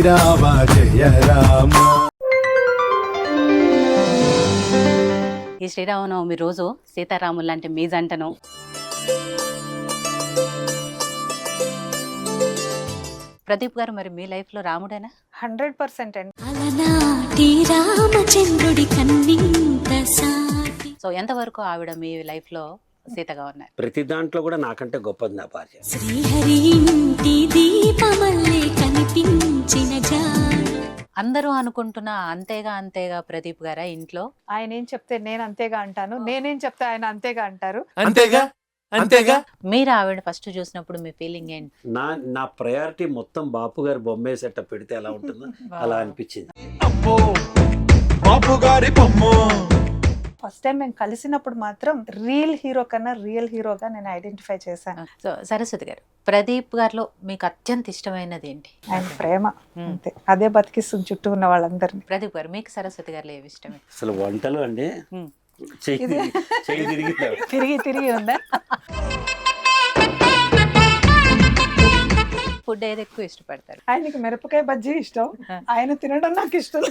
రామ జయ రామ. ఈ శ్రీరామనవమి రోజు సీతారాములు లాంటి మీ జంటను ప్రదీప్ గారు, మరి మీ లైఫ్ లో రాముడేనా? 100% అండి. అలనాటి రామచంద్రుడి కన్నింత సాటి. సో ఎంతవరకు ఆవిడ మీ లైఫ్ లో సీతగా ఉన్నారు? ప్రతి దాంట్లో కూడా నాకంటే గొప్పది నా భార్య. శ్రీహరి ఇంటి దీపమల్లే కనిపించిన జాడ. అందరూ అనుకుంటున్నా అంతేగా ప్రదీప్ గారా ఇంట్లో? ఆయన ఏం చెప్తే నేను అంతేగా అంటాను, నేనేం చెప్తే ఆయన అంతేగా అంటారు. అంతేగా మీరు ఆవిడ ఫస్ట్ చూసినప్పుడు మీ ఫీలింగ్ ఏంటి? నా ప్రయారిటీ మొత్తం బాపు గారి బొమ్మే సెటప్ పెడితే ఎలా ఉంటుందో అలా అనిపించింది. ఫస్ట్ టైం మేము కలిసినప్పుడు మాత్రం రియల్ హీరో కన్నా రియల్ హీరోగా నేను ఐడెంటిఫై చేశాను. సో సరస్వతి గారు, ప్రదీప్ గారిలో మీకు అత్యంత ఇష్టమైనది ఏంటి? ఆయన ప్రేమ అంతే, అదే బతికిస్తుంది చుట్టూ ఉన్న వాళ్ళందరినీ. ప్రదీప్ గారు, మీకు సరస్వతి గారిలో ఏవి ఇష్టమే? అసలు వంటలు అండి చెయ్యి తిరిగి ఉందా? ఫుడ్ ఏది ఎక్కువ ఇష్టపడతారు? ఆయనకి మిరపకాయ బజ్జీ ఇష్టం, ఆయన తినడం నాకు ఇష్టం.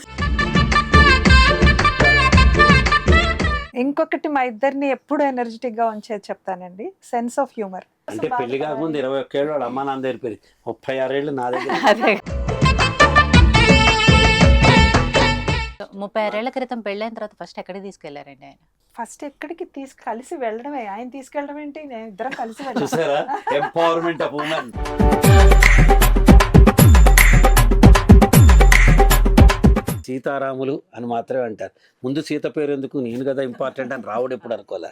ఇంకొకటి, మా ఇద్దరిని ఎప్పుడు ఎనర్జెటిక్ గా ఉంచేది చెప్తానండి, సెన్స్ ఆఫ్ హ్యూమర్. అంటే పెళ్లి కాకముందు 21 ఏళ్ళు వాళ్ళ అమ్మ నాన్న దగ్గర పెరిగి 36 ఏళ్ళు నా దగ్గర. 36 ఏళ్ల క్రితం పెళ్ళైన తర్వాత ఫస్ట్ ఎక్కడికి తీసుకెళ్లారండి ఆయన? ఫస్ట్ ఎక్కడికి కలిసి వెళ్ళడమే. ఆయన తీసుకెళ్ళడం ఏంటి, నేను ఇద్దరం కలిసి చూసారా, ఎంపవర్మెంట్ ఆఫ్ ఉమెన్. సీతారాములు అని మాత్రమే అంటారు. ముందు సీత పేరు ఎందుకు, నేను కదా ఇంపార్టెంట్ అని రావుడు ఎప్పుడు అనుకోలే.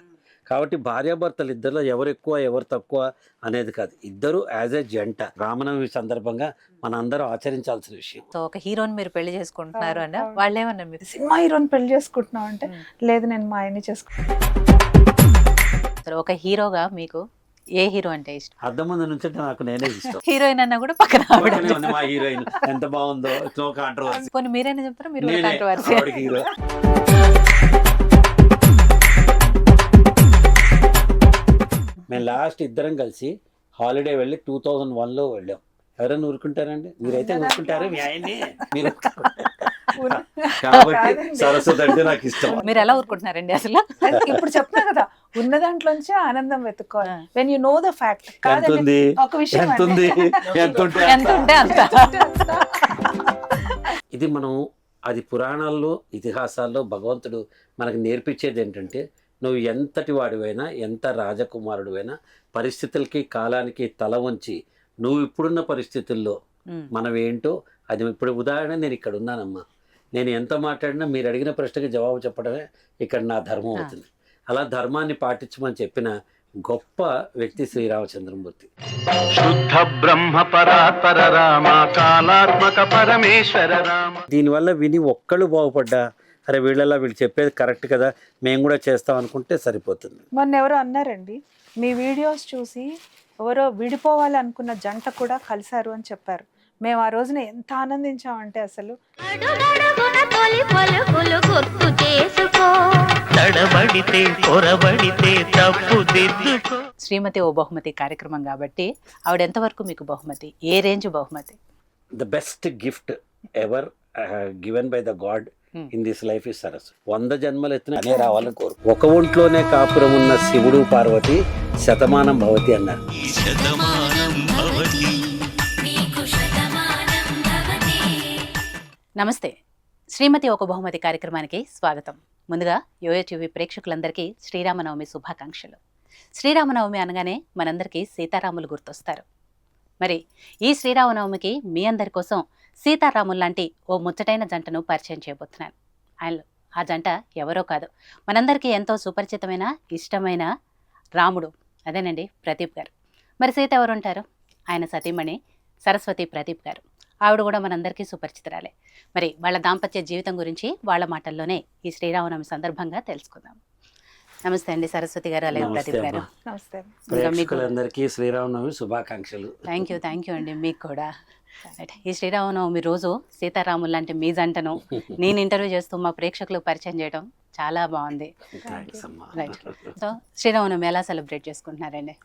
కాబట్టి భార్యాభర్తలు ఇద్దరులో ఎవరు ఎక్కువ ఎవరు తక్కువ అనేది కాదు, ఇద్దరు యాజ్ ఏ జంట రామనవమి సందర్భంగా మన అందరూ ఆచరించాల్సిన విషయం. సో ఒక హీరోని మీరు పెళ్లి చేసుకుంటున్నారు అన్న వాళ్ళు ఏమన్నారు? మీరు సినిమా హీరోని పెళ్లి చేసుకుంటున్నావు అంటే, లేదు నేను మా ఆయన్ని చేసుకుంటాను. ఒక హీరోగా మీకు ఏ హీరో అంటే ఇష్టం? అద్దం ముందు నుంచి నాకు నేనే ఇష్టం. హీరోయిన్ అన్నా కూడా పక్కన ఆవిడ ఉంది మా హీరోయిన్, ఎంత బాగుందో. No controversy. పోనీ మీరైనా చెప్తారా? మీరు కాంట్రవర్సీ. హీరో మేము లాస్ట్ ఇద్దరం కలిసి హాలిడే వెళ్ళి 2001లో వెళ్ళాం. ఎవరైనా ఊరుకుంటారండి? మీరైతే ఊరుకుంటారు, మీ ఆయన్ని మీరు. కాబట్టి సరస్వతి అంటే నాకు ఇష్టం. మీరు ఎలా ఊరుకుంటున్నారండి అసలు? ఇప్పుడు చెప్తున్నా కదా, ఉన్న దాంట్లోంచి ఆనందం వెతుక్కోవాలి. When you know the fact. కాదండి, ఒక విషయం ఎంత ఉంటే అంత. ఇది మనం అది పురాణాల్లో ఇతిహాసాల్లో భగవంతుడు మనకు నేర్పించేది ఏంటంటే, నువ్వు ఎంతటి వాడివైనా ఎంత రాజకుమారుడివైనా పరిస్థితులకి కాలానికి తల వంచి నువ్వు ఇప్పుడున్న పరిస్థితుల్లో మనం ఏంటో అది. ఇప్పుడు ఉదాహరణ, నేను ఇక్కడ ఉన్నానమ్మా, నేను ఎంత మాట్లాడినా మీరు అడిగిన ప్రశ్నకి జవాబు చెప్పడమే ఇక్కడ నా ధర్మం అవుతుంది. అలా ధర్మాన్ని పాటించమని చెప్పిన గొప్ప వ్యక్తి శ్రీరామచంద్రమూర్తి. శుద్ధ బ్రహ్మ పరాత్పర రామ కాలాత్మక పరమేశ్వర రామ. దీనివల్ల విని ఒక్కళ్ళు బాగుపడ్డా, అరే వీళ్ళలా వీళ్ళు చెప్పేది కరెక్ట్ కదా, మేము కూడా చేస్తాం అనుకుంటే సరిపోతుంది. మొన్న ఎవరో అన్నారండి, మీ వీడియోస్ చూసి ఎవరో విడిపోవాలి అనుకున్న జంట కూడా కలిశారు అని చెప్పారు. మేము ఆ రోజున ఎంత ఆనందించామంటే అసలు. శ్రీమతి ఓ బహుమతి కార్యక్రమం కాబట్టి ఆవిడ ఎంతవరకు మీకు బహుమతి? ఏ రేంజ్ బహుమతి? The best gift ever given by the God in this life is సరస్సు. 100 జన్మలు ఎత్తున అనే రావాలని కోరు. ఒక ఒంట్లోనే కాపురం ఉన్న శివుడు పార్వతి శతమానం భవతి అన్నారు. నమస్తే, శ్రీమతి ఒక బహుమతి కార్యక్రమానికి స్వాగతం. ముందుగా యోయో టీవీ ప్రేక్షకులందరికీ శ్రీరామనవమి శుభాకాంక్షలు. శ్రీరామనవమి అనగానే మనందరికీ సీతారాములు గుర్తొస్తారు. మరి ఈ శ్రీరామనవమికి మీ అందరి కోసం సీతారాములు లాంటి ఓ ముచ్చటైన జంటను పరిచయం చేయబోతున్నాను. ఆ జంట ఎవరో కాదు, మనందరికీ ఎంతో సుపరిచితమైన ఇష్టమైన రాముడు, అదేనండి ప్రదీప్ గారు. మరి సీత ఎవరు ఉంటారు? ఆయన సతీమణి సరస్వతి ప్రదీప్ గారు. ఆవిడ కూడా మనందరికీ సుపరిచితురాలే. మరి వాళ్ళ దాంపత్య జీవితం గురించి వాళ్ళ మాటల్లోనే ఈ శ్రీరామనవమి సందర్భంగా తెలుసుకుందాం. నమస్తే అండి సరస్వతి గారు, అలాగే ప్రదీప్ గారు. నమస్తే. ప్రేక్షకులందరికీ శ్రీరామనవమి శుభాకాంక్షలు. థ్యాంక్ యూ అండి, మీకు కూడా. ఈ శ్రీరామనవమి రోజు సీతారాములు లాంటి మీ జంటను నేను ఇంటర్వ్యూ చేస్తూ మా ప్రేక్షకులకు పరిచయం చేయడం చాలా బాగుంది. రైట్. సో శ్రీరామనవమి ఎలా సెలబ్రేట్ చేసుకుంటున్నారండి?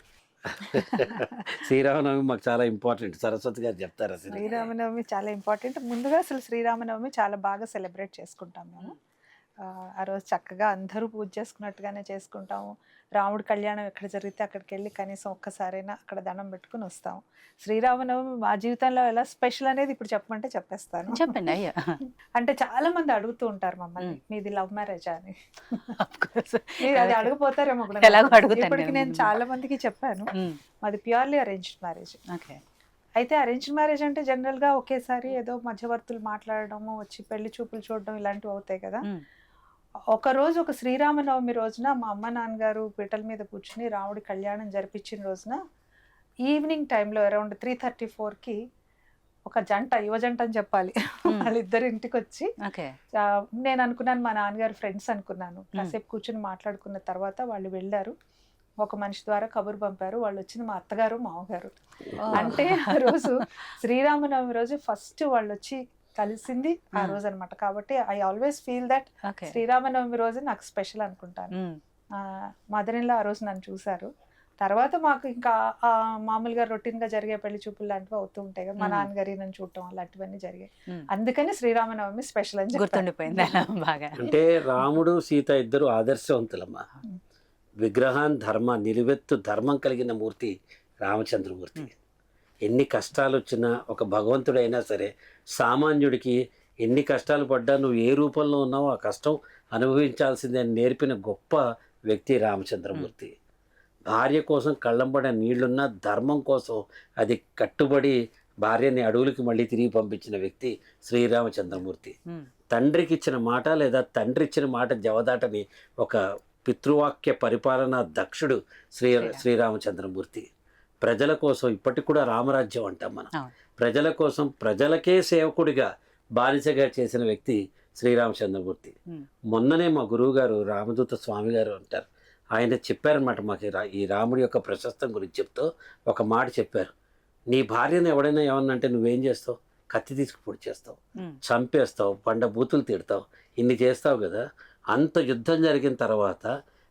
శ్రీరామనవమి మాకు చాలా ఇంపార్టెంట్. సరస్వతి గారు చెప్తారు అసలు. శ్రీరామనవమి చాలా ఇంపార్టెంట్. ముందుగా అసలు శ్రీరామనవమి చాలా బాగా సెలబ్రేట్ చేసుకుంటాం మేము. ఆ రోజు చక్కగా అందరూ పూజ చేసుకున్నట్టుగానే చేసుకుంటాము. రాముడి కళ్యాణం ఎక్కడ జరిగితే అక్కడికి వెళ్ళి కనీసం ఒక్కసారైనా అక్కడ దండం పెట్టుకుని వస్తాము. శ్రీరామనవమి మా జీవితంలో ఎలా స్పెషల్ అనేది ఇప్పుడు చెప్పమంటే చెప్పేస్తాను. చెప్పండి అయ్యా. అంటే చాలా మంది అడుగుతూ ఉంటారు మమ్మల్ని, మీది లవ్ మ్యారేజా అని. Of course. మీరు అది అడిగిపోతారేమో కూడా. ఎలాగో అడుగుతాను ఇప్పటికి నేను నేను. చాలా మందికి చెప్పాను, మాది ప్యూర్లీ అరేంజ్డ్ మ్యారేజ్. ఓకే. అయితే అరేంజ్డ్ మ్యారేజ్ అంటే జనరల్గా ఒకేసారి ఏదో మధ్యవర్తులు మాట్లాడడము, వచ్చి పెళ్లి చూపులు చూడడం ఇలాంటివి అవుతాయి కదా. ఒక రోజు ఒక శ్రీరామనవమి రోజున మా అమ్మ నాన్నగారు పీటల మీద కూర్చుని రాముడి కళ్యాణం జరిపించిన రోజున ఈవినింగ్ టైంలో అరౌండ్ 3:34కి ఒక జంట, యువ జంట అని చెప్పాలి, వాళ్ళిద్దరు ఇంటికి వచ్చి, ఓకే. నేను అనుకున్నాను మా నాన్నగారు ఫ్రెండ్స్ అనుకున్నాను. కాసేపు కూర్చుని మాట్లాడుకున్న తర్వాత వాళ్ళు వెళ్ళారు. ఒక మనిషి ద్వారా కబురు పంపారు, వాళ్ళు వచ్చింది మా అత్తగారు మామగారు. అంటే ఆ రోజు శ్రీరామనవమి రోజు ఫస్ట్ వాళ్ళు వచ్చి కలిసింది ఆ రోజు అనమాట. కాబట్టి I always feel that okay. Sriramanavami రోజు నాకు స్పెషల్ అనుకుంటాను. మదర్-ఇన్-లా ఆ రోజు నన్ను చూశారు. తర్వాత మాకు ఇంకా మామూలుగా రొటీన్ గా జరిగే పెళ్లి చూపులు లాంటివి అవుతూ ఉంటాయి కదా, మా నాన్నగారి నన్ను చూడటం అలాంటివన్నీ జరిగాయి. అందుకని శ్రీరామనవమి స్పెషల్ అని గుర్తుండిపోయింది అలా బాగా. అంటే రాముడు సీత ఇద్దరు ఆదర్శవంతులమ్మా. విగ్రహాన్ ధర్మ నిలువెత్తు ధర్మం కలిగిన మూర్తి రామచంద్రమూర్తి. ఎన్ని కష్టాలు వచ్చినా, ఒక భగవంతుడైనా సరే సామాన్యుడికి ఎన్ని కష్టాలు పడ్డా నువ్వు ఏ రూపంలో ఉన్నావో ఆ కష్టం అనుభవించాల్సిందే అని నేర్పిన గొప్ప వ్యక్తి రామచంద్రమూర్తి. భార్య కోసం కళ్ళంబడిన నీళ్లున్న ధర్మం కోసం అది కట్టుబడి భార్యని అడవులకి మళ్ళీ తిరిగి పంపించిన వ్యక్తి శ్రీరామచంద్రమూర్తి. తండ్రికి ఇచ్చిన మాట లేదా తండ్రి ఇచ్చిన మాట జవదాటని ఒక పితృవాక్య పరిపాలన దక్షుడు శ్రీరామచంద్రమూర్తి. ప్రజల కోసం ఇప్పటికి కూడా రామరాజ్యం అంటాం మనం. ప్రజల కోసం ప్రజలకే సేవకుడిగా బానిసగా చేసిన వ్యక్తి శ్రీరామచంద్రమూర్తి. మొన్ననే మా గురువు గారు రామదూత స్వామి గారు అంటారు, ఆయన చెప్పారనమాట మాకు ఈ రాముడి యొక్క ప్రశస్తం గురించి చెప్తూ ఒక మాట చెప్పారు. నీ భార్యను ఎవడైనా ఏమన్నంటే నువ్వేం చేస్తావు? కత్తి తీసుకు పొడి చేస్తావు, చంపేస్తావు, బండ బూతులు తిడతావు, ఇన్ని చేస్తావు కదా. అంత యుద్ధం జరిగిన తర్వాత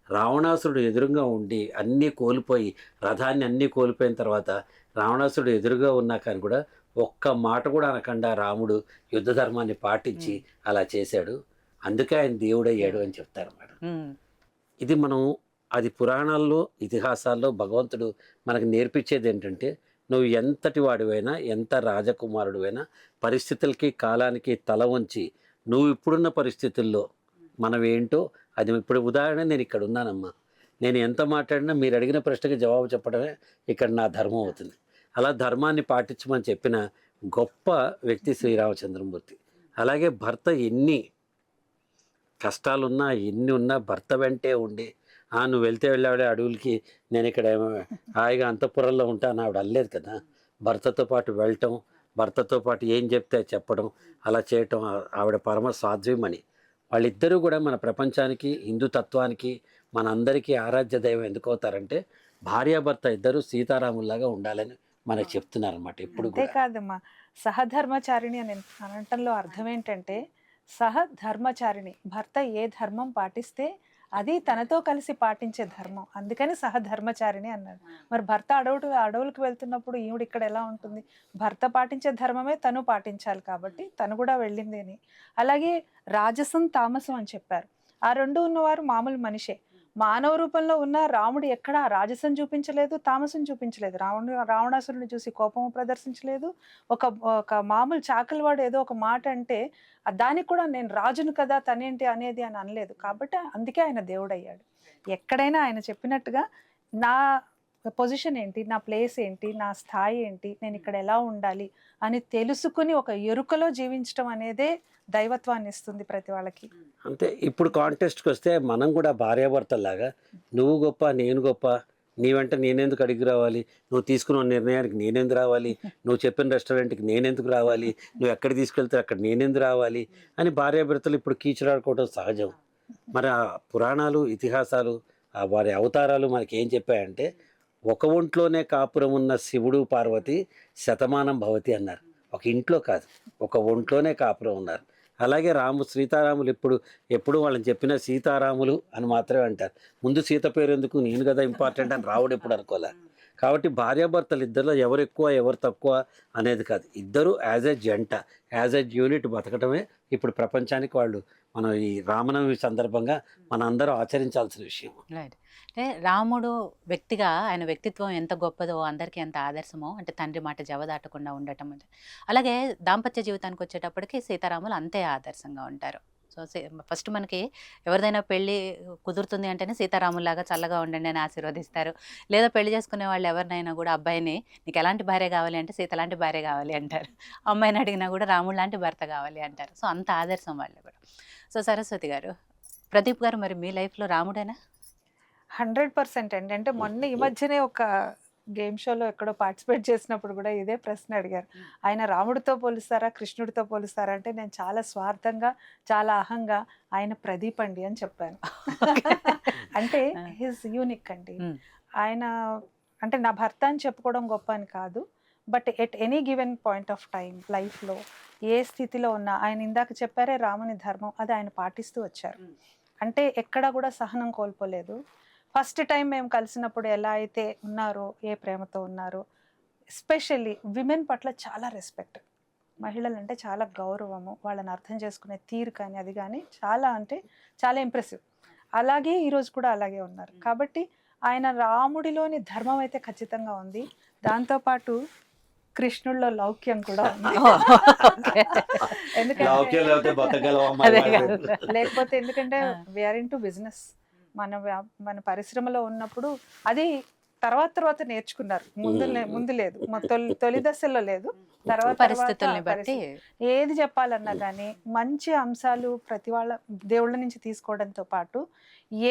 రావణాసురుడు ఎదురుగా ఉండి అన్నీ కోల్పోయి, రథాన్ని అన్నీ కోల్పోయిన తర్వాత రావణాసురుడు ఎదురుగా ఉన్నా కానీ కూడా ఒక్క మాట కూడా అనకుండా రాముడు యుద్ధ ధర్మాన్ని పాటించి అలా చేశాడు. అందుకే ఆయన దేవుడయ్యాడు అని చెప్తారు మేడం. ఇది మనం అది పురాణాల్లో ఇతిహాసాల్లో భగవంతుడు మనకు నేర్పించేది ఏంటంటే, నువ్వు ఎంతటి వాడివైనా, ఎంత రాజకుమారుడివైనా పరిస్థితులకి కాలానికి తల వంచి నువ్వు ఇప్పుడున్న పరిస్థితుల్లో మనం ఏంటో అది ఇప్పుడు ఉదాహరణ నేను ఇక్కడ ఉన్నానమ్మా, నేను ఎంత మాట్లాడినా మీరు అడిగిన ప్రశ్నకి జవాబు చెప్పడమే ఇక్కడ నా ధర్మం అవుతుంది. అలా ధర్మాన్ని పాటించమని చెప్పిన గొప్ప వ్యక్తి శ్రీరామచంద్రమూర్తి. అలాగే భర్త ఎన్ని కష్టాలున్నా ఎన్ని ఉన్నా భర్త వెంటే ఉండి, నువ్వు వెళ్తే వెళ్ళాడే అడవులకి, నేను ఇక్కడ హాయిగా అంతఃపురంలో ఉంటాను ఆవిడ అనలేదు కదా. భర్తతో పాటు వెళ్ళటం, భర్తతో పాటు ఏం చెప్తే చెప్పడం, అలా చేయటం ఆవిడ పరమ సాధ్వీమణి. వాళ్ళిద్దరూ కూడా మన ప్రపంచానికి, హిందూ తత్వానికి, మన అందరికీ ఆరాధ్య దైవం ఎందుకు అవుతారంటే భార్యాభర్త ఇద్దరు సీతారాముల్లాగా ఉండాలని మనకు చెప్తున్నారన్నమాట. ఇప్పుడు కాదమ్మా, సహధర్మచారిణి అని అనటంలో అర్థం ఏంటంటే, సహధర్మచారిణి భర్త ఏ ధర్మం పాటిస్తే అది తనతో కలిసి పాటించే ధర్మం, అందుకని సహధర్మచారిణి అన్నాడు. మరి భర్త అడవులకు వెళ్తున్నప్పుడు ఈవిడ ఇక్కడ ఎలా ఉంటుంది? భర్త పాటించే ధర్మమే తను పాటించాలి, కాబట్టి తను కూడా వెళ్ళింది అని. అలాగే రాజసం తామసం అని చెప్పారు. ఆ రెండు ఉన్నవారు మామూలు మనిషే. మానవ రూపంలో ఉన్న రాముడు ఎక్కడా రాజసం చూపించలేదు, తామసం చూపించలేదు. రావణాసురుని చూసి కోపము ప్రదర్శించలేదు. ఒక మామూలు చాకలివాడు ఏదో ఒక మాట అంటే దానికి కూడా నేను రాజును కదా తనేంటి అనేది అని అనలేదు. కాబట్టి అందుకే ఆయన దేవుడయ్యాడు. ఎక్కడైనా ఆయన చెప్పినట్టుగా నా పొజిషన్ ఏంటి, నా ప్లేస్ ఏంటి, నా స్థాయి ఏంటి, నేను ఇక్కడ ఎలా ఉండాలి అని తెలుసుకుని ఒక ఎరుకలో జీవించడం అనేదే దైవత్వాన్ని ఇస్తుంది ప్రతి వాళ్ళకి. అంతే. ఇప్పుడు కాంటెస్ట్కి వస్తే మనం కూడా భార్యాభర్తలాగా నువ్వు గొప్ప నేను గొప్ప, నీ వెంట నేనెందుకు అడిగి రావాలి, నువ్వు తీసుకున్న నిర్ణయానికి నేనెందుకు రావాలి, నువ్వు చెప్పిన రెస్టారెంట్కి నేనెందుకు రావాలి, నువ్వు ఎక్కడికి తీసుకెళ్తే అక్కడ నేనెందుకు రావాలి అని భార్యాభర్తలు ఇప్పుడు కీచులాడుకోవడం సహజం. మరి ఆ పురాణాలు ఇతిహాసాలు వారి అవతారాలు మనకి ఏం చెప్పాయంటే, ఒక ఒంట్లోనే కాపురం ఉన్న శివుడు పార్వతి శతమానం భవతి అన్నారు. ఒక ఇంట్లో కాదు, ఒక ఒంట్లోనే కాపురం ఉన్నారు. అలాగే సీతారాములు ఎప్పుడు వాళ్ళని చెప్పిన సీతారాములు అని మాత్రమే అంటారు. ముందు సీత పేరు ఎందుకు, నేను కదా ఇంపార్టెంట్ అని రావుడు ఎప్పుడు అనుకోలే. కాబట్టి భార్యాభర్తలు ఇద్దరిలో ఎవరు ఎక్కువ ఎవరు తక్కువ అనేది కాదు, ఇద్దరు యాజ్ ఎ జంట యాజ్ ఎ యూనిట్ బతకటమే ఇప్పుడు ప్రపంచానికి వాళ్ళు మనం ఈ రామనవమి సందర్భంగా మనందరూ ఆచరించాల్సిన విషయం. రైట్. అంటే రాముడు వ్యక్తిగా ఆయన వ్యక్తిత్వం ఎంత గొప్పదో, అందరికీ ఎంత ఆదర్శమో, అంటే తండ్రి మాట జవదాటకుండా ఉండటం అంటే. అలాగే దాంపత్య జీవితానికి వచ్చేటప్పటికి సీతారాములు అంతే ఆదర్శంగా ఉంటారు. సో ఫస్ట్ మనకి ఎవరిదైనా పెళ్ళి కుదురుతుంది అంటేనే సీతారాముల్లాగా చల్లగా ఉండండి అని ఆశీర్వదిస్తారు. లేదా పెళ్లి చేసుకునే వాళ్ళు ఎవరినైనా కూడా అబ్బాయిని నీకు ఎలాంటి భార్య కావాలి అంటే సీత లాంటి భార్య కావాలి అంటారు. అమ్మాయిని అడిగినా కూడా రాముడు లాంటి భర్త కావాలి అంటారు. సో అంత ఆదర్శం వాళ్ళు కూడా. సో సరస్వతి గారు, ప్రదీప్ గారు, మరి మీ లైఫ్లో రాముడేనా? 100% అండి. అంటే మొన్న ఈ మధ్యనే ఒక గేమ్ షోలో ఎక్కడో పార్టిసిపేట్ చేసినప్పుడు కూడా ఇదే ప్రశ్న అడిగారు. ఆయన రాముడితో పోలుస్తారా, కృష్ణుడితో పోలుస్తారా అంటే నేను చాలా స్వార్థంగా, చాలా అహంగా ఆయన ప్రదీప్ అండి అని చెప్పాను. అంటే హిస్ యూనిక్ అండి. ఆయన అంటే నా భర్త అని చెప్పుకోవడం గొప్ప అని కాదు, but at any given point of time లైఫ్లో ఏ స్థితిలో ఉన్నా ఆయన ఇందాక చెప్పారే రాముని ధర్మం, అది ఆయన పాటిస్తూ వచ్చారు. అంటే ఎక్కడా కూడా సహనం కోల్పోలేదు. ఫస్ట్ టైం మేము కలిసినప్పుడు ఎలా అయితే ఉన్నారో, ఏ ప్రేమతో ఉన్నారో, ఎస్పెషల్లీ విమెన్ పట్ల చాలా రెస్పెక్ట్, మహిళలు అంటే చాలా గౌరవము, వాళ్ళని అర్థం చేసుకునే తీరు కానీ అది కానీ చాలా అంటే చాలా ఇంప్రెసివ్. అలాగే ఈరోజు కూడా అలాగే ఉన్నారు. కాబట్టి ఆయన రాముడిలోని ధర్మం అయితే ఖచ్చితంగా ఉంది, దాంతోపాటు కృష్ణుడిలో లౌక్యం కూడా ఉంది. లేకపోతే ఎందుకంటే వీఆర్ ఇన్ టు బిజినెస్, మన పరిశ్రమలో ఉన్నప్పుడు అది తర్వాత నేర్చుకున్నారు. ముందు లేదు, తొలి దశలో లేదు, తర్వాత పరిస్థితుల్ని బట్టి ఏది చెప్పాలన్నా కానీ మంచి అంశాలు ప్రతి వాళ్ళ దేవుళ్ళ నుంచి తీసుకోవడంతో పాటు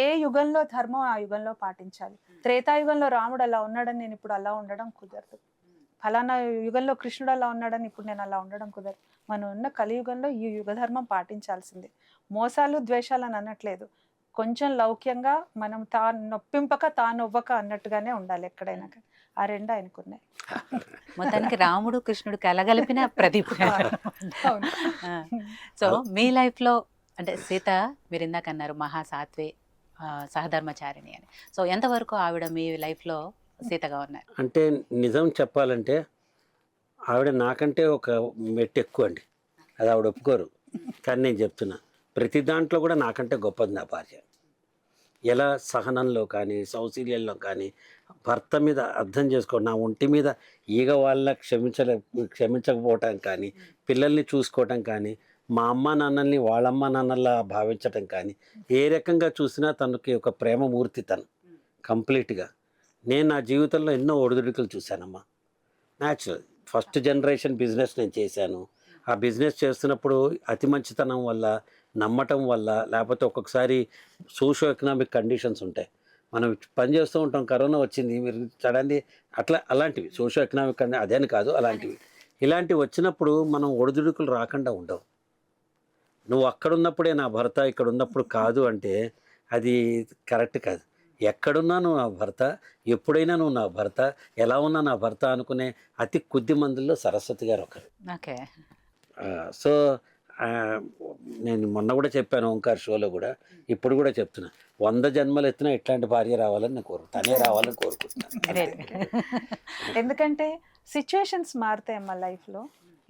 ఏ యుగంలో ధర్మం ఆ యుగంలో పాటించాలి. త్రేతాయుగంలో రాముడు అలా ఉన్నాడని నేను ఇప్పుడు అలా ఉండడం కుదరదు, ఫలానా యుగంలో కృష్ణుడు అలా ఉన్నాడని ఇప్పుడు నేను అలా ఉండడం కుదరదు. మనం ఉన్న కలియుగంలో ఈ యుగ ధర్మం పాటించాల్సిందే. మోసాలు ద్వేషాలు అని అనట్లేదు, కొంచెం లౌక్యంగా మనం నొప్పింపక తానొవ్వక అన్నట్టుగానే ఉండాలి ఎక్కడైనా. ఆ రెండు ఆయనకున్నాయి. మొత్తానికి రాముడు కృష్ణుడు కలగలిపిన ప్రదీప్. సో మీ లైఫ్లో అంటే సీత మీరు ఇందాక అన్నారు మహాసాత్వే, సహధర్మచారిణి అని. సో ఎంతవరకు ఆవిడ మీ లైఫ్లో సీతగా ఉన్నారు? అంటే నిజం చెప్పాలంటే ఆవిడ నాకంటే ఒక మెట్టు ఎక్కువ అండి, అది ఆవిడ ఒప్పుకోరు. కానీ నేను చెప్తున్నా, ప్రతి దాంట్లో కూడా నాకంటే గొప్పది నా భార్య. ఎలా సహనంలో కానీ సౌశీల్యంలో కానీ భర్త మీద అర్థం చేసుకోవడం, నా ఒంటి మీద ఈగ వాళ్ళ క్షమించకపోవటం కానీ, పిల్లల్ని చూసుకోవటం కానీ, మా అమ్మ నాన్నల్ని వాళ్ళమ్మ నాన్నల్లా భావించటం కానీ, ఏ రకంగా చూసినా తనకి ఒక ప్రేమమూర్తి తను కంప్లీట్గా. నేను నా జీవితంలో ఎన్నో ఒడిదుడుకులు చూశానమ్మా. న్యాచురల్ ఫస్ట్ జనరేషన్ బిజినెస్ నేను చేశాను. ఆ బిజినెస్ చేస్తున్నప్పుడు అతి మంచితనం వల్ల, నమ్మటం వల్ల, లేకపోతే ఒక్కొక్కసారి సోషో ఎకనామిక్ కండిషన్స్ ఉంటాయి. మనం పని చేస్తూ ఉంటాం, కరోనా వచ్చింది, మీరు సడన్లీ అలాంటివి సోషో ఎకనామిక్ అదేని కాదు, అలాంటివి ఇలాంటివి వచ్చినప్పుడు మనం ఒడిదుడుకులు రాకుండా ఉండవు. నువ్వు అక్కడున్నప్పుడే నా భర్త, ఇక్కడ ఉన్నప్పుడు కాదు అంటే అది కరెక్ట్ కాదు. ఎక్కడున్నా నువ్వు నా భర్త, ఎప్పుడైనా నువ్వు నా భర్త, ఎలా ఉన్నా నా భర్త అనుకునే అతి కొద్ది మందిలో సరస్వతి గారు ఒకరు. ఓకే. సో నేను మొన్న కూడా చెప్పాను ఓంకార్ షోలో కూడా, ఇప్పుడు కూడా చెప్తున్నా, 100 జన్మలు ఎత్తున ఇట్లాంటి భార్య రావాలని నేను తనే రావాలని కోరుకుంటున్నాను. ఎందుకంటే సిచ్యువేషన్స్ మారుతాయి అమ్మ లైఫ్లో.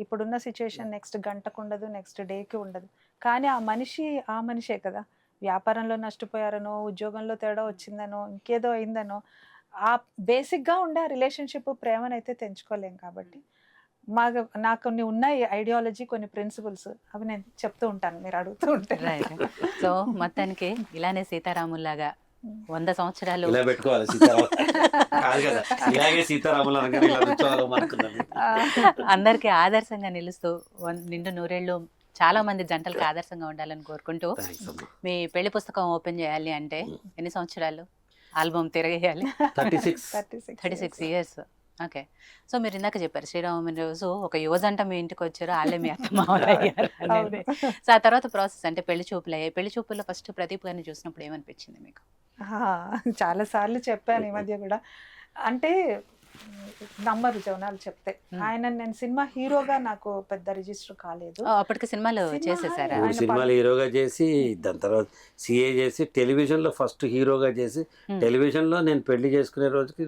ఇప్పుడున్న సిచ్యువేషన్ నెక్స్ట్ గంటకు ఉండదు, నెక్స్ట్ డేకి ఉండదు. కానీ ఆ మనిషే కదా. వ్యాపారంలో నష్టపోయారనో, ఉద్యోగంలో తేడా వచ్చిందనో, ఇంకేదో అయిందనో, ఆ బేసిక్గా ఉండే ఆ రిలేషన్షిప్ ప్రేమనైతే తెంచుకోలేం. కాబట్టి నాకు కొన్ని ఉన్నాయి ఐడియాలజీ, కొన్ని ప్రిన్సిపల్స్, అవి నేను చెప్తూ ఉంటాను, మీరు అడుగుతూ ఉంటారు. సో మొత్తానికి ఇలానే సీతారాముల్లాగా 100 సంవత్సరాలు ఇలా పెట్టుకోవాలి, సీతారాములు అందరికీ ఆదర్శంగా నిలుస్తూ నిండు నూరేళ్ళు చాలా మంది జంటలకు ఆదర్శంగా ఉండాలని కోరుకుంటూ, మీ పెళ్లి పుస్తకం ఓపెన్ చేయాలి అంటే ఎన్ని సంవత్సరాలు ఆల్బమ్ తిరగేయాలి? 36 ఇయర్స్. ఓకే. సో మీరు ఇందాక చెప్పారు శ్రీరామనవమి రోజు ఒక యువజంట మీ ఇంటికి వచ్చారు, వాళ్ళే మీ అత్తమామలు అయ్యారు అనేది. సో ఆ తర్వాత ప్రాసెస్ అంటే పెళ్లి చూపులు అయ్యాయి. పెళ్లి చూపుల్లో ఫస్ట్ ప్రదీప్ గారిని చూసినప్పుడు ఏమనిపించింది మీకు? చాలా సార్లు చెప్పాను ఈ మధ్య కూడా. అంటే నమ్మరు జనాలు చెప్తే. ఆయన నేను సినిమా హీరోగా నాకు పెద్ద రిజిస్టర్ కాలేదు. అప్పటికి సినిమాలు చేసేసారా? సినిమాలు హీరోగా చేసి, దాని తర్వాత సిఏ చేసి, టెలివిజన్లో ఫస్ట్ హీరోగా చేసి, టెలివిజన్లో నేను పెళ్లి చేసుకునే రోజుకి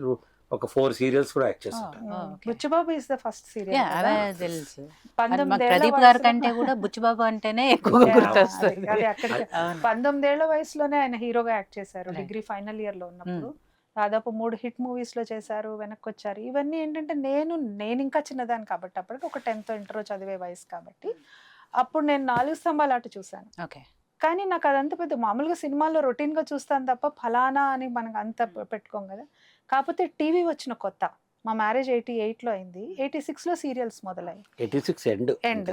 ఒక 4 సీరియల్స్ కూడా యాక్ట్ చేస్తుంటారు. Okay. Buchchibabu is the first serial అదే తెలుసు. అది మాకు 19 ప్రదీప్ గారి కంటే కూడా బుచ్చిబాబు అంటేనే ఎక్కువగా గుర్తొస్తుంది. అది అక్కడికి అవును. 19 ఏళ్ల వయసులోనే ఆయన హీరోగా యాక్ట్ చేశారు. Right. డిగ్రీ ఫైనల్ ఇయర్ లో ఉన్నప్పుడు దాదాపు 3 హిట్ మూవీస్ లో చేశారు, వెనక్కి వచ్చారు. ఇవన్నీ ఏంటంటే నేను ఇంకా చిన్నదాన్ని కాబట్టి అప్పటికి ఒక 10th ఇంటర్ చదివే వయసు కాబట్టి అప్పుడు నేను 4 స్తంభాలు ఆట చూశాను. ఓకే. కానీ నాకు అదంతా పెద్ద మామూలుగా సినిమాల్లో రొటీన్ గా చూస్తాను తప్ప ఫలానా అని మనకు అంత పెట్టుకోం కదా. కాకపోతే టీవీ వచ్చిన కొత్త, మా మ్యారేజ్ 88 లో అయింది, 86 లో సీరియల్స్ మొదలయ్యాయి. 86 ఎండ్.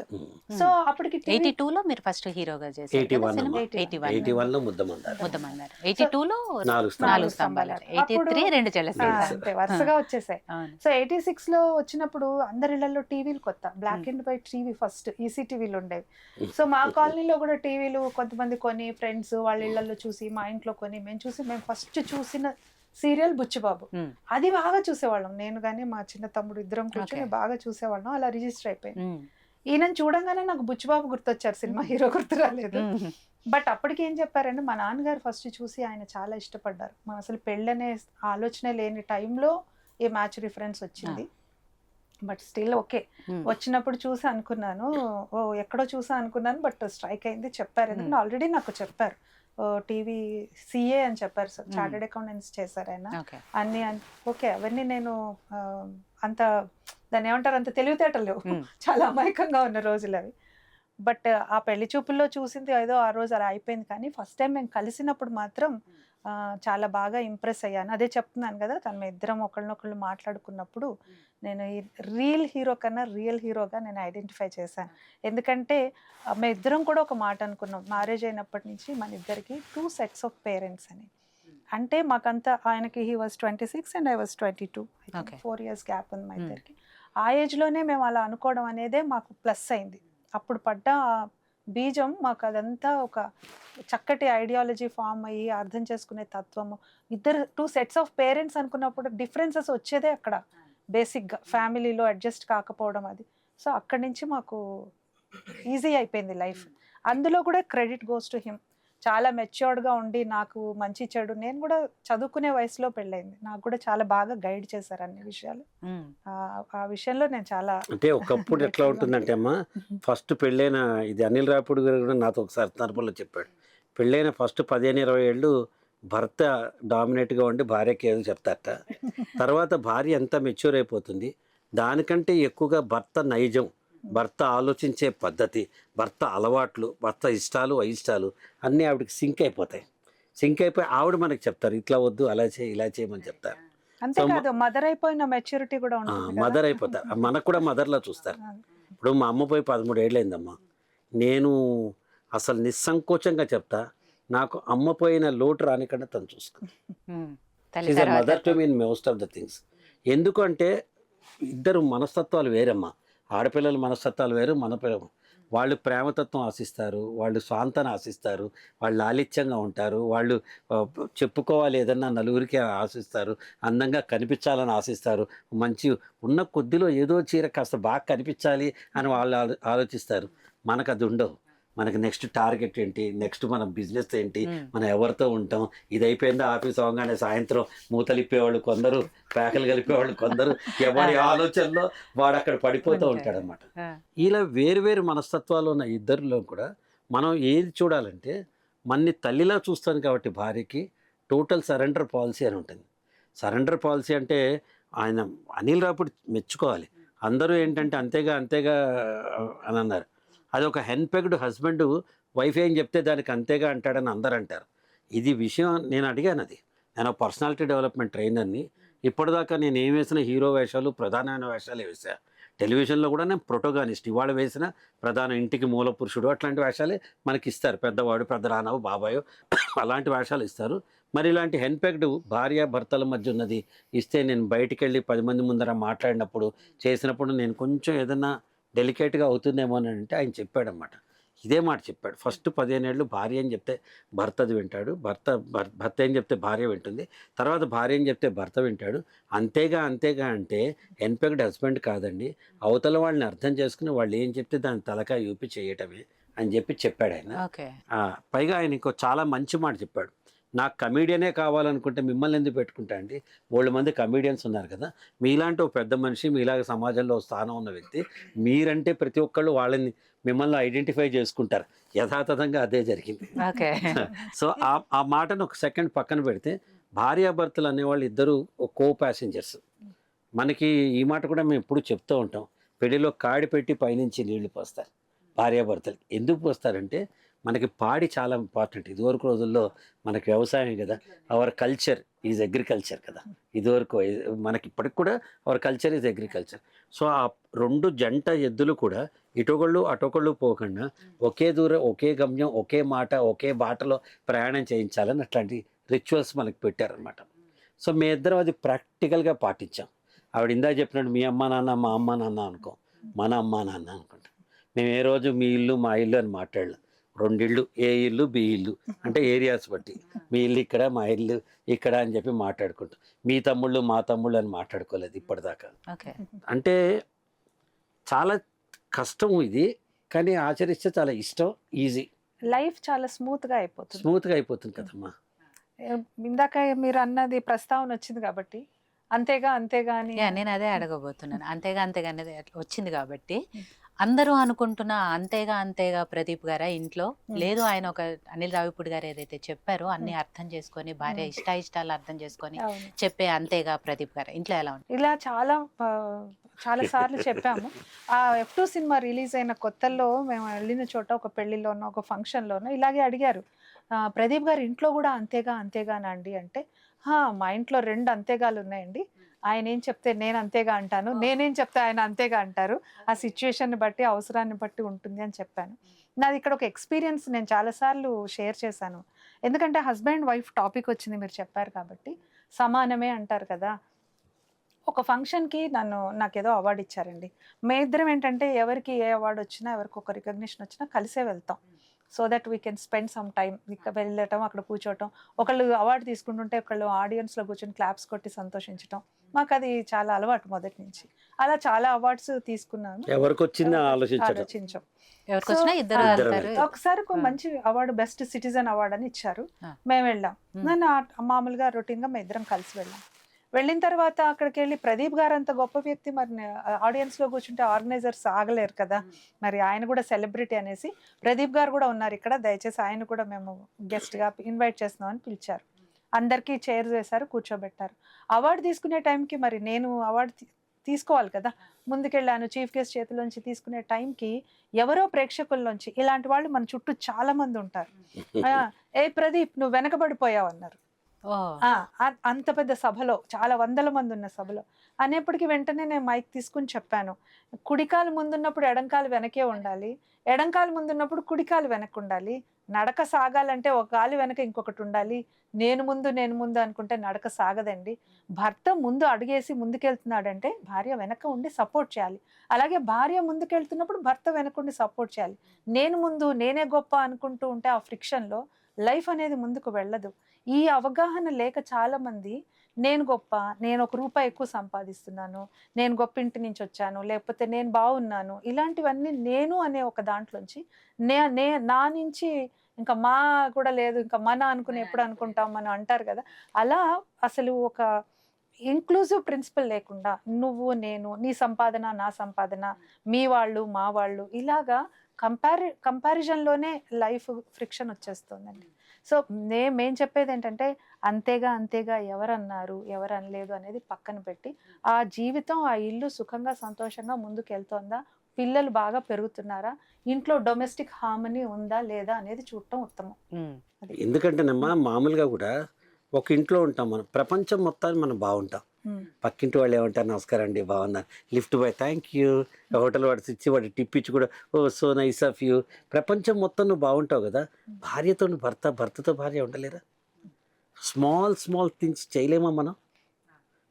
సో అప్పటికి TV 82 లో మీరు ఫస్ట్ హీరోగా చేశారు 81 సినిమా. 81. 81 లో ముద్దమందారు. ముద్దమన్నారు. 82 లో 4 4 స్తంభాలు. 83 రెండు ఆ, చెల్లెలు. అంతే వరుసగా వచ్చేసాయి. అవును. సో 86 లో వచ్చినప్పుడు అందరి ఇళ్లలో టీవీలు కొత్త, black and white TV first EC టీవీలు ఉండేవి. సో మా కాలనీలో కూడా టీవీలు కొంతమంది కొని ఫ్రెండ్స్ వాళ్ళ ఇళ్లలో చూసి మా ఇంట్లో కొని మేము ఫస్ట్ చూసిన సీరియల్ బుచ్చిబాబు. ఉమ్. అది బాగా చూసేవాళ్ళం, నేను కానీ మా చిన్న తమ్ముడు ఇద్దరం కూర్చొని Okay. బాగా చూసేవాళ్ళం. అలా రిజిస్టర్ అయిపోయింది. ఉమ్. ఈయనని చూడంగానే నాకు బుచ్చిబాబు గుర్తొచ్చారు, సినిమా హీరో గుర్తు రాలేదు. ఉమ్. బట్ అప్పటికి ఏం చెప్పారంటే మా నాన్నగారు ఫస్ట్ చూసి ఆయన చాలా ఇష్టపడ్డారు. మన అసలు పెళ్ళనే ఆలోచన లేని టైంలో ఏ మ్యాచ్ రిఫరెన్స్ వచ్చింది. బట్ స్టిల్ ఓకే, ఉమ్. వచ్చినప్పుడు చూసి అనుకున్నాను, ఓ ఎక్కడో చూసా అనుకున్నాను, బట్ స్ట్రైక్ అయింది. చెప్పారు, ఎందుకంటే ఆల్రెడీ నాకు చెప్పారు టీవీ సిఏ అని చెప్పారు, చార్టెడ్ అకౌంటెంట్స్ చేశారు ఆయన ఓకే. అన్ని. ఓకే అవన్నీ నేను అంత దాన్ని ఏమంటారు, అంత తెలివితేటలు లేవు, ఉమ్. చాలా అమాయకంగా ఉన్న రోజులు అవి. బట్ ఆ పెళ్లి చూపుల్లో చూసింది ఏదో ఆ రోజు అలా అయిపోయింది. కానీ ఫస్ట్ టైం మేము కలిసినప్పుడు మాత్రం చాలా బాగా ఇంప్రెస్ అయ్యాను. అదే చెప్తున్నాను కదా, తను ఇద్దరం ఒకళ్ళనొకళ్ళు మాట్లాడుకున్నప్పుడు నేను ఈ రియల్ హీరో కన్నా రియల్ హీరోగా నేను ఐడెంటిఫై చేశాను. ఎందుకంటే మేము ఇద్దరం కూడా ఒక మాట అనుకున్నాం, మ్యారేజ్ అయినప్పటి నుంచి మన ఇద్దరికి 2 sets of పేరెంట్స్ అని. అంటే మాకంతా ఆయనకి he was 26 and I was 22, Okay. 4 years gap ఉంది మా ఇద్దరికి. ఆ ఏజ్లోనే మేము అలా అనుకోవడం అనేదే మాకు ప్లస్ అయింది. అప్పుడు పడ్డ ఆ బీజం మాకు అదంతా ఒక చక్కటి ఐడియాలజీ ఫామ్ అయ్యి అర్థం చేసుకునే తత్వము. ఇద్దరు 2 sets of పేరెంట్స్ అనుకున్నప్పుడు డిఫరెన్సెస్ వచ్చేదే అక్కడ బేసిక్గా, ఫ్యామిలీలో అడ్జస్ట్ కాకపోవడం అది. సో అక్కడి నుంచి మాకు ఈజీ అయిపోయింది లైఫ్. అందులో కూడా క్రెడిట్ గోస్ టు హిమ్. చాలా మెచ్యూర్డ్గా ఉండి నాకు మంచి చెడు, నేను కూడా చదువుకునే వయసులో పెళ్ళైంది, నాకు కూడా చాలా బాగా గైడ్ చేశారు అన్ని విషయాలు. ఉమ్. ఆ విషయంలో నేను చాలా అంటే ఒకప్పుడు ఎట్లా ఉంటుందంటే అమ్మా, ఫస్ట్ పెళ్ళైన, ఇది అనిల్ రాపుడు గారు కూడా నాతో ఒకసారి సందర్భంలో చెప్పాడు, పెళ్ళైన ఫస్ట్ 15-20 ఏళ్ళు భర్త డామినేట్గా ఉండి భార్యకి ఏదో చెప్తారట. తర్వాత భార్య ఎంత మెచ్యూర్ అయిపోతుంది, దానికంటే ఎక్కువగా భర్త నైజం, భర్త ఆలోచించే పద్ధతి, భర్త అలవాట్లు, భర్త ఇష్టాలు అయిష్టాలు అన్నీ ఆవిడకి సింక్ అయిపోతాయి. సింక్ అయిపోయి ఆవిడ మనకి చెప్తారు, ఇట్లా వద్దు అలా చేయి ఇలా చేయమని చెప్తారు. అంతేకాదు మదర్ అయిపోయిన మెచ్యూరిటీ కూడా ఉంటుంది కదా. మదర్ అయిపోతారు, మనకు కూడా మదర్లా చూస్తారు. ఇప్పుడు మా అమ్మ పోయి 13 ఏళ్ళు అయిందమ్మా, నేను అసలు నిస్సంకోచంగా చెప్తా, నాకు అమ్మ పోయిన లోటు రానికన్నా తను చూసుకుంది. ఉమ్. తల్లి ఈజ్ అ తర్వాత mother to mean most of the things. ఎందుకంటే ఇద్దరు మనస్తత్వాలు వేరమ్మా, ఆడపిల్లల మనస్తత్వాలు వేరు, మన పిల్లలు. వాళ్ళు ప్రేమతత్వం ఆశిస్తారు, వాళ్ళు స్వాంతన ఆశిస్తారు, వాళ్ళు లాలిత్యంగా ఉంటారు, వాళ్ళు చెప్పుకోవాలి ఏదన్నా నలుగురికి ఆశిస్తారు, అందంగా కనిపించాలని ఆశిస్తారు, మంచి ఉన్న కొద్దిలో ఏదో చీర కాస్త బాగా కనిపించాలి అని వాళ్ళు ఆలోచిస్తారు. మనకు అది ఉండవు. మనకి నెక్స్ట్ టార్గెట్ ఏంటి, నెక్స్ట్ మన బిజినెస్ ఏంటి, మనం ఎవరితో ఉంటాం, ఇది అయిపోయిందా ఆఫీస్ అవగానే సాయంత్రం మూతలిప్పేవాళ్ళు కొందరు, ప్యాకలు కలిపేవాళ్ళు కొందరు, ఎవరి ఆలోచనలో వాడు అక్కడ పడిపోతూ ఉంటాడు అనమాట. ఇలా వేరు మనస్తత్వాలు ఉన్న ఇద్దరిలో కూడా మనం ఏది చూడాలంటే, మన్ని తల్లిలా చూస్తాను కాబట్టి భార్యకి టోటల్ సరెండర్ పాలసీ అని ఉంటుంది. సరెండర్ పాలసీ అంటే ఆయన అనిల్ రాపుడు మెచ్చుకోవాలి. అందరూ ఏంటంటే అంతేగా అని అన్నారు. అది ఒక హెన్పెగ్డ్ హస్బెండ్ వైఫ్ ఏం చెప్తే దానికి అంతేగా అంటాడని అందరు అంటారు. ఇది విషయం నేను అడిగాను, అది నేను పర్సనాలిటీ డెవలప్మెంట్ ట్రైనర్ని. ఇప్పటిదాకా నేను ఏం వేసిన హీరో వేషాలు, ప్రధానమైన వేషాలే వేసా. టెలివిజన్లో కూడా నేను ప్రొటోగానిస్ట్, ఇవాళ వేసిన ప్రధాన ఇంటికి మూల పురుషుడు అట్లాంటి వేషాలే మనకి ఇస్తారు. పెద్దవాడు, పెద్ద రానవు, బాబాయో అలాంటి వేషాలు ఇస్తారు. మరి ఇలాంటి హెన్పెగ్డ్ భార్య భర్తల మధ్య ఉన్నది ఇస్తే నేను బయటికి వెళ్ళి 10 మంది ముందర మాట్లాడినప్పుడు చేసినప్పుడు నేను కొంచెం ఏదన్నా డెలికేట్గా అవుతుందేమో అని అంటే ఆయన చెప్పాడనమాట. ఇదే మాట చెప్పాడు. ఫస్ట్ 15 ఏళ్ళు భార్య అని చెప్తే భర్తది వింటాడు, భర్త ఏం చెప్తే భార్య వింటుంది, తర్వాత భార్య అని చెప్తే భర్త వింటాడు. అంతేగా అంటే ఎన్పెక్డ్ హస్బెండ్ కాదండి, అవతల వాళ్ళని అర్థం చేసుకుని వాళ్ళు ఏం చెప్తే దాని తలకాయ యూపి చేయటమే అని చెప్పాడు ఆయన. పైగా ఆయన ఇంకో చాలా మంచి మాట చెప్పాడు. నాకు కమీడియనే కావాలనుకుంటే మిమ్మల్ని ఎందుకు పెట్టుకుంటా అండి? బోల్డ్ మంది కమీడియన్స్ ఉన్నారు కదా. మీలాంటి ఒక పెద్ద మనిషి, మీలాగా సమాజంలో ఒక స్థానం ఉన్న వ్యక్తి, మీరంటే ప్రతి ఒక్కళ్ళు వాళ్ళని మిమ్మల్ని ఐడెంటిఫై చేసుకుంటారు. యథాతథంగా అదే జరిగింది. ఓకే. సో ఆ మాటను ఒక సెకండ్ పక్కన పెడితే, భార్యాభర్తలు అనేవాళ్ళు ఇద్దరు కో ప్యాసింజర్స్. మనకి ఈ మాట కూడా మేము ఎప్పుడు చెప్తూ ఉంటాం, పెళ్లిలో కాడి పెట్టి పైనుంచి నీళ్లు పోస్తారు భార్యాభర్తలు. ఎందుకు పోస్తారంటే మనకి పాడి చాలా ఇంపార్టెంట్. ఇదివరకు రోజుల్లో మనకి వ్యవసాయం కదా, అవర్ కల్చర్ ఈజ్ అగ్రికల్చర్ కదా. ఇదివరకు మనకి ఇప్పటికి కూడా our culture is agriculture. So ఆ రెండు జంట ఎద్దులు కూడా ఇటొకళ్ళు అటొకళ్ళు పోకుండా ఒకే దూరం, ఒకే గమ్యం, ఒకే మాట, ఒకే బాటలో ప్రయాణం చేయించాలని అట్లాంటి రిచువల్స్ మనకి పెట్టారనమాట. సో మీ ఇద్దరం అది ప్రాక్టికల్గా పాటించాం. ఆవిడ ఇందా చెప్పినట్టు మీ అమ్మ నాన్న మా అమ్మ నాన్న అనుకో, మన అమ్మ నాన్న అనుకుంటాం. మేము ఏ రోజు మీ ఇల్లు మా ఇల్లు అని మాట్లాడలేం. రెండిళ్ళు, ఏ ఇల్లు బి ఇల్లు అంటే ఏరియాస్ బట్టి, మీ ఇల్లు ఇక్కడ మా ఇల్లు ఇక్కడ అని చెప్పి మాట్లాడుకుంటాం. మీ తమ్ముళ్ళు మా తమ్ముళ్ళు అని మాట్లాడుకోలేదు ఇప్పటిదాకా. ఓకే. అంటే చాలా కష్టం ఇది, కానీ ఆచరిస్తే చాలా ఇష్టం, ఈజీ, లైఫ్ చాలా స్మూత్గా అయిపోతుంది. స్మూత్గా అయిపోతుంది కదమ్మా. ఇందాక మీరు అన్నది ప్రస్తావన వచ్చింది కాబట్టి అంతేగా అంతేగా అని నేను అదే అడగబోతున్నాను. అంతేగా అంతేగా అనేది వచ్చింది కాబట్టి అందరూ అనుకుంటున్న అంతేగా అంతేగా ప్రదీప్ గారా ఇంట్లో లేదు, ఆయన ఒక అనిల్ రావిపూడి గారు ఏదైతే చెప్పారో అన్ని అర్థం చేసుకొని, భార్య ఇష్టాలు అర్థం చేసుకొని అవును. చెప్పే అంతేగా ప్రదీప్ గారు ఇంట్లో ఎలా ఉంటుంది? ఇలా చాలా సార్లు చెప్పాము. ఆ F2 సినిమా రిలీజ్ అయిన కొత్తల్లో మేము వెళ్ళిన చోట ఒక పెళ్లిలోనో ఒక ఫంక్షన్లోనో ఇలాగే అడిగారు, ప్రదీప్ గారు ఇంట్లో కూడా అంతేగా అంతేగానండి అంటే, మా ఇంట్లో 2 అంతేగాలు ఉన్నాయండి, ఆయన ఏం చెప్తే నేను అంతేగా అంటాను, నేనేం చెప్తే ఆయన అంతేగా అంటారు, ఆ సిచ్యువేషన్ని బట్టి అవసరాన్ని బట్టి ఉంటుంది అని చెప్పాను. నాది ఇక్కడ ఒక ఎక్స్పీరియన్స్ నేను చాలాసార్లు షేర్ చేశాను. ఎందుకంటే హస్బెండ్ వైఫ్ టాపిక్ వచ్చింది, మీరు చెప్పారు కాబట్టి. సమానమే అంటారు కదా. ఒక ఫంక్షన్కి నాకేదో అవార్డు ఇచ్చారండి. మే ఇద్దరం ఏంటంటే ఎవరికి ఏ అవార్డు వచ్చినా, ఎవరికి ఒక రికగ్నిషన్ వచ్చినా కలిసే వెళ్తాం. So that we can spend some time. ఇక్కడ వెళ్ళటం, అక్కడ కూర్చోవటం, ఒకళ్ళు అవార్డు తీసుకుంటుంటే ఒకళ్ళు ఆడియన్స్లో కూర్చొని క్లాప్స్ కొట్టి సంతోషించటం, మాకు అది చాలా అలవాటు మొదటి నుంచి. అలా చాలా అవార్డ్స్ తీసుకున్నాను. ఎవరికి వచ్చింది ఆలోచించాం. ఎవరికి వచ్చినా ఇద్దరు వెళ్తారు. ఒకసారి ఒక మంచి అవార్డు, బెస్ట్ సిటిజన్ అవార్డు అని ఇచ్చారు. మేము వెళ్ళాం. నేను మామూలుగా రొటీన్గా మేము ఇద్దరం కలిసి వెళ్ళాం. వెళ్ళిన తర్వాత అక్కడికి వెళ్ళి ప్రదీప్ గారు అంత గొప్ప వ్యక్తి, మరి ఆడియన్స్లో కూర్చుంటే ఆర్గనైజర్స్ ఆగలేరు కదా, మరి ఆయన కూడా సెలబ్రిటీ అనేసి ప్రదీప్ గారు కూడా ఉన్నారు ఇక్కడ, దయచేసి ఆయన కూడా మేము గెస్ట్గా ఇన్వైట్ చేస్తున్నామని పిలిచారు. అందరికీ చైర్స్ వేశారు, కూర్చోబెట్టారు. అవార్డు తీసుకునే టైంకి మరి నేను అవార్డు తీసుకోవాలి కదా, ముందుకెళ్ళాను. చీఫ్ గెస్ట్ చేతిలోంచి తీసుకునే టైంకి ఎవరో ప్రేక్షకుల్లోంచి, ఇలాంటి వాళ్ళు మన చుట్టూ చాలా మంది ఉంటారు, ఏ ప్రదీప్ నువ్వు వెనకబడిపోయావు అన్నారు. అంత పెద్ద సభలో, చాలా వందల మంది ఉన్న సభలో అనేప్పటికీ వెంటనే నేను మైక్ తీసుకుని చెప్పాను, కుడికాలు ముందున్నప్పుడు ఎడంకాలు వెనకే ఉండాలి, ఎడంకాలు ముందున్నప్పుడు కుడికాలు వెనక్కి ఉండాలి, నడక సాగాలంటే ఒక కాలు వెనక ఇంకొకటి ఉండాలి, నేను ముందు అనుకుంటే నడక సాగదండి. భర్త ముందు అడుగేసి ముందుకెళ్తున్నాడంటే భార్య వెనక ఉండి సపోర్ట్ చేయాలి, అలాగే భార్య ముందుకెళ్తున్నప్పుడు భర్త వెనకుండి సపోర్ట్ చేయాలి. నేను ముందు, నేనే గొప్ప అనుకుంటూ ఉంటే ఆ ఫ్రిక్షన్లో లైఫ్ అనేది ముందుకు వెళ్ళదు. ఈ అవగాహన లేక చాలా మంది నేను గొప్ప, నేను ₹1 ఎక్కువ సంపాదిస్తున్నాను, నేను గొప్ప ఇంటి నుంచి వచ్చాను, లేకపోతే నేను బాగున్నాను, ఇలాంటివన్నీ నేను అనే ఒక దాంట్లోంచి నా నుంచి ఇంకా మా కూడా లేదు, ఇంకా మన అనుకుని ఎప్పుడు అనుకుంటాం మనం అంటారు కదా, అలా అసలు ఒక ఇంక్లూజివ్ ప్రిన్సిపల్ లేకుండా నువ్వు నేను, నీ సంపాదన నా సంపాదన, మీ వాళ్ళు మా వాళ్ళు, ఇలాగా కంపారిజన్లోనే లైఫ్ ఫ్రిక్షన్ వచ్చేస్తుందండి. సో మేం చెప్పేది ఏంటంటే అంతేగా ఎవరన్నారు ఎవరు అనలేదు అనేది పక్కన పెట్టి, ఆ జీవితం, ఆ ఇల్లు సుఖంగా సంతోషంగా ముందుకు వెళ్తోందా, పిల్లలు బాగా పెరుగుతున్నారా, ఇంట్లో డొమెస్టిక్ హార్మనీ ఉందా లేదా అనేది చూడటం ఉత్తమం. ఎందుకంటేనమ్మా మామూలుగా కూడా ఒక ఇంట్లో ఉంటాం మనం, ప్రపంచం మొత్తాన్ని మనం బాగుంటాం. పక్కింటి వాళ్ళు ఏమంటారు, నమస్కారం అండి బాగున్నారు, lift boy thank you, hotel వాడు ఇచ్చి వాడు టిప్ ఇచ్చి కూడా oh so nice of you, ప్రపంచం మొత్తం నువ్వు బాగుంటావు కదా. భార్యతో భర్తతో భార్య ఉండలేరా? స్మాల్ థింగ్స్ చేయలేమా మనం?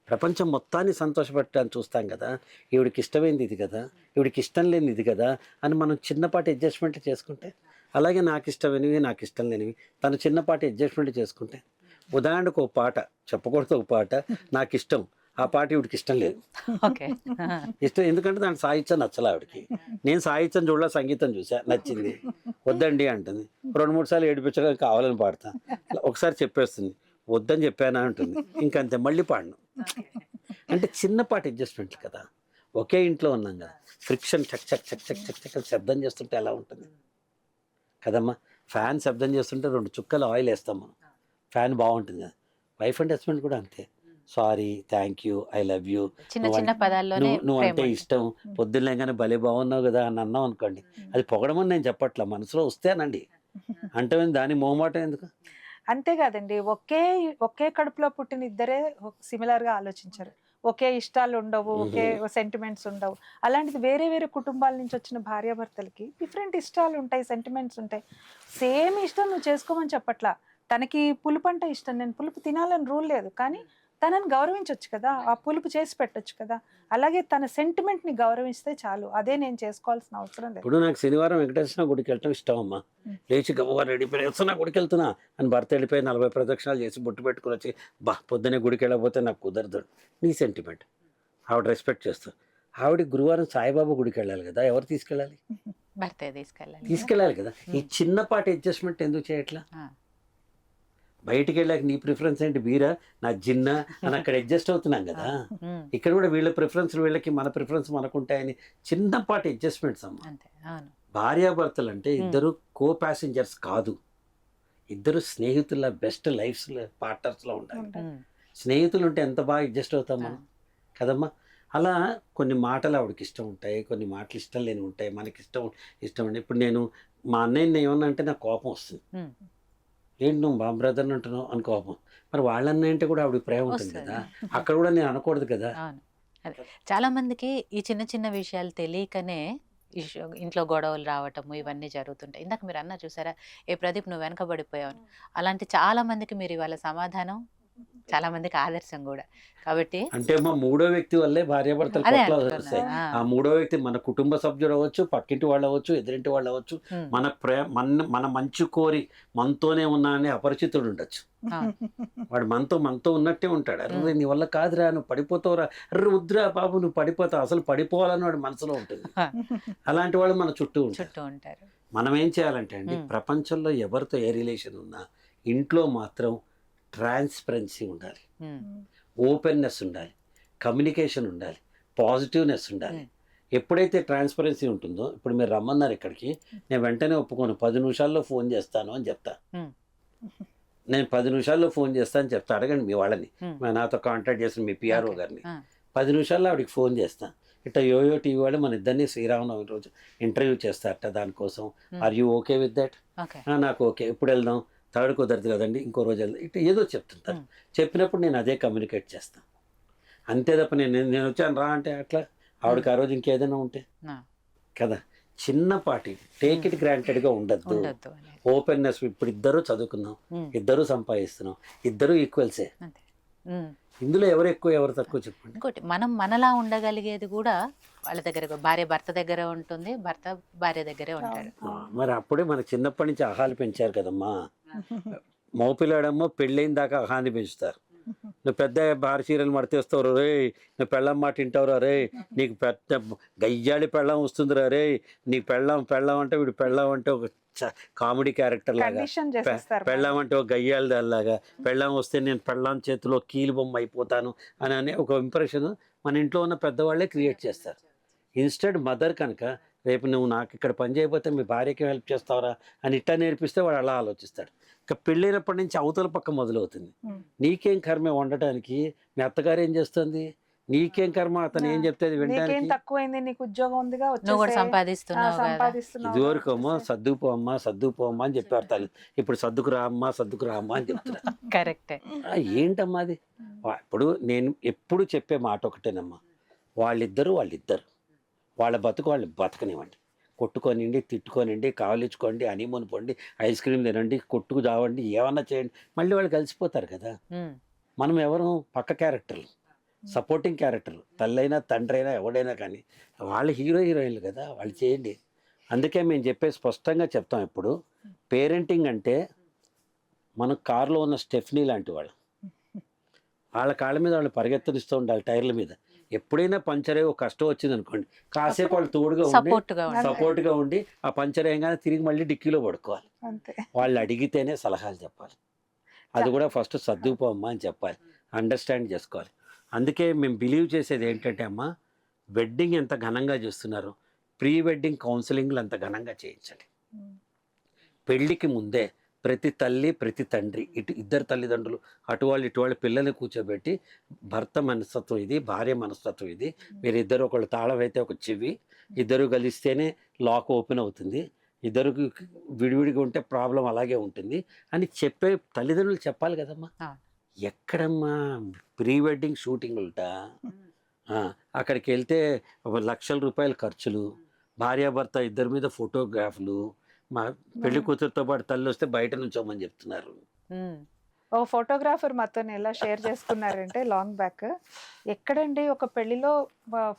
ప్రపంచం మొత్తాన్ని సంతోషపెట్టడానికి చూస్తాం కదా, ఈవిడికి ఇష్టమైంది ఇది కదా, ఈవిడికి ఇష్టం లేనిది ఇది కదా అని మనం చిన్నపాటి అడ్జస్ట్మెంట్ చేసుకుంటే, అలాగే నాకు ఇష్టమైనవి నాకు ఇష్టం లేనివి తను చిన్నపాటి అడ్జస్ట్మెంట్ చేసుకుంటే, ఉదాహరణకు ఒక పాట చెప్పకూడదు, ఒక పాట నాకు ఇష్టం ఆ పాట ఇవిడికి ఇష్టం లేదు. ఓకే. ఇష్టం ఎందుకంటే దాని సాహిత్యం నచ్చలే ఆవిడకి. నేను సాహిత్యం చూడలే, సంగీతం చూసా, నచ్చింది. వద్దండి అంటుంది. 2-3 సార్లు ఏడిపించగా కావాలని పాడతా. ఒకసారి చెప్పేస్తుంది వద్దని చెప్పానా అంటుంది. ఇంకంతే, మళ్ళీ పాడను. అంటే చిన్నపాటి అడ్జస్ట్మెంట్లు కదా, ఒకే ఇంట్లో ఉన్నాం కదా, ఫ్రిక్షన్ చక్ చక్ చక్ చక్ చక్ చక్ శబ్దం చేస్తుంటే ఎలా ఉంటుంది కదమ్మా. ఫ్యాన్ శబ్దం చేస్తుంటే 2 చుక్కలు ఆయిల్ వేస్తాం మనం, ఫ్యాన్ బాగుంటుంది కదా. వైఫ్ అండ్ హస్బెండ్ కూడా అంతే. Sorry, thank you, I love you, చిన్న చిన్న పదాల్లోనే నువ్వు ప్రేమ అంటే ఉంటుంది. ఇష్టం, పొద్దున్నే కానీ భలే బాగున్నావు కదా అని అన్నాం అనుకోండి, అది పొగడమని నేను చెప్పట్లా, మనసులో వస్తే అనండి. అంటే దాని మొహమాటం ఎందుకు? అంతేకాదండి, ఒకే కడుపులో పుట్టిన ఇద్దరే సిమిలర్ గా ఆలోచించరు, ఒకే ఇష్టాలు ఉండవు, ఒకే సెంటిమెంట్స్ ఉండవు. అలాంటిది వేరే వేరే కుటుంబాల నుంచి వచ్చిన భార్యాభర్తలకి డిఫరెంట్ ఇష్టాలు ఉంటాయి, సెంటిమెంట్స్ ఉంటాయి. సేమ్ ఇష్టం నువ్వు చేసుకోమని చెప్పట్లా. తనకి పులుపు అంటే ఇష్టం, నేను పులుపు తినాలని రూల్ లేదు, కానీ తనని గౌరవించవచ్చు కదా, ఆ పులుపు చేసి పెట్టొచ్చు కదా. అలాగే తన సెంటిమెంట్ ని గౌరవిస్తే చాలు, అదే నేను చేసుకోవాల్సిన అవసరం లేదు. ఇప్పుడు నాకు శనివారం వెంకటేశ్వర గుడికి వెళ్ళటం ఇష్టం అమ్మా. లేచి గబగబా రెడీ వస్తున్నా, గుడికి వెళ్తున్నా అని భర్త వెళ్ళిపోయి 40 ప్రదక్షిణాలు చేసి బొట్టు పెట్టుకుని వచ్చి పొద్దున్నే గుడికి వెళ్ళకపోతే నాకు కుదరదు. నీ సెంటిమెంట్, ఆవిడ రెస్పెక్ట్ చేస్తూ. ఆవిడ గురువారం సాయిబాబా గుడికి వెళ్ళాలి కదా, ఎవరు తీసుకెళ్ళాలి? భర్తే తీసుకెళ్ళాలి కదా. ఈ చిన్నపాటి అడ్జస్ట్మెంట్ ఎందుకు చేయట్లా? బయటికి వెళ్ళాక నీ ప్రిఫరెన్స్ ఏంటి, బీరా నా జిన్నా అని అక్కడ అడ్జస్ట్ అవుతున్నాం కదా. ఇక్కడ కూడా వీళ్ళ ప్రిఫరెన్స్ వీళ్ళకి, మన ప్రిఫరెన్స్ మనకుంటాయని చిన్నపాటి అడ్జస్ట్మెంట్స్ అమ్మా. అంతే. అవును. భార్యాభర్తలు అంటే ఇద్దరు కో ప్యాసింజర్స్ కాదు, ఇద్దరు స్నేహితుల బెస్ట్ లైఫ్స్ పార్ట్నర్స్లో ఉండాలి. స్నేహితులు ఉంటే ఎంత బాగా అడ్జస్ట్ అవుతాం మనం కదమ్మా. అలా కొన్ని మాటలు ఆవిడకి ఇష్టం ఉంటాయి, కొన్ని మాటలు ఇష్టం లేని ఉంటాయి, మనకి ఇష్టం ఉండే. ఇప్పుడు నేను మా అన్నయ్యని ఏమన్నా అంటే నాకు కోపం వస్తుంది. ఏంటి నువ్వు మా బ్రదర్ని అంటున్నావు అని కోపం. మరి వాళ్ళన్న అంటే కూడా ఆవిడ ప్రేమ ఉంటుంది కదా, అక్కడ కూడా నేను అనకూడదు కదా. అవును. అదే చాలా మందికి ఈ చిన్న చిన్న విషయాలు తెలియకనే ఇంట్లో గొడవలు రావటము ఇవన్నీ జరుగుతుంటాయి. ఇందాక మీరు అన్న చూసారా, ఏ ప్రదీప్ నువ్వు వెనకబడిపోయావు, అలాంటి చాలా మందికి మీరు ఇవాళ సమాధానం చాలా మందికి ఆదర్శం కూడా. కాబట్టి అంటే మా మూడో వ్యక్తి వల్లే భార్యాభర్తలు అదే కొట్లాలు అంటున్నా. వస్తాయి. ఆ మూడో వ్యక్తి మన కుటుంబ సభ్యుడు అవ్వచ్చు, పక్కింటి వాళ్ళు అవ్వచ్చు, ఎదురింటి వాళ్ళు అవ్వచ్చు. మన మన మంచి కోరి మనతోనే ఉన్నా అనే అపరిచితుడు ఉండొచ్చు. వాడు మనతో ఉన్నట్టే ఉంటాడు. అర్రే నీ వల్ల కాదురా, నువ్వు పడిపోతావురా, అర్రే వద్దురా బాబు నువ్వు పడిపోతావు, అసలు పడిపోవాలని వాడు మనసులో ఉంటుంది. అలాంటి వాళ్ళు మన చుట్టూ ఉంటారు. మనం ఏం చేయాలంటే అండి, ప్రపంచంలో ఎవరితో ఏ రిలేషన్ ఉన్నా ఇంట్లో మాత్రం ట్రాన్స్పరెన్సీ ఉండాలి, ఓపెన్నెస్ ఉండాలి, కమ్యూనికేషన్ ఉండాలి, పాజిటివ్నెస్ ఉండాలి. ఎప్పుడైతే ట్రాన్స్పరెన్సీ ఉంటుందో, ఇప్పుడు మీరు రమ్మన్నారు ఇక్కడికి, నేను వెంటనే ఒప్పుకోను, 10 నిమిషాల్లో ఫోన్ చేస్తాను అని చెప్తా. నేను 10 నిమిషాల్లో ఫోన్ చేస్తాను అని చెప్తా. అడగండి మీ వాళ్ళని, నాతో కాంటాక్ట్ చేసిన మీ పిఆర్ఓ గారిని. 10 నిమిషాల్లో ఆవిడకి ఫోన్ చేస్తాను. ఇట్లా యోయో టీవీ వాళ్ళు మన ఇద్దరిని శ్రీరామనవమి రోజు ఇంటర్వ్యూ చేస్తారట, దానికోసం are you okay with that? నాకు ఓకే, ఇప్పుడు వెళ్దాం, థర్డ్ కుదరదు కదండి, ఇంకో రోజు వెళ్దాం, ఇట్లా ఏదో చెప్తుంటారు. చెప్పినప్పుడు నేను అదే కమ్యూనికేట్ చేస్తాను. అంతే తప్ప నేను వచ్చాను రా అంటే అట్లా ఆవిడకి ఆ రోజు ఇంకేదైనా ఉంటే కదా. చిన్నపాటి టేక్ ఇట్ గ్రాంటెడ్గా ఉండద్దు. ఓపెన్నెస్. ఇప్పుడు ఇద్దరు చదువుకున్నాం, ఇద్దరు సంపాదిస్తున్నాం, ఇద్దరు ఈక్వల్సే. ఇందులో ఎవరు ఎక్కువ ఎవరు తక్కువ చెప్పండి. ఇంకోటి, మనం మనలా ఉండగలిగేది కూడా వాళ్ళ దగ్గర, భార్య భర్త దగ్గర ఉంటుంది, భర్త భార్య దగ్గరే ఉంటాడు. మరి అప్పుడే మనకు చిన్నప్పటి నుంచి అహాలు పెంచారు కదమ్మా. మోపిలాడమ్మో పెళ్ళైన దాకా అహాన్ని పెంచుతారు. నువ్వు పెద్ద భార్య చీరలు మడతేస్తావు రే, నువ్వు పెళ్ళం మాట వింటావురా రే, నీకు పెద్ద గయ్యాళి పెళ్ళం వస్తుందిరా రే, నీకు పెళ్ళం అంటే వీడు పెళ్ళం అంటే ఒక కామెడీ క్యారెక్టర్ లాగా, పెళ్ళం అంటే ఒక గయ్యాళి దానిలాగా, పెళ్ళం వస్తే నేను పెళ్ళం చేతిలో కీలు బొమ్మ అయిపోతాను అని ఒక ఇంప్రెషన్ మన ఇంట్లో ఉన్న పెద్దవాళ్ళే క్రియేట్ చేస్తారు. ఇన్స్టెడ్ మదర్ కనుక, రేపు నువ్వు నాకు ఇక్కడ పని చేయకపోతే మీ భార్యకి హెల్ప్ చేస్తావరా అని ఇట్టా నేర్పిస్తే వాడు అలా ఆలోచిస్తాడు. ఇక పెళ్ళైనప్పటి నుంచి అవతల పక్క మొదలవుతుంది. నీకేం కర్మ వండటానికి, మీ అత్తగారు ఏం చేస్తుంది, నీకేం కర్మ అతను ఏం చెప్తే వినడానికి, తక్కువైంది నీకు ఉద్యోగం ఉందిగా, ఇదివరకేమో సర్దుకుపోమ్మా అని చెప్పారు తల్లి, ఇప్పుడు సర్దుకు రా అమ్మా అని చెప్తున్నారు. కరెక్టే. ఏంటమ్మా అది? ఇప్పుడు నేను ఎప్పుడు చెప్పే మాట ఒకటేనమ్మా, వాళ్ళిద్దరు వాళ్ళ బతుకు వాళ్ళు బతకనివ్వండి. కొట్టుకోనివ్వండి, తిట్టుకోనివ్వండి, కావలించుకోండి, హనీమూన్ పోండి, ఐస్ క్రీమ్ తినండి, కొట్టుకు చావండి, ఏమన్నా చేయండి, మళ్ళీ వాళ్ళు కలిసిపోతారు కదా. మనం ఎవరు పక్క క్యారెక్టర్లు, సపోర్టింగ్ క్యారెక్టర్లు, తల్లైనా తండ్రి అయినా ఎవడైనా కానీ వాళ్ళు హీరోయిన్లు కదా, వాళ్ళు చేయండి. అందుకే మేము స్పష్టంగా చెప్తాం ఎప్పుడు, పేరెంటింగ్ అంటే మనం కారులో ఉన్న స్టెఫ్నీ లాంటి వాళ్ళు. వాళ్ళ కాళ్ళ మీద వాళ్ళు పరిగెత్తనిస్తూ ఉండాలి టైర్ల మీద. ఎప్పుడైనా పంచర్ అయ్యి ఒక కష్టం వచ్చింది అనుకోండి, కాసేపు వాళ్ళు తోడుగా ఉండి సపోర్ట్గా సపోర్ట్గా ఉండి ఆ పంచర్ అయ్యగానే తిరిగి మళ్ళీ డిక్కీలో పడుకోవాలి. అంతే. వాళ్ళు అడిగితేనే సలహాలు చెప్పాలి. అది కూడా ఫస్ట్ సర్దుకుపోమ్మా అని చెప్పాలి, అండర్స్టాండ్ చేసుకోవాలి. అందుకే మేము బిలీవ్ చేసేది ఏంటంటే అమ్మా, వెడ్డింగ్ ఎంత ఘనంగా చేస్తున్నారు, ప్రీ వెడ్డింగ్ కౌన్సిలింగ్లు అంత ఘనంగా చేయించాలి. పెళ్ళికి ముందే ప్రతి తల్లి ప్రతి తండ్రి, ఇద్దరు తల్లిదండ్రులు, అటు వాళ్ళు ఇటు వాళ్ళు పిల్లల్ని కూర్చోబెట్టి భర్త మనస్తత్వం ఇది, భార్య మనస్తత్వం ఇది, మీరు ఇద్దరు ఒకళ్ళు తాళం అయితే ఒక చెవి, ఇద్దరు కలిస్తేనే లాక్ ఓపెన్ అవుతుంది, ఇద్దరు విడివిడిగా ఉంటే ప్రాబ్లం అలాగే ఉంటుంది అని చెప్పే తల్లిదండ్రులు చెప్పాలి కదమ్మా. ఎక్కడమ్మా ప్రీ వెడ్డింగ్ షూటింగ్లుట, అక్కడికి వెళ్తే లక్షల రూపాయల ఖర్చులు, భార్యాభర్త ఇద్దరి మీద ఫోటోగ్రాఫ్లు, మా పెళ్లి కూతురుతో పాటు తల్లి వస్తే బయట నుంచోమని చెప్తున్నారు. ఓ ఫోటోగ్రాఫర్ మాతో ఎలా షేర్ చేసుకున్నారంటే లాంగ్ బ్యాక్, ఎక్కడండి ఒక పెళ్లిలో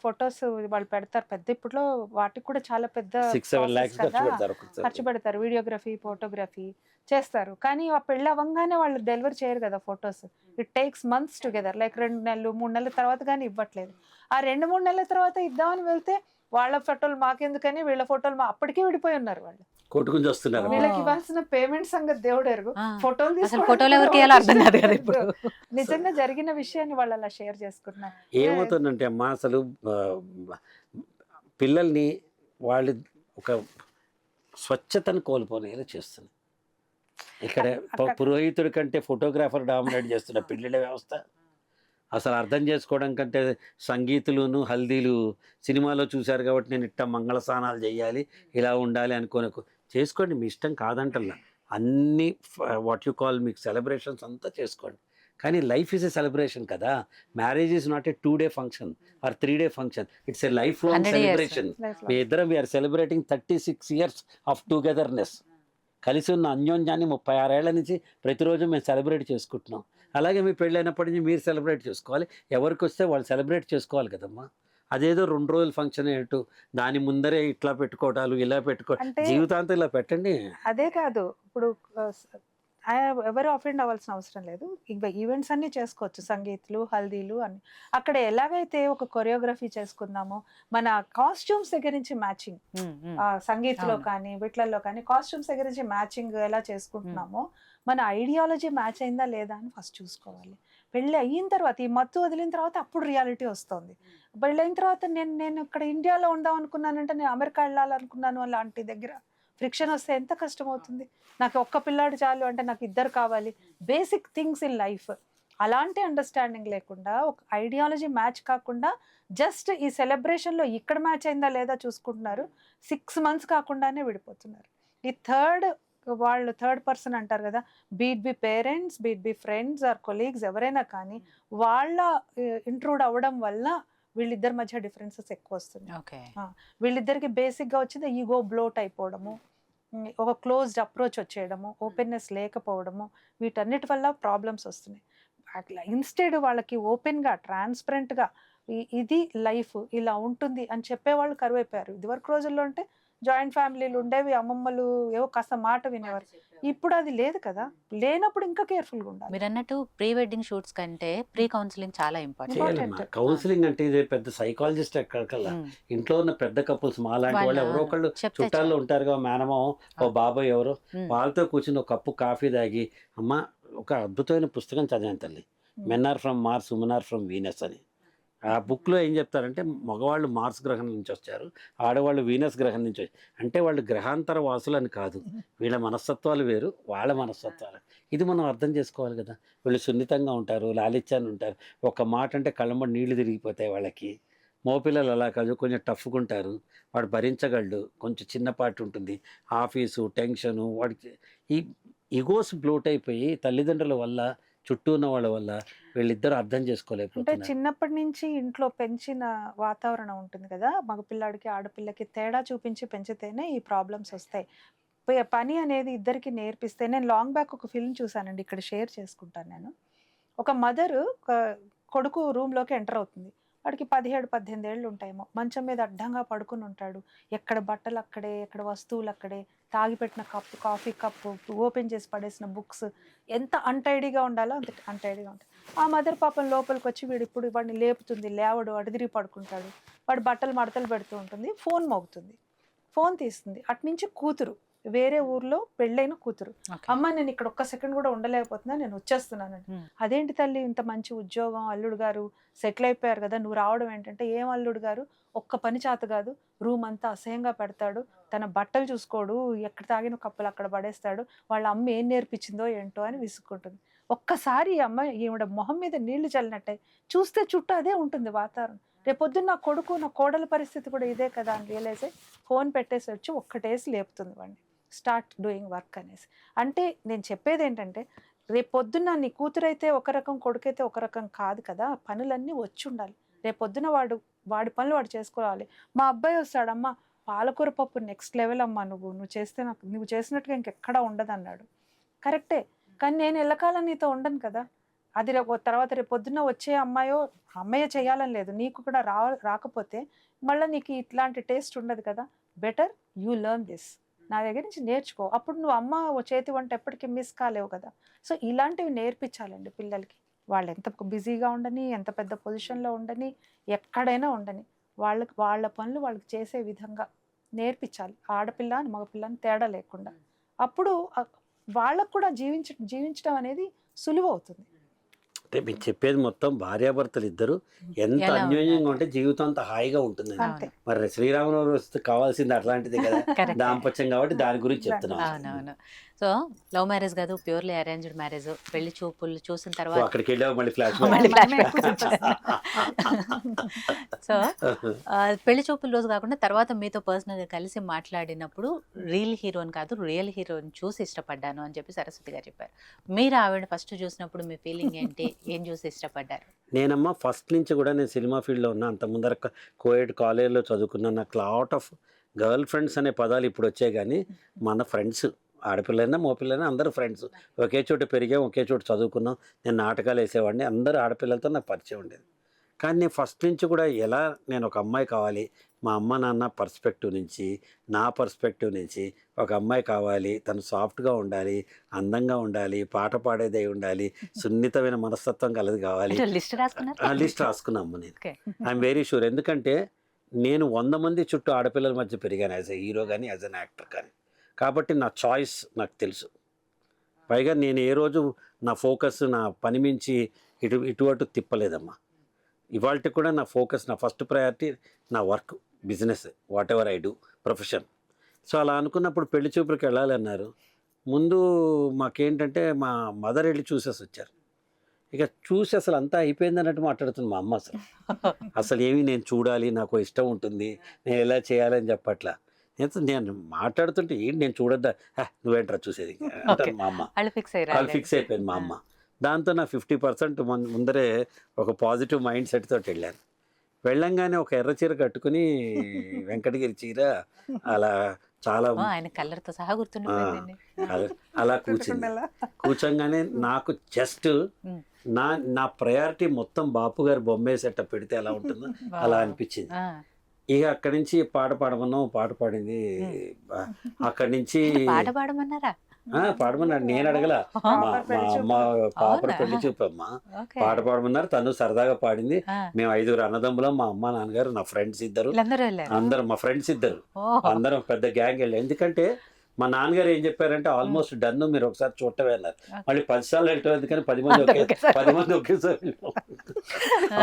ఫొటోస్ వాళ్ళు పెడతారు పెద్ద, ఇప్పట్లో వాటికి కూడా చాలా పెద్ద 6-7 lakhs ఖర్చు పెడతారు, వీడియోగ్రఫీ ఫోటోగ్రఫీ చేస్తారు. కానీ ఆ పెళ్లి అవ్వగానే వాళ్ళు డెలివరీ చేయరు కదా photos. It takes months together, like 2 నెలలు 3 నెలల తర్వాత కానీ ఇవ్వట్లేదు. ఆ 2-3 నెలల తర్వాత ఇద్దామని వెళ్తే వాళ్ళ ఫోటోలు మాకెందుకని వీళ్ళ ఫోటోలు అప్పటికే విడిపోయి ఉన్నారు, వాళ్ళు కొట్టుకుని వస్తున్నారు. వీళ్ళకి ఇవ్వాల్సిన పేమెంట్ సంగతి దేవుడు ఎరుగు. ఫోటోలు ఫోటోలు ఎవరికి ఎలా అర్థం కాదు కదా ఇప్పుడు. నిజంగా జరిగిన విషయాన్ని వాళ్ళు అలా షేర్ చేసుకుంటున్నారు. ఏమవుతుందంటే అమ్మా, అసలు పిల్లల్ని వాళ్ళు ఒక స్వచ్ఛతను కోల్పోనేలా చేస్తుంది. ఇక్కడ పురోహితుడి కంటే ఫోటోగ్రాఫర్ డామినేట్ చేస్తున్న పెళ్ళిళ్ళ వ్యవస్థ. అసలు అర్థం చేసుకోవడం కంటే సంగీతులును హల్దీలు సినిమాలో చూశారు కాబట్టి నేను ఇట్ట మంగళ స్నానాలు చేయాలి, ఇలా ఉండాలి అనుకోని చేసుకోండి, మీ ఇష్టం కాదంటల్లా. అన్ని వాట్ యు కాల్ మీకు సెలబ్రేషన్స్ అంతా చేసుకోండి, కానీ లైఫ్ ఈజ్ ఎ సెలబ్రేషన్ కదా. Marriage is not a 2-day function or 3-day function, it's a life long celebration. మీ ఇద్దరం we are celebrating 36 years of togetherness. కలిసి ఉన్న అన్యోన్యాన్ని 36 ఏళ్ల నుంచి ప్రతిరోజు మేము సెలబ్రేట్ చేసుకుంటున్నాం. అలాగే మీ పెళ్ళైనప్పటి నుంచి మీరు సెలబ్రేట్ చేసుకోవాలి, ఎవరికి వస్తే వాళ్ళు సెలబ్రేట్ చేసుకోవాలి కదమ్మా. అదేదో 2 రోజుల ఫంక్షన్ ఏంటో దాని ముందరే ఇట్లా పెట్టుకోవటాలు ఇలా జీవితాంతం ఇలా పెట్టండి. అదే కాదు, ఇప్పుడు ఎవరు అఫెండ్ అవ్వాల్సిన అవసరం లేదు. ఇంకా ఈవెంట్స్ అన్ని చేసుకోవచ్చు, సంగీత్లు హల్దీలు అన్ని. అక్కడ ఎలాగైతే ఒక కొరియోగ్రఫీ చేసుకుందామో, మన కాస్ట్యూమ్స్ దగ్గర నుంచి మ్యాచింగ్, సంగీత్లో కానీ వీటిల్లో కానీ కాస్ట్యూమ్స్ దగ్గర నుంచి మ్యాచింగ్ ఎలా చేసుకుంటున్నామో, మన ఐడియాలజీ మ్యాచ్ అయిందా లేదా అని ఫస్ట్ చూసుకోవాలి. పెళ్ళి అయిన తర్వాత, ఈ మత్తు వదిలిన తర్వాత అప్పుడు రియాలిటీ వస్తుంది. పెళ్ళి అయిన తర్వాత నేను ఇక్కడ ఇండియాలో ఉందాం అనుకున్నానంటే నేను అమెరికా వెళ్ళాలనుకున్నాను అలాంటి దగ్గర ఫ్రిక్షన్ వస్తే ఎంత కష్టం అవుతుంది. నాకు ఒక్క పిల్లాడు చాలు అంటే నాకు 2 కావాలి, బేసిక్ థింగ్స్ ఇన్ లైఫ్. అలాంటి అండర్స్టాండింగ్ లేకుండా, ఒక ఐడియాలజీ మ్యాచ్ కాకుండా జస్ట్ ఈ సెలబ్రేషన్లో ఇక్కడ మ్యాచ్ అయిందా లేదా చూసుకుంటున్నారు. 6 months కాకుండానే విడిపోతున్నారు. ఈ థర్డ్ పర్సన్ అంటారు కదా, be it be parents, be it be friends or colleagues, ఎవరైనా కానీ వాళ్ళ ఇంట్రూడ్ అవ్వడం వల్ల వీళ్ళిద్దరి మధ్య డిఫరెన్సెస్ ఎక్కువ వస్తున్నాయి. వీళ్ళిద్దరికి బేసిక్గా వచ్చింది ఈగో బ్లోట్ అయిపోవడము, ఒక క్లోజ్డ్ అప్రోచ్ వచ్చేయడము, ఓపెన్నెస్ లేకపోవడము, వీటన్నిటి వల్ల ప్రాబ్లమ్స్ వస్తున్నాయి. అట్లా ఇన్స్టెడ్ వాళ్ళకి ఓపెన్గా ట్రాన్స్పరెంట్గా ఇది లైఫ్ ఇలా ఉంటుంది అని చెప్పేవాళ్ళు కరువైపోయారు. ఇదివరకు రోజుల్లో అంటే జాయింట్ ఫ్యామిలీలు ఉండేవి, అమ్మమ్మలు ఏవో కాస్త మాట వినేవారు. ఇప్పుడు అది లేదు కదా, లేనప్పుడు ఇంకా కేర్ఫుల్గా ఉండాలి. మీరు అన్నట్టు ప్రీ వెడ్డింగ్ షూట్స్ కంటే ప్రీ కౌన్సిలింగ్ చాలా ఇంపార్టెంట్. కౌన్సిలింగ్ అంటే ఇది పెద్ద సైకాలజిస్ట్ ఎక్కడికల్లా, ఇంట్లో ఉన్న పెద్ద కపుల్స్ మాలాంటి వాళ్ళు ఎవరో ఒకళ్ళు చుట్టాల్లో ఉంటారుగా, మేనమో ఓ బాబాయ్ ఎవరో, వాళ్ళతో కూర్చుని ఒక కప్పు కాఫీ తాగి, అమ్మ ఒక అద్భుతమైన పుస్తకం చదివాను తల్లి, men are from Mars, women are from Venus అని. ఆ బుక్లో ఏం చెప్తారంటే మగవాళ్ళు మార్స్ గ్రహం నుంచి వచ్చారు, ఆడవాళ్ళు వీనస్ గ్రహం నుంచి వచ్చారు. అంటే వాళ్ళు గ్రహాంతర వాసులు అని కాదు, వీళ్ళ మనస్తత్వాలు వేరు, వాళ్ళ మనస్తత్వాలు. ఇది మనం అర్థం చేసుకోవాలి కదా. వీళ్ళు సున్నితంగా ఉంటారు, లాలిత్యాన్ని ఉంటారు, ఒక మాట అంటే కళ్ళంబడి నీళ్లు తిరిగిపోతాయి వాళ్ళకి. మగపిల్లలు అలా కాదు, కొంచెం టఫ్గా ఉంటారు, వాడు భరించగలడు, కొంచెం చిన్నపాటి ఉంటుంది, ఆఫీసు టెన్షను, వాడికి ఈ ఈగోస్ బ్లోట్ అయిపోయి తల్లిదండ్రుల వల్ల, చుట్టూ ఉన్న వాళ్ళ వల్ల వీళ్ళిద్దరూ అర్థం చేసుకోలేకపోతున్నారు. అంటే చిన్నప్పటి నుంచి ఇంట్లో పెంచిన వాతావరణం ఉంటుంది కదా, మగపిల్లాడికి ఆడపిల్లకి తేడా చూపించి పెంచితేనే ఈ ప్రాబ్లమ్స్ వస్తాయి. పని అనేది ఇద్దరికి నేర్పిస్తే, నేను లాంగ్ బ్యాక్ ఒక ఫిల్మ్ చూసానండి, ఇక్కడ షేర్ చేసుకుంటాను నేను. ఒక మదరు కొడుకు రూమ్లోకి ఎంటర్ అవుతుంది, వాడికి 17-18 ఏళ్ళు ఉంటాయేమో. మంచం మీద అడ్డంగా పడుకుని ఉంటాడు. ఎక్కడ బట్టలు అక్కడే, ఎక్కడ వస్తువులు అక్కడే, తాగిపెట్టిన కప్పు, కాఫీ కప్పు, ఓపెన్ చేసి పడేసిన బుక్స్, ఎంత అన్‌టైడీగా ఉండాలో అంత అన్‌టైడీగా ఉంటాయి. ఆ మదర్ పాపం లోపలికి వచ్చి ఇప్పుడు వాడిని లేపుతుంది, లేవడు, అడిదిరి పడుకుంటాడు. వాడు బట్టలు మడతలు పెడుతూ ఉంటుంది, ఫోన్ మోగుతుంది, ఫోన్ తీస్తుంది. అట్నుంచి కూతురు, వేరే ఊర్లో పెళ్ళైన కూతురు, అమ్మ నేను ఇక్కడ ఒక్క సెకండ్ కూడా ఉండలేకపోతున్నా, నేను వచ్చేస్తున్నానండి. అదేంటి తల్లి, ఇంత మంచి ఉద్యోగం, అల్లుడు గారు సెటిల్ అయిపోయారు కదా, నువ్వు రావడం ఏంటంటే, ఏం అల్లుడు గారు ఒక్క పని చేత కాదు, రూమ్ అంతా అసహ్యంగా పెడతాడు, తన బట్టలు చూసుకోడు, ఎక్కడ తాగిన కప్పులు అక్కడ పడేస్తాడు, వాళ్ళ అమ్మ ఏం నేర్పించిందో ఏంటో అని విసుక్కుంటుంది. ఒక్కసారి ఈ అమ్మాయి ఈవిడ మొహం మీద నీళ్లు చల్లినట్టే, చూస్తే చుట్టూ అదే ఉంటుంది వాతావరణం. రేపొద్దున్న నా కొడుకు, నా కోడల పరిస్థితి కూడా ఇదే కదా అని రియలైజ్ అయ్యి ఫోన్ పెట్టేసి వచ్చి ఒక్కటేసి లేపుతుంది వాడిని, స్టార్ట్ డూయింగ్ వర్క్ అనేసి. అంటే నేను చెప్పేది ఏంటంటే, రేపొద్దున్న నీ కూతురైతే ఒక రకం, కొడుకైతే ఒక రకం కాదు కదా, పనులన్నీ వచ్చి ఉండాలి. రేపొద్దున వాడి పనులు వాడు చేసుకోవాలి. మా అబ్బాయి వస్తాడమ్మా, పాలకూర పప్పు నెక్స్ట్ లెవెల్ అమ్మా, నువ్వు చేస్తే నాకు, నువ్వు చేసినట్టుగా ఇంకెక్కడా ఉండదు అన్నాడు. కరెక్టే, కానీ నేను ఎల్లకాలం నీతో ఉండను కదా. అది తర్వాత రేపు పొద్దున్న వచ్చే అమ్మాయో చేయాలని లేదు, నీకు కూడా రాకపోతే మళ్ళీ నీకు ఇట్లాంటి టేస్ట్ ఉండదు కదా. బెటర్ యూ లెర్న్ దిస్, నా దగ్గర నుంచి నేర్చుకో, అప్పుడు నువ్వు అమ్మ చేతి వంట ఎప్పటికీ మిస్ కాలేవు కదా. సో ఇలాంటివి నేర్పించాలండి పిల్లలకి. వాళ్ళు ఎంత బిజీగా ఉండని, ఎంత పెద్ద పొజిషన్లో ఉండని, ఎక్కడైనా ఉండని, వాళ్ళ పనులు వాళ్ళకి చేసే విధంగా నేర్పించాలి. ఆడపిల్ల అని మగపిల్ల అని తేడా లేకుండా. అప్పుడు వాళ్ళకు కూడా జీవించడం అనేది సులువు అవుతుంది. అంటే మీరు చెప్పేది మొత్తం భార్యాభర్తలు ఇద్దరు ఎంత అన్యోన్యంగా ఉంటే జీవితం అంత హాయిగా ఉంటుంది. మరి శ్రీరామనవమి వస్తే కావాల్సింది అట్లాంటిదే కదా, దాంపత్యం, కాబట్టి దాని గురించి చెప్తున్నాం. అవునవును. సో లవ్ మ్యారేజ్ కాదు, ప్యూర్లీ అరేంజ్డ్ మ్యారేజ్. పెళ్లి చూపులు చూసిన తర్వాత అక్కడికి వెళ్ళావు మళ్ళీ ఫ్లాష్ సో పెళ్లి చూపుల రోజు కాకుండా తర్వాత మీతో పర్సనల్ గా కలిసి మాట్లాడినప్పుడు రియల్ హీరోని కాదు, రియల్ హీరోని చూసి ఇష్టపడ్డాను అని చెప్పి సరస్వతి గారు చెప్పారు. మీరు ఆవిడ ఫస్ట్ చూసినప్పుడు మీ ఫీలింగ్ ఏంటి, ఏం చూసి ఇష్టపడ్డారు? నేనమ్మా ఫస్ట్ నుంచి కూడా నేను సినిమా ఫీల్డ్లో ఉన్నా, అంత ముందర కోఎడ్ కాలేజ్లో చదువుకున్నాను. నాకు లాట్ ఆఫ్ గర్ల్ ఫ్రెండ్స్ అనే పదాలు ఇప్పుడు వచ్చాయి, కానీ మన ఫ్రెండ్స్, ఆడపిల్లైనా మగపిల్లైనా అందరూ ఫ్రెండ్స్. ఒకే చోట పెరిగాం, ఒకే చోట చదువుకున్నాం. నేను నాటకాలు వేసేవాడిని, అందరూ ఆడపిల్లలతో నాకు పరిచయం ఉండేది. కానీ నేను ఫస్ట్ నుంచి కూడా ఎలా నేను ఒక అమ్మాయి కావాలి, మా అమ్మ నాన్న పర్స్పెక్టివ్ నుంచి, నా పర్స్పెక్టివ్ నుంచి ఒక అమ్మాయి కావాలి, తను సాఫ్ట్గా ఉండాలి, అందంగా ఉండాలి, పాట పాడేదై ఉండాలి, సున్నితమైన మనస్తత్వం కలది కావాలి. లిస్ట్ రాసుకున్నాము నేను. ఐఎమ్ వెరీ షూర్, ఎందుకంటే నేను 100 మంది చుట్టూ ఆడపిల్లల మధ్య పెరిగాను, యాజ్ ఎ హీరో కానీ యాజ్ అన్ యాక్టర్ కానీ. కాబట్టి నా చాయిస్ నాకు తెలుసు. పైగా నేను ఏ రోజు నా ఫోకస్ నా పని మించి ఇటు తిప్పలేదమ్మా. ఇవాళ కూడా నా ఫోకస్, నా ఫస్ట్ ప్రయారిటీ నా work, business, what ever I do, profession. So అలా అనుకున్నప్పుడు పెళ్లి చూపులకు వెళ్ళాలన్నారు. ముందు మాకేంటంటే మా మదర్ వెళ్ళి చూసేసి వచ్చారు. ఇక చూసి అసలు అంతా అయిపోయింది అన్నట్టు మాట్లాడుతుంది మా అమ్మ. అసలు ఏమి నేను చూడాలి, నాకు ఇష్టం ఉంటుంది, నేను ఎలా చేయాలని చెప్పట్లా. నేను మాట్లాడుతుంటే ఏంటి నేను చూడద్దా, నువ్వేంట్రా చూసేది అంటారు మా అమ్మ. వాళ్ళు ఫిక్స్ అయిపోయింది మా అమ్మ. దాంతో నా 50% ముందరే ఒక పాజిటివ్ మైండ్ సెట్ తోటి వెళ్ళాను. వెళ్ళంగానే ఒక ఎర్ర చీర కట్టుకుని, వెంకటగిరి చీర, అలా చాలా అలా కూర్చోగానే నాకు జస్ట్ నా ప్రయారిటీ మొత్తం బాపు గారు బొమ్మే సెటప్ పెడితే ఎలా ఉంటుందో అలా అనిపించింది. ఇక అక్కడి నుంచి పాట పాడమన్నాం, పాట పాడింది. అక్కడి నుంచి పాడమన్నాడు, నేను అడగల, మా అమ్మ పాప పెళ్లి చూపమ్మా పాట పాడమన్నారు. తను సరదాగా పాడింది. మేము 5 అన్నదమ్ములం, మా అమ్మ నాన్నగారు, నా ఫ్రెండ్స్ ఇద్దరు, అందరం మా ఫ్రెండ్స్ ఇద్దరు, అందరం పెద్ద గ్యాంగ్ వెళ్ళాం. ఎందుకంటే మా నాన్నగారు ఏం చెప్పారంటే, ఆల్మోస్ట్ డన్, మీరు ఒకసారి చూడటమే అన్నారు. మళ్ళీ 10 సార్లు వెళ్ళటం ఎందుకని 10 మంది ఒకేసారి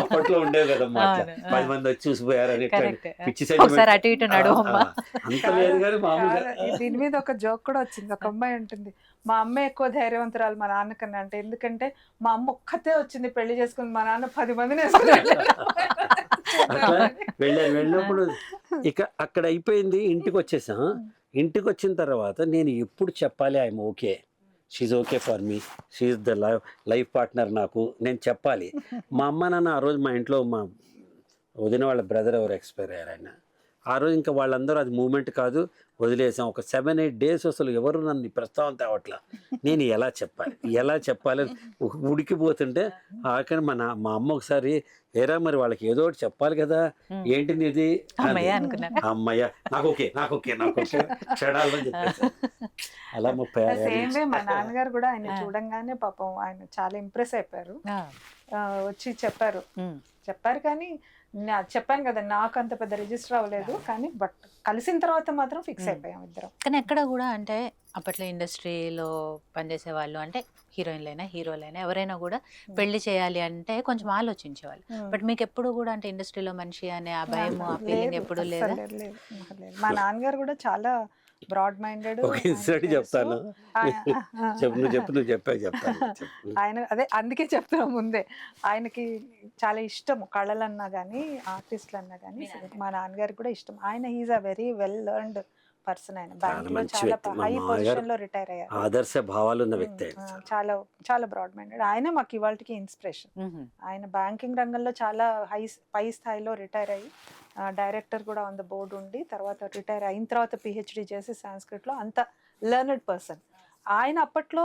అప్పట్లో ఉండేవి కదమ్మా, 10 మంది వచ్చి చూసిపోయారని పిచ్చి అంత లేదు. కానీ మామూలుగా దీని మీద ఒక జోక్ కూడా వచ్చింది. ఒక అమ్మాయి ఉంటుంది, మా అమ్మ ఎక్కువ ధైర్యవంతురాలు మా నాన్నకన్నా అంటే, ఎందుకంటే మా అమ్మ ఒక్కతే వచ్చింది పెళ్లి చేసుకుని, మా నాన్న 10 మందిని అట్లా వెళ్ళినప్పుడు ఇక అక్కడ అయిపోయింది. ఇంటికి వచ్చేసాం. ఇంటికి వచ్చిన తర్వాత నేను ఎప్పుడు చెప్పాలి, I'm okay, she's okay for me, she's the life partner నాకు, నేను చెప్పాలి. మా అమ్మ నాన్న ఆ రోజు మా ఇంట్లో, మా వదిన వాళ్ళ బ్రదర్ ఎవరు ఎక్స్పైర్ అయ్యారు, ఆ రోజు ఇంకా వాళ్ళందరూ అది మూమెంట్ కాదు, వదిలేసాం. ఒక 7-8 డేస్ అసలు ఎవరు నన్ను ఈ ప్రస్తావన తేవట్లా. నేను ఎలా చెప్పాలి అని ఉడికిపోతుంటే ఆఖరి మా అమ్మ ఒకసారి, ఏరా మరి వాళ్ళకి ఏదో ఒకటి చెప్పాలి కదా, ఏంటిది ఇది అమ్మయ్య అనుకున్నాను. అమ్మయ్య నాకు ఓకే క్షణాల్లో చెప్పేసాను. అలా 36 సేమ్ వే మా నాన్నగారు కూడా ఆయన చూడంగానే పాపం ఆయన చాలా ఇంప్రెస్ అయిపోయారు. వచ్చి చెప్పారు కానీ చెప్పాను కదా, నాకు అంత పెద్ద రిజిస్టర్ అవ్వలేదు కానీ బట్ కలిసిన తర్వాత మాత్రం ఫిక్స్ అయిపోయాం ఇద్దరం. కానీ ఎక్కడ కూడా అంటే అప్పట్లో ఇండస్ట్రీలో పనిచేసే వాళ్ళు అంటే హీరోలైనా ఎవరైనా కూడా పెళ్లి చేయాలి అంటే కొంచెం ఆలోచించేవాళ్ళు. బట్ మీకు ఎప్పుడు కూడా అంటే ఇండస్ట్రీలో మనిషి అనే ఆ భయం ఆ ఫీలింగ్ ఎప్పుడు లేదా? మా నాన్నగారు కూడా చాలా బ్రాడ్ మైండెడ్. ఒక ఇన్సిడెంట్ చెప్తాను, నువ్వు చెప్తాను. ఆయన అదే అందుకే చెప్తున్నా ముందే, ఆయనకి చాలా ఇష్టం కళలన్నా కానీ ఆర్టిస్టులు అన్నా కానీ. మా నాన్నగారికి కూడా ఇష్టం. ఆయన is a very well learned person. ఆయన బ్యాంకులో చాలా హై పొజిషన్ లో రిటైర్ అయ్యారు. ఆదర్శ భావాలు ఉన్న వ్యక్తి. చాలా చాలా బ్రాడ్ మైండెడ్. ఆయన మాకు ఇవాళకి ఇన్స్పిరేషన్. ఆయన బ్యాంకింగ్ రంగంలో చాలా పై స్థాయిలో రిటైర్ అయ్యి డైరెక్టర్ కూడా ఆన్ ద బోర్డు ఉండి తర్వాత రిటైర్ అయిన తర్వాత పిహెచ్డి చేసి సాంస్క్రిట్లో అంత లెర్నెడ్ పర్సన్. ఆయన అప్పట్లో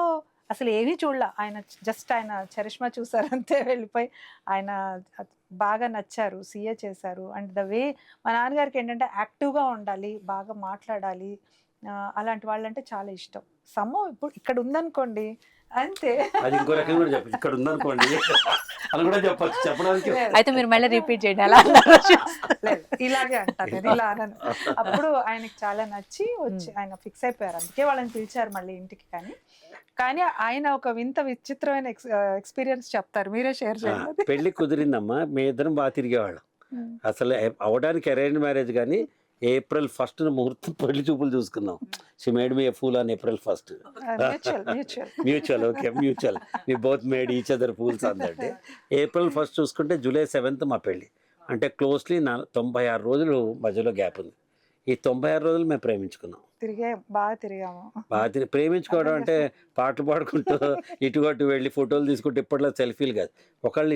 అసలు ఏమీ చూడలే, ఆయన జస్ట్ ఆయన చరిష్మా చూసారంతే వెళ్ళిపోయి ఆయన బాగా నచ్చారు, సీఏ చేశారు. అండ్ ద వే మా నాన్నగారికి ఏంటంటే యాక్టివ్గా ఉండాలి, బాగా మాట్లాడాలి, అలాంటి వాళ్ళంటే చాలా ఇష్టం. ఇప్పుడు ఇక్కడ ఉందనుకోండి అంతే, అది ఇంకో రకంగా కూడా చెప్పచ్చు, ఇక్కడ ఉందనుకోండి అని కూడా చెప్పచ్చు. చెప్పడానికి అయితే మీరు మళ్ళీ రిపీట్ చేయండి. అలా లేదు, ఇలాగే అంటారు, నేను ఇలా అనను. అప్పుడు ఆయనకి చాలా నచ్చి వచ్చి ఆయన ఫిక్స్ అయిపోయారు, అందుకే వాళ్ళని పిలిచారు మళ్ళీ ఇంటికి. కానీ ఆయన ఒక విచిత్రమైన ఎక్స్పీరియన్స్ చెప్తారు, మీరే షేర్ చేయండి. పెళ్లి కుదిరిందమ్మా, మీ ఇద్దరం బాగా తిరిగేవాళ్ళం. అసలు అవడానికి అరేంజ్ మ్యారేజ్ కానీ April 1st ముహూర్తం పెళ్లి చూపులు చూసుకున్నాం. She made me a fool on April 1st. Mutual okay, mutual. We both made each other fools on that day. April 1st చూసుకుంటే July 7th మా పెళ్ళి. అంటే క్లోజ్లీ 96 రోజులు మధ్యలో గ్యాప్ ఉంది. ఈ 96 రోజులు మేము ప్రేమించుకున్నాం. బాగా ప్రేమించుకోవడం అంటే పాటలు పాడుకుంటూ ఇటు అటు వెళ్ళి ఫోటోలు తీసుకుంటూ ఇప్పట్లో సెల్ఫీలు కాదు, ఒకళ్ళ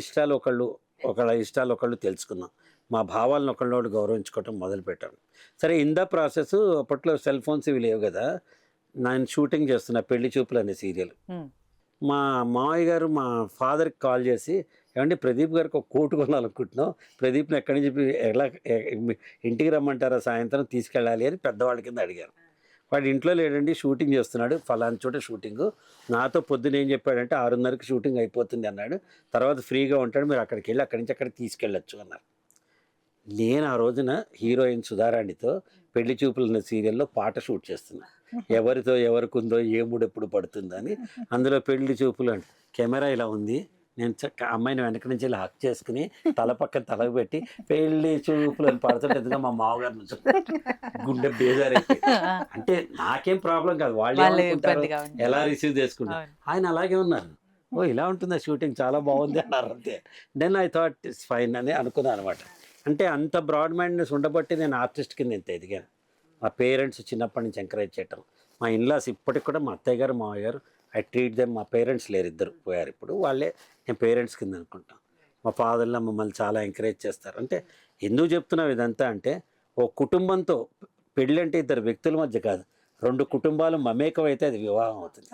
ఇష్టాలు ఒకళ్ళు తెలుసుకున్నాం. మా భావాలను ఒకళ్ళోడు గౌరవించుకోవటం మొదలుపెట్టాను. సరే, ఇందా ప్రాసెస్ అప్పట్లో సెల్ ఫోన్స్ ఇవి లేవు కదా. నేను షూటింగ్ చేస్తున్నా పెళ్లి చూపులు అనే సీరియల్. మా మావయ్య గారు మా ఫాదర్కి కాల్ చేసి, ఏమంటే ప్రదీప్ గారికి ఒక కోటు కొనాలనుకుంటున్నాం, ప్రదీప్ని ఎక్కడి నుంచి ఎలా ఇంటికి రమ్మంటారా సాయంత్రం తీసుకెళ్ళాలి అని పెద్దవాళ్ళ కింద అడిగారు. వాడు ఇంట్లో లేడండి, షూటింగ్ చేస్తున్నాడు, ఫలానా చోట షూటింగు. నాతో పొద్దున ఏం చెప్పాడంటే 6:30కి షూటింగ్ అయిపోతుంది అన్నాడు, తర్వాత ఫ్రీగా ఉంటాడు, మీరు అక్కడికి వెళ్ళి అక్కడి నుంచి అక్కడికి తీసుకెళ్ళచ్చు అన్నారు. నేను ఆ రోజున హీరోయిన్ సుధారాణితో పెళ్లి చూపుల సీరియల్లో పాట షూట్ చేస్తున్నా. ఎవరితో ఎవరికుందో ఏ మూడెప్పుడు పడుతుందని. అందులో పెళ్లి చూపులు అంటే కెమెరా ఇలా ఉంది, నేను అమ్మాయిని వెనక నుంచి ఇలా హక్ చేసుకుని తల పక్కన తలకు పెట్టి పెళ్లి చూపులు అని పడుతుంటే మా మామగారు నుంచి గుండె బేజారైపోయి. అంటే నాకేం ప్రాబ్లం కాదు, వాళ్ళు ఎలా రిసీవ్ చేసుకుంటారు. ఆయన అలాగే ఉన్నారు, ఓ ఇలా ఉంటుందా షూటింగ్, చాలా బాగుంది అన్నారు అంతే. Then I thought it's fine అని అనుకున్నాను అనమాట. అంటే అంత బ్రాడ్ మైండ్నెస్ ఉండబట్టి నేను ఆర్టిస్ట్ కింద ఎంత ఎదిగాను. మా పేరెంట్స్ చిన్నప్పటి నుంచి ఎంకరేజ్ చేయటం, మా ఇన్లాస్ ఇప్పటికి కూడా మా అత్తయ్య గారు మావయ్య గారు, ఐ ట్రీట్ దెమ్. మా పేరెంట్స్ లేరు, ఇద్దరు పోయారు ఇప్పుడు, వాళ్ళే నేను పేరెంట్స్ కింద అనుకుంటాం. మా ఫాదర్లో మమ్మల్ని చాలా ఎంకరేజ్ చేస్తారు. అంటే ఎందుకు చెప్తున్నావు ఇదంతా అంటే, ఓ కుటుంబంతో పెళ్ళి అంటే ఇద్దరు వ్యక్తుల మధ్య కాదు, 2 కుటుంబాలు మమేకం అయితే అది వివాహం అవుతుంది.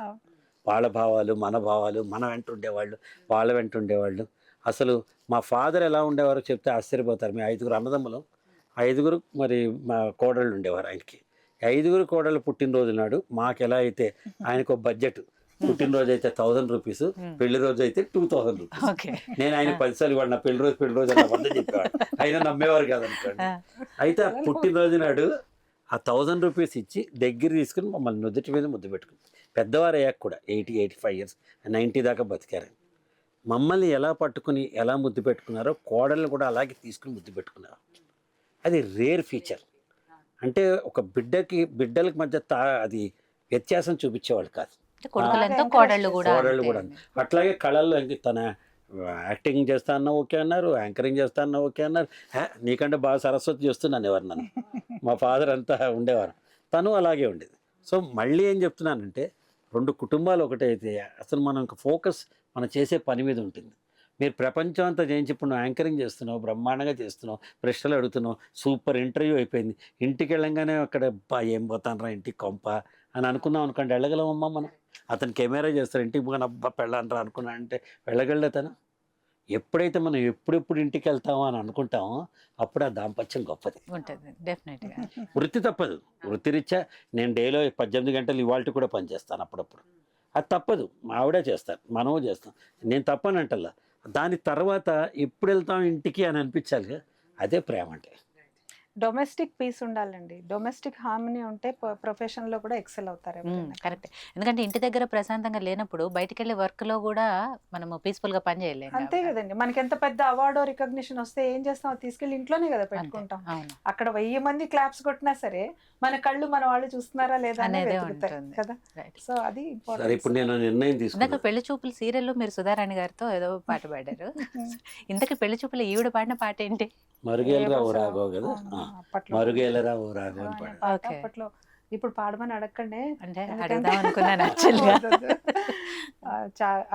వాళ్ళ భావాలు మన భావాలు, మన వెంట ఉండేవాళ్ళు వాళ్ళ వెంట ఉండేవాళ్ళు. అసలు మా ఫాదర్ ఎలా ఉండేవారో చెప్తే ఆశ్చర్యపోతారు. మేము 5 అన్నదమ్ములం, 5 మరి మా కోడళ్ళు ఉండేవారు ఆయనకి. 5 కోడళ్ళు పుట్టినరోజు నాడు మాకు ఎలా అయితే ఆయనకు ఒక బడ్జెట్, పుట్టినరోజు అయితే 1000 రూపీస్, పెళ్లి రోజు అయితే 2000 రూపీస్. నేను ఆయన 10 సార్లు వాడు నా పెళ్లి రోజు అలా వంద చెప్పేవాడు, అయినా నమ్మేవారు కాదనుకోండి. అయితే ఆ పుట్టినరోజు నాడు ఆ 1000 రూపీస్ ఇచ్చి దగ్గర తీసుకుని మమ్మల్ని నుదుటి మీద ముద్దు పెట్టుకుని, పెద్దవారు అయ్యాక కూడా 80-85 years 90 దాకా బతికారు. మమ్మల్ని ఎలా పట్టుకుని ఎలా ముద్దు పెట్టుకున్నారో కోడల్ని కూడా అలాగే తీసుకుని ముద్దు పెట్టుకున్నారు. అది రేర్ ఫీచర్. అంటే ఒక బిడ్డలకి మధ్య అది వ్యత్యాసం చూపించేవాళ్ళు కాదు, కోడళ్ళు కూడా. అట్లాగే కళల్లో తన యాక్టింగ్ చేస్తా అన్నా ఓకే అన్నారు, యాంకరింగ్ చేస్తా అన్నా ఓకే అన్నారు. నీకంటే బాగా సరస్వతి చేస్తున్నాను ఎవరు నన్ను. మా ఫాదర్ అంతా ఉండేవారు, తను అలాగే ఉండేది. సో మళ్ళీ ఏం చెప్తున్నానంటే, 2 కుటుంబాలు ఒకటైతే అసలు మనం ఫోకస్ మనం చేసే పని మీద ఉంటుంది. మీరు ప్రపంచం అంతా చేయించి ఇప్పుడు నువ్వు యాంకరింగ్ చేస్తున్నావు, బ్రహ్మాండంగా చేస్తున్నావు, ప్రశ్నలు అడుగుతున్నావు, సూపర్ ఇంటర్వ్యూ అయిపోయింది. ఇంటికి వెళ్ళంగానే అక్కడ ఏం పోతానరా ఇంటికి కొంప అని అనుకున్నాం అనుకోండి, వెళ్ళగలమమ్మా మనం? అతను కెమెరా చేస్తారు, ఇంటికి పోగానే అబ్బా పెళ్ళంటారా అనుకున్నా అంటే వెళ్ళగలడు అతను? ఎప్పుడైతే మనం ఎప్పుడెప్పుడు ఇంటికి వెళ్తామో అని అనుకుంటామో అప్పుడు ఆ దాంపత్యం గొప్పది ఉంటుంది డెఫినెట్గా. వృత్తి తప్పదు. వృత్తిరీత్యా నేను డేలో 18 గంటలు ఇవాళ కూడా పనిచేస్తాను అప్పుడప్పుడు. అది తప్పదు, మా ఆవిడ చేస్తాను, మనము చేస్తాం, నేను తప్పనంటల్లా. దాని తర్వాత ఎప్పుడు వెళ్తాం ఇంటికి అని అనిపించాలి. అదే ప్రేమ అంటే. డొమెస్టిక్ పీస్ ఉండాలండి. డొమెస్టిక్ హార్మనీ ఉంటే ప్రొఫెషన్ లో కూడా ఎక్సెల్ అవుతారు ఎవరైనా. కరెక్ట్. ఎందుకంటే ఇంటి దగ్గర ప్రశాంతంగా లేనప్పుడు బయటికి వెళ్ళి వర్క్ లో కూడా మనము పీస్ఫుల్ గా పని చేయలేము. అంతే కదండి. మనకి ఎంత పెద్ద అవార్డు రికగ్నిషన్ వస్తే ఏం చేస్తాం, అది తీసుకెళ్లి ఇంట్లోనే కదా పెట్టుకుంటాం. అవును అక్కడ 1000 మంది క్లాప్స్ కొట్టినా సరే మన కళ్ళు మన వాళ్ళు చూస్తున్నారా లేదా అనేది అనేదే వెతుకుతాయి ఉంటుంది. కదా. రైట్. సో అది సరే, ఇంపార్టెంట్. ఇప్పుడు నేను నిర్ణయం ఇందాక తీసుకున్నాను. పెళ్లి చూపులు సీరియల్లో మీరు సుధారాణి గారితో ఏదో పాట పాడారు. ఇంతకీ పెళ్లి చూపులు ఈవిడ పాడిన పాట ఏంటి? మరుగేలరా ఓ రాఘవ కదా, అప్పట్లో మరుగేలరా ఓ రాఘవ అని అనే పాడారు. పాట Okay. అప్పట్లో. ఇప్పుడు పాడమని అడగండి. అంటే ఎందుకంటే- అడుగుదాం అనుకున్నాను యాక్చువల్గా.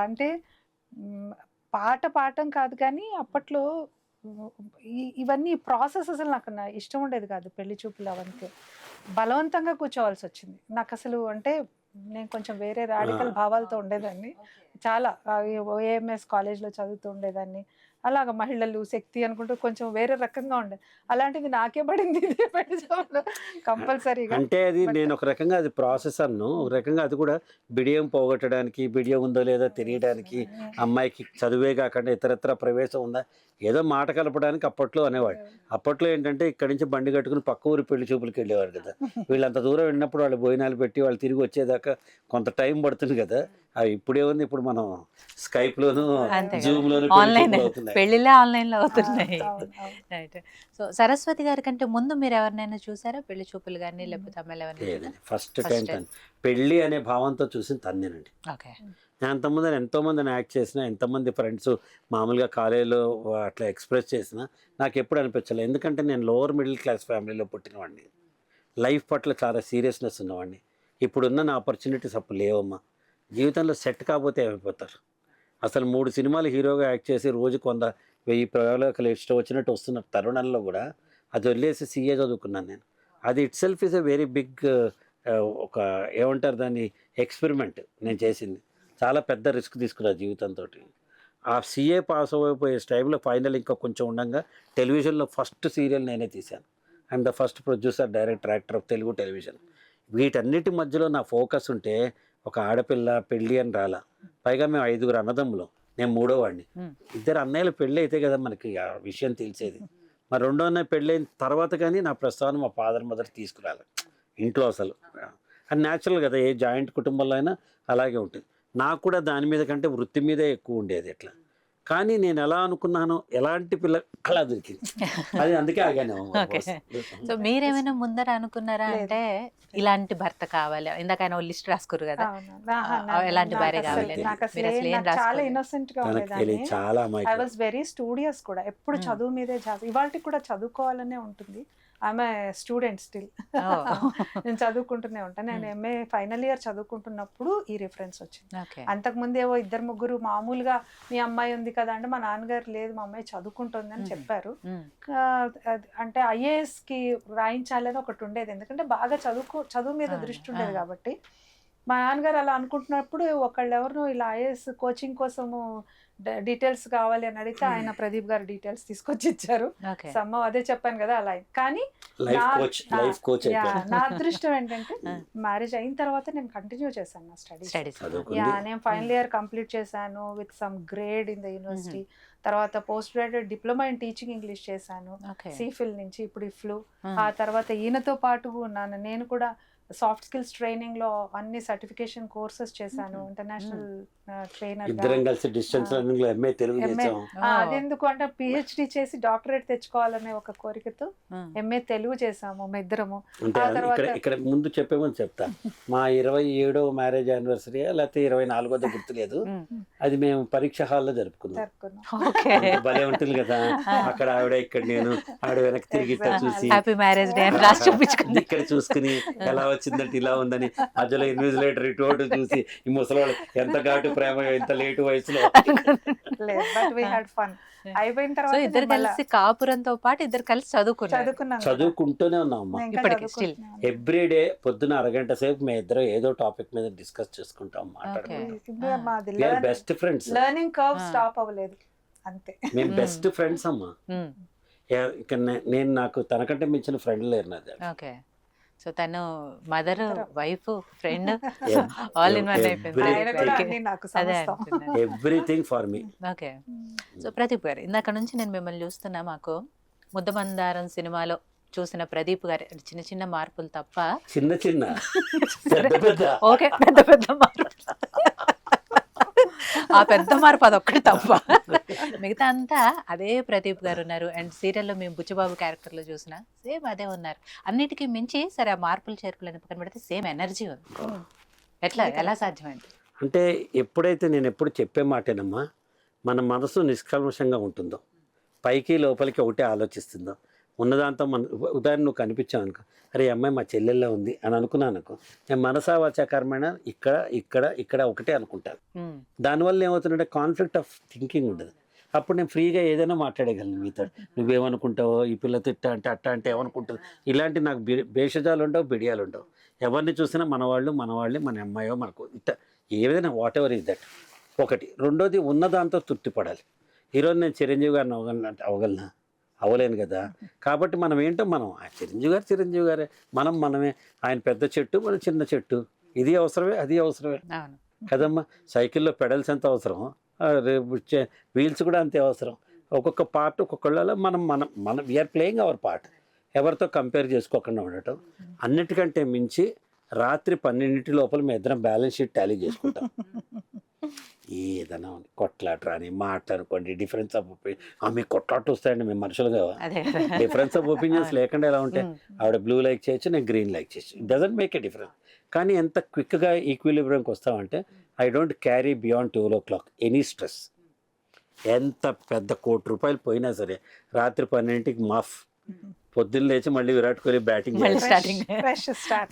అంటే పాట పాడటం కాదు కానీ అప్పట్లో ఇవన్నీ ప్రాసెస్ అసలు నాకు ఇష్టం ఉండేది కాదు. పెళ్లి చూపులు అవంతే బలవంతంగా కూర్చోవాల్సి వచ్చింది నాకు అసలు. అంటే నేను కొంచెం వేరే రాడికల్ భావాలతో ఉండేదాన్ని. చాలా ఓఏఎంఎస్ కాలేజ్లో చదువుతూ ఉండేదాన్ని. అలాగ మహిళలు శక్తి అనుకుంటూ కొంచెం వేరే రకంగా ఉండేది. అలాంటిది నాకే పడింది ఇదే పెళ్లి చూపులు కంపల్సరీగా. అంటే అది నేను ఒక రకంగా అది ప్రాసెస్ అన్ను, ఒక రకంగా అది కూడా బిడియం పోగొట్టడానికి, బిడియం ఉందో లేదో తెలియడానికి, అమ్మాయికి చదువే కాకుండా ఇతరత్ర ప్రవేశం ఉందా ఏదో మాట కలపడానికి అప్పట్లో అనేవాడు. అప్పట్లో ఏంటంటే ఇక్కడి నుంచి బండి కట్టుకుని పక్క ఊరి పెళ్లి చూపులకి వెళ్ళేవారు కదా. వీళ్ళంత దూరం వెళ్ళినప్పుడు వాళ్ళు భోజనాలు పెట్టి వాళ్ళు తిరిగి వచ్చేదాకా కొంత టైం పడుతుంది కదా. అవి ఇప్పుడేముంది, ఇప్పుడు మనం స్కైప్ లోను అంతే కదా. జూమ్ లోను ఆన్లైన్ అవుతున్నాయి. పెళ్లిళ్ళే ఆన్లైన్ లో అవుతున్నాయి. అవును, అవును. రైట్. సో సరస్వతి గారి కంటే ముందు మీరు ఎవరినైనా చూసారా పెళ్లి చూపులు కానీ, లేకపోతే అమ్మాయిలు ఎవరైనా? లేదండి, ఫస్ట్ First టైం time. పెళ్ళి అనే భావంతో చూసిన తన్నేనండి. ఓకే. నేను అంతమంది ఎంతోమందిని యాక్ట్ చేసిన, ఎంతమంది ఫ్రెండ్స్ మామూలుగా కాలేజీలో అట్లా ఎక్స్ప్రెస్ చేసినా నాకు ఎప్పుడు అనిపించలేదు. ఎందుకంటే నేను లోవర్ మిడిల్ క్లాస్ ఫ్యామిలీలో పుట్టినవాడిని, లైఫ్ పట్ల చాలా సీరియస్నెస్ ఉన్నవాడిని. ఇప్పుడున్న నా ఆపర్చునిటీస్ అప్పుడు లేవమ్మా. జీవితంలో సెట్ కాకపోతే ఏమైపోతారు. అసలు 3 సినిమాలు హీరోగా యాక్ట్ చేసి రోజుకు 100,000 ప్రయోగాలు ఇష్టం వచ్చినట్టు వస్తున్న తరుణంలో కూడా అది వదిలేసి సీఏ చదువుకున్నాను నేను. అది itself is a very big ఒక ఏమంటారు దాన్ని, ఎక్స్పెరిమెంట్ నేను చేసింది. చాలా పెద్ద రిస్క్ తీసుకున్నా జీవితంతో. ఆ సీఏ పాస్ అయిపోయే టైంలో ఫైనల్ ఇంకా కొంచెం ఉండగా టెలివిజన్లో ఫస్ట్ సీరియల్ నేనే తీశాను. I'm the first producer, director, actor of Telugu television. వీటన్నిటి మధ్యలో నా ఫోకస్ ఉంటే ఒక ఆడపిల్ల పెళ్ళి అని రాలా. పైగా మేము 5 అన్నదమ్ములు, నేను 3వ వాడిని. 2 అన్నయ్యలు పెళ్ళి అయితే కదా మనకి ఆ విషయం తెలిసేది. మరి 2వ అన్నయ్య పెళ్ళి అయిన తర్వాత కానీ నా ప్రస్తావన మా ఫాదర్ మదర్ తీసుకురాలి ఇంట్లో. అసలు అది న్యాచురల్ కదా, ఏ జాయింట్ కుటుంబంలో అయినా అలాగే ఉంటుంది. నాకు కూడా దాని మీద కంటే వృత్తి మీదే ఎక్కువ ఉండేది ఎట్లా. కానీ నేను ఎలా అనుకున్నానో ఎలాంటి పిల్ల అలా దొరికింది. అది అందుకే ఆగాను. ఓకే. సో మీరేమైనా ముందర అనుకున్నారా? అంటే ఇలాంటి భర్త కావాలి, ఇందాక ఆయన లిస్ట్ రాసుకురు కదా, ఎలాంటి భార్య కావాలి? నాకు అసలు మీరు అసలు ఏం చాలా రాసుకోలేదు? ఇన్నోసెంట్ గా తనకు ఉండేదాన్ని. తెలియదు, చాలా ఐ అమాయకులు. వాజ్ వెరీ స్టూడియస్ కూడా. ఎప్పుడు చదువు మీదే ఇవాళకి కూడా చదువుకోవాలనే ఉంటుంది. I'm student still. నేను చదువుకుంటూనే ఉంటాను. నేను ఎంఏ ఫైనల్ ఇయర్ చదువుకుంటున్నప్పుడు ఈ రిఫరెన్స్ వచ్చింది. ఓకే. అంతకుముందు ఏవో 2-3 మామూలుగా మీ అమ్మాయి ఉంది కదా అంటే మా నాన్నగారు లేదు మా అమ్మాయి చదువుకుంటుంది అని చెప్పారు. అంటే IAS కి రాయించాలని ఒకటి ఉండేది. ఎందుకంటే బాగా చదువు మీద దృష్టి ఉండేది కాబట్టి. మా నాన్నగారు అలా అనుకుంటున్నప్పుడు ఒకళ్ళు ఎవరినో ఇలా IAS కోచింగ్ కోసము డీటెయిల్స్ కావాలి అని అడిగితే ఆయన ప్రదీప్ గారు డీటెయిల్స్ తీసుకొచ్చి ఇచ్చారు. ఓకే. సమ్మ అదే చెప్పాను కదా అలా. కానీ లైఫ్ కోచ్ నా అదృష్టం ఏంటంటే మ్యారేజ్ అయిన తర్వాత నేను కంటిన్యూ చేశాను నా స్టడీస్. నేను ఫైనల్ ఇయర్ కంప్లీట్ చేశాను with some grade in the university. తర్వాత post graduate diploma in teaching English చేశాను సిఫిల్ నుంచి, ఇప్పుడు ఇఫ్లు. ఆ తర్వాత ఈయనతో పాటు నేను కూడా సాఫ్ట్ స్కిల్స్ ట్రైనింగ్ లో అన్ని సర్టిఫికేషన్ కోర్సెస్ చేశాను. International trainer. ఇద్దరం కలిసి డిస్టెన్స్ లెర్నింగ్ లో ఎంఏ తెలుగు చేసాం. అదెందుకు అంటే PhD చేసి డాక్టరేట్ తెచ్చుకోవాలనే ఒక కోరికతో ఎంఏ తెలుగు చేసాము మా ఇద్దరము. ఇక్కడ ముందు చెప్పేమని చెప్తా. మా 27వ మ్యారేజ్ యానివర్సరీ లేకపోతే 24వ గుర్తులేదు. అది మేము పరీక్ష హాల్లో జరుపుకున్నాం. భలే ఉంటుంది కదా, అక్కడ ఆవిడ ఇక్కడ నేను, ఆవిడ వెనక్కి తిరిగి చూసి హ్యాపీ మ్యారేజ్ డే రాసి చూపించుకుంది. ఇక్కడ చూసుకుని ఎలా వచ్చిందంటే ఇలా ఉందని మధ్యలో ఇన్విజిలేటర్ ఇటు చూసి ఈ ముసలి ఎంత ఘాటు ప్రేమ ఎంత లేటు వయసులో. లేదు, బట్ వి హ్యాడ్ ఫన్. అయిపోయిన సో తర్వాత ఇద్దరు నేను మళ్ళా కలిసి కాపురంతో పాటు ఇద్దరు కలిసి చదువుకున్నారు. చదువుకున్నాను కదా. చదువుకుంటూనే ఉన్నాం అమ్మా. నేను ఇంకా ఇప్పటికి still. చదువుకుంటున్నాను. ఎవ్రీడే పొద్దున అరగంట సేపు మేము ఇద్దరు ఏదో టాపిక్ మీద డిస్కస్ చేసుకుంటాం, మాట్లాడుకుంటాం. ఇప్పుడు మాది we are best friends. Learning curve Ah. Stop అవ్వలేదు అంతే. మేము బెస్ట్ ఫ్రెండ్స్ అమ్మా. ఉమ్, ఇక నేను నాకు తనకంటే మించిన ఫ్రెండ్ లేరు నాది. ఓకే. సో తను మదర్, ఇద్దరం. Wife, friend, all in one అయిపోయింది. ఆయన కూడా Okay. అన్ని నాకు అదే సమస్తం. అంటున్నాను. Everything for me. Okay. So Pradeep గారు, ఇందాక నుంచి నేను మిమ్మల్ని చూస్తున్నా, మాకు ముద్దమందారం సినిమాలో చూసిన ప్రదీప్ గారి చిన్న చిన్న మార్పులు తప్ప, చిన్న చిన్న పెద్ద పెద్ద ఓకే పెద్ద పెద్ద మార్పు, ఆ పెద్ద మార్పు అదొక్కటి తప్ప మిగతా అంతా అదే ప్రదీప్ గారు ఉన్నారు. అండ్ సీరియల్లో మేము బుచ్చిబాబు క్యారెక్టర్లో చూసిన సేమ్ అదే ఉన్నారు. అన్నిటికీ మించి సరే ఆ మార్పులు చేర్పులు అని పక్కన పెడితే సేమ్ ఎనర్జీ ఉంది. ఎట్లా, ఎలా సాధ్యమైంది? అంటే ఎప్పుడైతే నేను ఎప్పుడు చెప్పే మాటేనమ్మా, మన మనసు నిష్కల్మషంగా ఉంటుందో, పైకి లోపలికి ఒకటే ఆలోచిస్తుందో, ఉన్నదాంతో మన ఉదాహరణ నువ్వు కనిపించావు అనుకో, అరే ఈ అమ్మాయి మా చెల్లెల్లో ఉంది అని అనుకున్నాను అనుకో, నేను మనసా వాచాకరమైన ఇక్కడ ఇక్కడ ఇక్కడ ఒకటే అనుకుంటాను. ఉమ్, దానివల్ల ఏమవుతుందంటే కాన్ఫ్లిక్ట్ ఆఫ్ థింకింగ్ ఉండదు. అప్పుడు నేను ఫ్రీగా ఏదైనా మాట్లాడగలను మీతో. నువ్వేమనుకుంటావో, ఈ పిల్లతో ఇట్ట అంటే అట్ట అంటే ఏమనుకుంటుంది, ఇలాంటి నాకు భేషజాలు ఉండవు, బిడియాలు ఉండవు. ఎవరిని చూసినా మనవాళ్ళే, మన అమ్మాయో మనకు ఇట్ట ఏదైనా వాట్ ఎవర్ ఈజ్ దట్. ఒకటి. రెండోది, ఉన్నదాంతో తృప్తిపడాలి. ఈరోజు నేను చిరంజీవి గారిని అవగలనా? అవ్వలేను కదా. కాబట్టి మనం ఏంటో మనం చిరంజీవి గారే, మనమే. ఆయన పెద్ద చెట్టు, మన చిన్న చెట్టు. ఇది అవసరమే, అది అవసరమే అవును. కదమ్మా. సైకిల్లో పెడల్స్ ఎంత అవసరం, వీల్స్ కూడా అంతే అవసరం. ఒక్కొక్క పార్ట్ ఒక్కొక్కళ్ళలో మనం వీఆర్ ప్లేయింగ్ అవర్ పార్ట్. ఎవరితో కంపేర్ చేసుకోకుండా ఉండటం. అన్నిటికంటే మించి రాత్రి 12 లోపల మేము ఇద్దరం బ్యాలెన్స్ షీట్ టాలీ చేసుకుంటాం. ఏదైనా కొట్లాట రాని మాట్లాడుకోండి, డిఫరెన్స్ ఆఫ్ ఒపీనియన్. మీకు కొట్లాట వస్తాయండి, మేము మనుషులు కదా. అదే డిఫరెన్స్ ఆఫ్ ఒపీనియన్స్ లేకుండా ఎలా ఉంటాయి? ఆవిడ బ్లూ లైక్ చేయొచ్చు, నేను గ్రీన్ లైక్ చేయొచ్చు. It doesn't make a difference. కానీ ఎంత క్విక్గా ఈక్విలిబ్రియంకి వస్తామంటే, I don't carry beyond 12 o'clock any stress. ఎంత పెద్ద ₹1,00,00,000 పోయినా సరే రాత్రి 12కి మాఫ్. పొద్దున్న లేచి మళ్ళీ Virat Kohli batting, starting.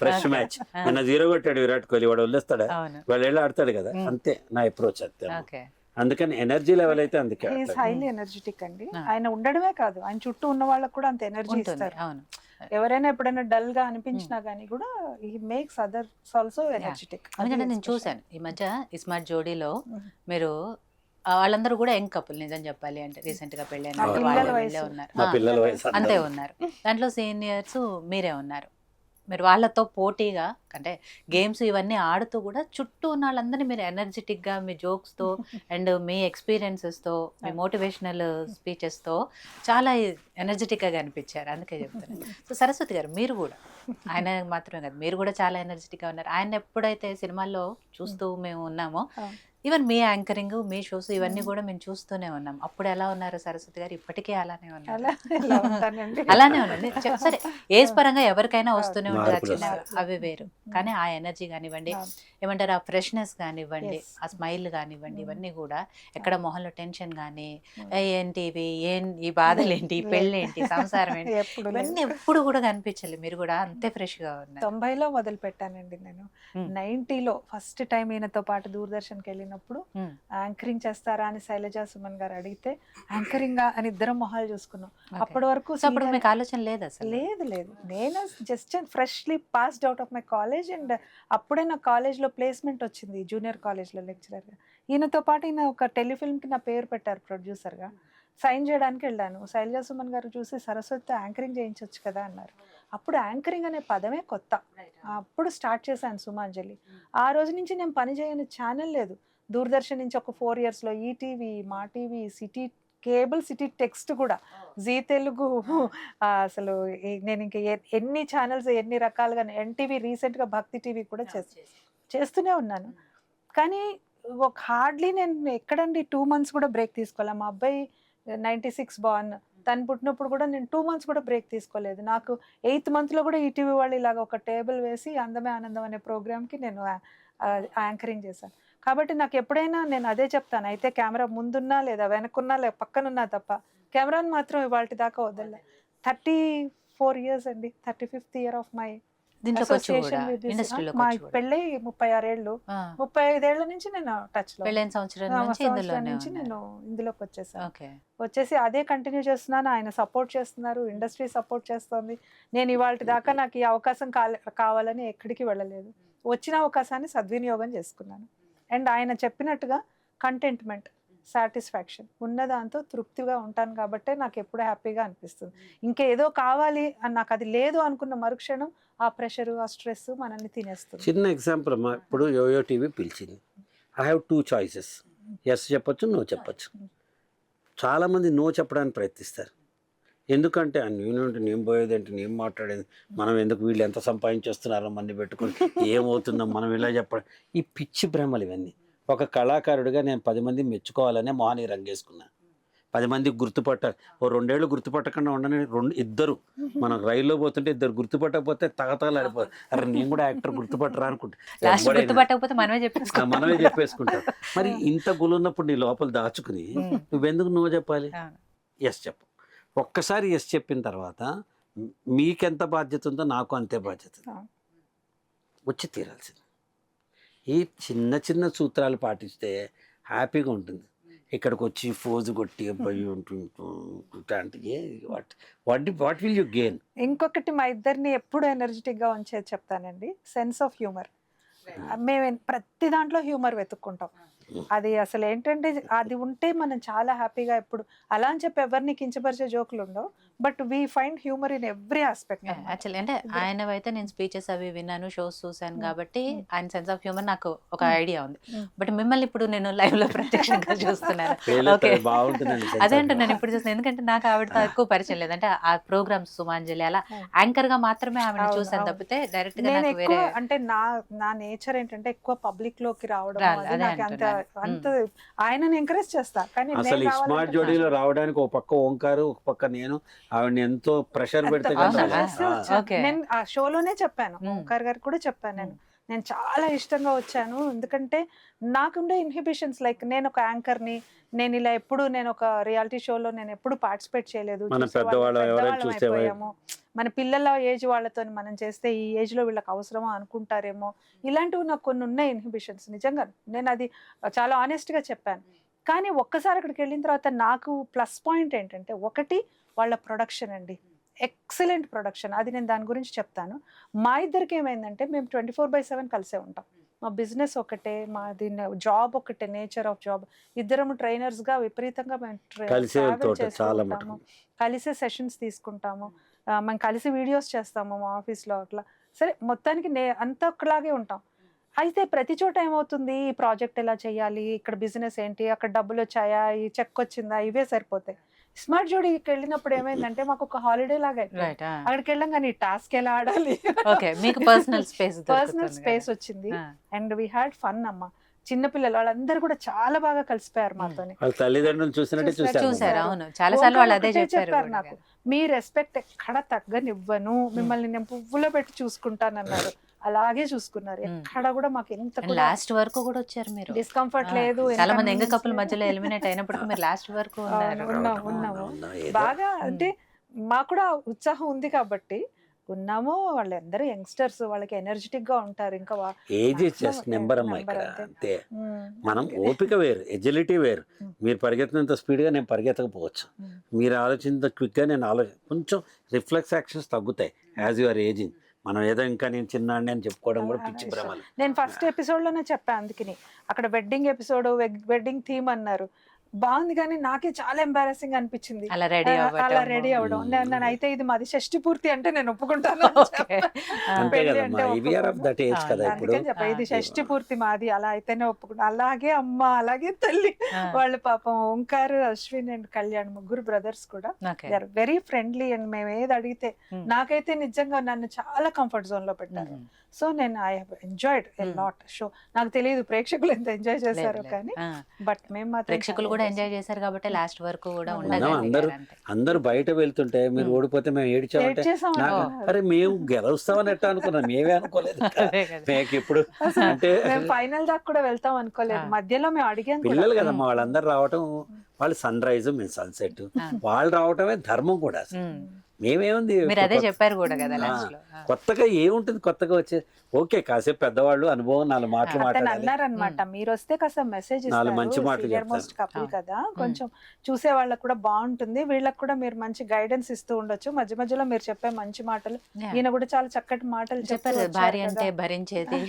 Fresh match. నిన్న 0 కొట్టాడు విరాట్ కోహ్లీ, వాడు వదిలేస్తాడా? అవును. వాళ్ళు వెళ్ళి ఆడతాడు కదా. అంతే నా అప్రోచ్. అంతే. ఓకే. అందుకని ఎనర్జీ లెవెల్ అయితే అందుకే ఈజ్ హైలీ ఎనర్జెటిక్ అండి. ఆయన ఉండడమే కాదు, ఆయన చుట్టూ ఉన్న వాళ్ళకి కూడా అంత ఎనర్జీ ఉంటుంది. ఇస్తారు. అవును. ఎవరైనా ఎప్పుడైనా డల్ గా అనిపించినా గానీ కూడా he makes others also energetic. ఎందుకంటే నేను చూశాను ఈ మధ్య ఇస్మార్ట్ జోడీలో మీరు వాళ్ళందరూ కూడా యంగ్ కపుల్, నిజం చెప్పాలి అంటే రీసెంట్ గా పెళ్ళైన మా వాళ్ళు పిల్లల వాళ్ళే వయసు. ఉన్నారు. మా పిల్లల వయసు అంతే ఉన్నారు. దాంట్లో సీనియర్స్ మీరే ఉన్నారు. మీరు వాళ్ళతో పోటీగా అంటే గేమ్స్ ఇవన్నీ ఆడుతూ కూడా చుట్టూ ఉన్న వాళ్ళందరినీ మీరు ఎనర్జెటిక్గా మీ జోక్స్తో అండ్ మీ ఎక్స్పీరియన్సెస్తో మీ మోటివేషనల్ స్పీచెస్తో చాలా ఎనర్జెటిక్గా కనిపించారు. అందుకే చెప్తున్నాను. సో సరస్వతి గారు, మీరు కూడా ఆయన మాత్రమే కాదు, మీరు కూడా చాలా ఎనర్జెటిక్గా ఉన్నారు. ఆయన ఎప్పుడైతే సినిమాల్లో చూస్తూ మేము ఉన్నామో, ఈవెన్ మీ యాంకరింగ్, మీ షోస్ ఇవన్నీ కూడా మేము చూస్తూనే ఉన్నాం. అప్పుడు ఎలా ఉన్నారు సరస్వతి గారు? ఇప్పటికీ అలానే ఉన్నారు. అలానే ఉండండి. సరే, ఏజ్ పరంగా ఎవరికైనా వస్తూనే ఉంటారు, అవి వేరు. కానీ ఆ ఎనర్జీ కానివ్వండి, ఏమంటారు ఆ ఫ్రెష్నెస్ కానివ్వండి, ఆ స్మైల్ కానివ్వండి, ఇవన్నీ కూడా ఎక్కడ మొహంలో టెన్షన్ కానీ, ఏంటి ఇవి, ఈ బాధలు ఏంటి, ఈ పెళ్ళేంటి, సంసారం ఏంటి, ఇవన్నీ ఎప్పుడు కూడా కనిపించాలి. మీరు కూడా అంతే ఫ్రెష్ గా ఉన్నారు. 90లో మొదలు పెట్టానండి నేను. 90లో ఫస్ట్ టైం ఈయనతో పాటు దూరదర్శన్కి వెళ్ళినప్పుడు యాంకరింగ్ చేస్తారా అని శైలజా సుమన్ గారు అడిగితే యాంకరింగ్ అని ఇద్దరం మొహాలు చూసుకున్నాం. అప్పటి వరకు మీకు ఆలోచన లేదు అసలు? లేదు. నేను just freshly passed out of my college. And అప్పుడే నా కాలేజ్లో ప్లేస్మెంట్ వచ్చింది, జూనియర్ కాలేజ్లో లెక్చరర్గా. ఈయనతో పాటు ఈయన ఒక టెలిఫిల్మ్కి నా పేరు పెట్టారు ప్రొడ్యూసర్గా. సైన్ చేయడానికి వెళ్ళాను. శైలజా సుమన్ గారు చూసి సరస్వతితో యాంకరింగ్ చేయించవచ్చు కదా అన్నారు. అప్పుడు యాంకరింగ్ అనే పదమే కొత్త. అప్పుడు స్టార్ట్ చేశాను సుమాంజలి. ఆ రోజు నుంచి నేను పని చేయని ఛానల్ లేదు. దూరదర్శన్ నుంచి ఒక 4 yearsలో ఈటీవీ, మా TV, city cable, city text కూడా, జీ తెలుగు, అసలు నేను ఇంకా ఎన్ని ఛానల్స్ ఎన్ని రకాలుగా, ఎన్టీవీ, రీసెంట్గా భక్తి టీవీ కూడా చేస్తూనే ఉన్నాను. కానీ ఒక హార్డ్లీ నేను ఎక్కడండి 2 months కూడా బ్రేక్ తీసుకోవాలి. మా అబ్బాయి 96 బార్న్, తను పుట్టినప్పుడు కూడా నేను 2 months కూడా బ్రేక్ తీసుకోలేదు. నాకు 8th monthలో కూడా ఈటీవీ వాళ్ళు ఇలాగ ఒక టేబుల్ వేసి అందమే ఆనందం అనే ప్రోగ్రామ్కి నేను యాంకరింగ్ చేశాను. కాబట్టి నాకు ఎప్పుడైనా నేను అదే చెప్తాను, అయితే కెమెరా ముందున్నా లేదా వెనక్కున్నా లేదా పక్కనున్నా తప్ప కెమెరాని మాత్రం ఇవాళ దాకా వదలలే. 34 years అండి, 35th year ఆఫ్ మై దీంట్లోకి వచ్చి కూడా అసోసియేషన్ with this, ఇండస్ట్రీలోకి మా వచ్చి కూడా పెళ్ళై 36 ఏళ్ళు, ఆ, 35 ఏళ్ల నుంచి నేను టచ్ లో, పెళ్ళైన సంవత్సరం నుంచి సంవత్సరం ఇందులోనే నుంచి ఉన్నారు. నేను ఇందులోకి వచ్చేసాను. ఓకే. వచ్చేసి అదే కంటిన్యూ చేస్తున్నాను. ఆయన సపోర్ట్ చేస్తున్నారు, ఇండస్ట్రీ సపోర్ట్ చేస్తుంది. నేను ఇవాళ దాకా నాకు ఈ అవకాశం కావాలని ఎక్కడికి వెళ్ళలేదు. వచ్చిన అవకాశాన్ని సద్వినియోగం చేసుకున్నాను. అండ్ ఆయన చెప్పినట్టుగా కంటెంట్మెంట్, సాటిస్ఫాక్షన్ ఉన్న దాంతో తృప్తిగా ఉంటాను కాబట్టి నాకు ఎప్పుడు హ్యాపీగా అనిపిస్తుంది. ఇంకేదో కావాలి అని నాకు అది లేదు అనుకున్న మరుక్షణం ఆ ప్రెషర్, ఆ స్ట్రెస్ మనల్ని తినేస్తుంది. చిన్న ఎగ్జాంపుల్ అమ్మా, ఇప్పుడు యోయో టీవీ పిలిచింది. ఐ హ్యావ్ 2 చాయిసెస్, ఎస్ చెప్పొచ్చు, నో చెప్పొచ్చు. చాలామంది నో చెప్పడానికి ప్రయత్నిస్తారు. ఎందుకంటే నేను పోయేది ఏంటి, నేను మాట్లాడేది, మనం ఎందుకు, వీళ్ళు ఎంత సంపాదించేస్తున్నారో మంది పెట్టుకుని ఏమవుతుందో మనం ఇలా చెప్పడం, ఈ పిచ్చి భ్రమలు ఇవన్నీ. ఒక కళాకారుడిగా నేను 10 మంది మెచ్చుకోవాలనే మొహాన్ని రంగేసుకున్నాను. 10 మంది గుర్తుపట్టాలి. ఓ 2 ఏళ్ళు గుర్తుపట్టకుండా ఉండని ఇద్దరు మనం రైల్లో పోతుంటే ఇద్దరు గుర్తుపట్టకపోతే తగతగలాడిపోతుంది. అరే నేను కూడా యాక్టర్ గుర్తుపట్టరా అనుకుంటా, లాస్ట్ గుర్తుపట్టకపోతే మనమే చెప్పేసుకోవాలి. మనమే చెప్పేసుకుంటాం. మరి ఇంత గులున్నప్పుడు నీ లోపల దాచుకుని నువ్వెందుకు నో చెప్పాలి? ఎస్ చెప్పు. ఒక్కసారి ఎస్ చెప్పిన తర్వాత మీకెంత బాధ్యత ఉందో నాకు అంతే బాధ్యత వచ్చి తీరాల్సింది. ఈ చిన్న చిన్న సూత్రాలు పాటిస్తే హ్యాపీగా ఉంటుంది. ఇక్కడికి వచ్చి ఫోజు కొట్టి అబ్బాయి వాట్ విల్ యూ గెయిన్? ఇంకొకటి, మా ఇద్దరిని ఎప్పుడు ఎనర్జెటిక్ గా ఉంచేది చెప్తానండి, సెన్స్ ఆఫ్ హ్యూమర్. మేము ప్రతి దాంట్లో హ్యూమర్ వెతుక్కుంటాం. అది అసలు ఏంటంటే అది ఉంటే మనం చాలా హ్యాపీగా, ఎప్పుడు అలా అని చెప్పి ఎవరిని కించపరిచే జోకులు ఉండవు, but we find humour in every aspect. Actually అంటే ఆయన అయితే నేను స్పీచెస్ అవి విన్నాను, షోస్ చూసాను కాబట్టి ఆయన సెన్స్ ఆఫ్ హ్యూమర్ నాకు ఒక ఐడియా ఉంది. బట్ మిమ్మల్ని ఇప్పుడు నేను లైవ్ లో ప్రత్యక్షంగా చూస్తున్నాను. ఓకే, అదే అంటే నేను ఇప్పుడు చూస్తాను, ఎందుకంటే నాకు ఆవిడతో ఎక్కువ పరిచయం లేదంటే ఆ ప్రోగ్రామ్స్ సుమాంజలి అలా యాంకర్ గా మాత్రమే ఆవిడ చూసాను తప్పితే డైరెక్ట్ గా నాకు వేరే. అంటే నా నేచర్ ఏంటంటే ఎక్కువ పబ్లిక్ లోకి రావడం, అది నాకు అంత ఆయనని ఎంకరేజ్ చేస్తా. కానీ అసలు ఈ స్మార్ట్ జోడీలో రావడానికి ఒక పక్క ఓంకారు, ఒక పక్క నేను, ఆవిడని ఎంతో ప్రెషర్ పెడితే నేను ఆ షోలోనే చెప్పాను, ఓంకార్ గారు కూడా చెప్పాను, నేను చాలా ఇష్టంగా వచ్చాను. ఎందుకంటే నాకుండే ఇన్హిబిషన్స్, లైక్ నేను ఒక యాంకర్ని, నేను ఇలా ఎప్పుడు, నేను ఒక రియాలిటీ షోలో నేను ఎప్పుడు పార్టిసిపేట్ చేయలేదు, అయిపోయాము, మన పిల్లల ఏజ్ వాళ్ళతో మనం చేస్తే ఈ ఏజ్ లో వీళ్ళకి అవసరమా అనుకుంటారేమో, ఇలాంటివి నాకు కొన్ని ఉన్నాయి ఇన్హిబిషన్స్. నిజంగా నేను అది చాలా ఆనెస్ట్ గా చెప్పాను. కానీ ఒక్కసారి అక్కడికి వెళ్ళిన తర్వాత నాకు ప్లస్ పాయింట్ ఏంటంటే, ఒకటి వాళ్ళ ప్రొడక్షన్ అండి, ఎక్సలెంట్ ప్రొడక్షన్. అది నేను దాని గురించి చెప్తాను. మా ఇద్దరికి ఏమైందంటే మేము 24/7 కలిసే ఉంటాం. మా బిజినెస్ ఒకటే, మా దీన్ని జాబ్ ఒకటే, నేచర్ ఆఫ్ జాబ్. ఇద్దరము ట్రైనర్స్ గా విపరీతంగా మేము కలిసే సెషన్స్ తీసుకుంటాము, మేము కలిసి వీడియోస్ చేస్తాము మా ఆఫీస్లో. అట్లా సరే మొత్తానికి అంతా ఒకలాగే ఉంటాం. అయితే ప్రతి చోట ఏమవుతుంది, ఈ ప్రాజెక్ట్ ఎలా చేయాలి, ఇక్కడ బిజినెస్ ఏంటి, అక్కడ డబ్బులు వచ్చాయా, ఈ చెక్ వచ్చిందా, ఇవే సరిపోతాయి. స్మార్ట్ జోడీకి వెళ్ళినప్పుడు ఏమైందంటే మాకు ఒక హాలిడే లాగా అయిపోయింది. అక్కడికి వెళ్ళాం కానీ టాస్క్ ఎలా ఆడాలి, పర్సనల్ స్పేస్ వచ్చింది. అండ్ వీ హ్యాడ్ ఫన్ అమ్మ. చిన్నపిల్లలు వాళ్ళందరూ కూడా చాలా బాగా కలిసిపోయారు మాతో. తల్లిదండ్రులు చూసారు. అవును, చాలా సార్లు వాళ్ళు అదే చెప్పారు నాకు, మీ రెస్పెక్ట్ ఎక్కడ తగ్గనివ్వను, మిమ్మల్ని నేను పువ్వులో పెట్టి చూసుకుంటానన్నారు. అలాగే చూసుకున్నారు, ఎక్కడ కూడా మాకు ఎంత లాస్ట్ వరకు కూడా వచ్చారు. మీరు డిస్కంఫర్ట్ లేదు. చాలా మంది యంగ్ కపుల్ మధ్యలో ఎలిమినేట్ అయినప్పటికీ మీరు లాస్ట్ వరకు ఉన్నాము బాగా. అంటే మాకు కూడా ఉత్సాహం ఉంది కాబట్టి ఉన్నాము. వాళ్ళందరూ యంగ్స్టర్స్, వాళ్ళకి ఎనర్జెటిక్ గా ఉంటారు. ఇంకా ఏజ్ జస్ట్ నెంబర్ అమ్మా ఇక్కడ, అంతే. మనం ఓపిక వేరు, ఎజిలిటీ వేరు. మీరు పరిగెత్తినంత స్పీడ్ గా నేను పరిగెత్తకపోవచ్చు, మీరు ఆలోచించేంత క్విక్ గా నేను కొంచెం రిఫ్లెక్స్ యాక్షన్స్ తగ్గుతాయి యాజ్ యు ఆర్ ఏజింగ్. మనం ఏదో ఇంకా నేను చిన్నాడిని అని చెప్పుకోవడం కూడా పిచ్చి భ్రమలు. నేను ఫస్ట్ ఎపిసోడ్ లోనే చెప్పాను, అందుకని అక్కడ వెడ్డింగ్ ఎపిసోడ్, వెడ్డింగ్ థీమ్ అన్నారు, బాగుంది. కానీ నాకే చాలా ఎంబారసింగ్ అనిపించింది అలా రెడీ అవ్వడం. నేను అయితే ఇది మాది షష్టి పూర్తి అంటే నేను ఒప్పుకుంటాను, ఇది షష్టి పూర్తి మాది, అలా అయితేనే ఒప్పుకుంటా. అలాగే అమ్మ, అలాగే తల్లి, వాళ్ళు పాపం ఓంకార్, అశ్విన్ అండ్ కళ్యాణ్, ముగ్గురు బ్రదర్స్ కూడా వెరీ ఫ్రెండ్లీ. అండ్ మేము ఏది అడిగితే, నాకైతే నిజంగా నన్ను చాలా కంఫర్ట్ జోన్ లో పెట్టారు. సో నేను I have enjoyed a lot show. నాకు తెలియదు ప్రేక్షకులు ఎంత ఎంజాయ్ చేశారు కానీ, బట్ మేము మాత్రం ప్రేక్షకులు కూడా ఎంజాయ్ చేశారు కాబట్టి లాస్ట్ వరకు కూడా అందరూ బయట వెళ్తుంటే మీరు ఓడిపోతే మేము ఏడ్చామంటే, అరే మేము గెలుస్తామని ఎట్టా అనుకున్నాం, మేమే అనుకోలేదు. ఇప్పుడు అంటే ఫైనల్ దాకా కూడా వెళ్తాం అనుకోలేదు. మధ్యలో మేము అడిగాం, పిల్లలు కదమ్మా వాళ్ళందరూ రావటం, వాళ్ళు సన్ రైజ్ మేము సన్సెట్, వాళ్ళు రావటమే ధర్మం కూడా. మేమేముంది మీరు అదే కొత్త- చెప్పారు కూడా కదా ఆ, లాస్ట్ లో. కొత్తగా ఏముంటుంది కొత్తగా వచ్చే ఓకే కాసేపు పెద్దవాళ్ళు అనుభవం 4 మాటలు అతను మాట్లాడాలి. అన్నారనమాట, మీరు వస్తే కాస్త మెసేజ్ నాలుగు మంచి ఇస్తారు, మాటలు సీనియర్ మోస్ట్ చెప్తారు. కపుల్ అవును. కదా, కొంచెం చూసే వాళ్ళకి కూడా బాగుంటుంది, వీళ్ళకి కూడా మీరు మంచి గైడెన్స్ ఇస్తూ ఉండొచ్చు, మధ్య మధ్యలో మీరు చెప్పే మంచి మాటలు, Yeah. ఈయన కూడా చాలా చక్కటి మాటలు చెప్తూ చెప్పారు వచ్చారు భార్య కదా. అంటే భరించేది,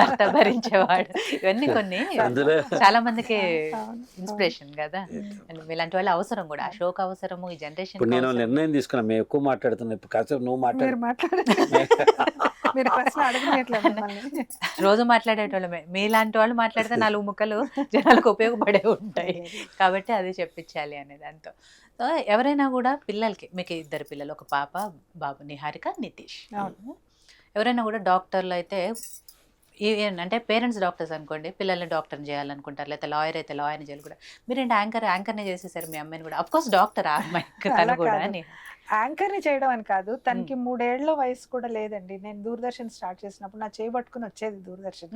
భర్త భరించేవాడు, ఇవన్నీ కొన్ని అందులో చాలా మందికి అవును. ఇన్స్పిరేషన్ కదా. And మీలాంటి వాళ్ళు అవసరం కూడా, ఆ షోకి అవసరము, ఈ జనరేషన్ ఇప్పుడు నేను నిర్ణయం తీసుకున్నా, మేము ఎక్కువ మాట్లాడుతున్నాం, ఇప్పుడు కాసేపు నువ్వు మీరు మాట్లాడు. మీరు ప్రశ్న అడగనట్లేదు మిమ్మల్ని. రోజు మాట్లాడేటోళ్ళమే, మీలాంటి వాళ్ళు మాట్లాడితే 4 ముక్కలు జనాలకు ఉపయోగపడే ఉంటాయి కాబట్టి అది చెప్పించాలి అనే దాంతో. సో ఎవరైనా కూడా పిల్లలకి, మీకు 2 పిల్లలు, ఒక పాప బాబు, నిహారిక నితీష్, ఎవరైనా కూడా డాక్టర్లు అయితే అంటే పేరెంట్స్ డాక్టర్స్ అనుకోండి, పిల్లల్ని డాక్టర్ని చేయాలనుకుంటారు, లేకపోతే లాయర్ అయితే లాయర్ని చేయాలి కూడా. మీరేంటి యాంకర్నే చేసేసారు మీ అమ్మాయిని కూడా, అఫ్ కోర్స్ డాక్టర్ ఆ అమ్మాయి తను అలా కూడా కాదు. అని. యాంకర్ ని చేయడం అని కాదు, తనకి 3 ఏళ్ల వయసు కూడా లేదండి. నేను దూరదర్శన్ స్టార్ట్ చేసినప్పుడు నా చేయి పట్టుకుని వచ్చేది దూరదర్శన్.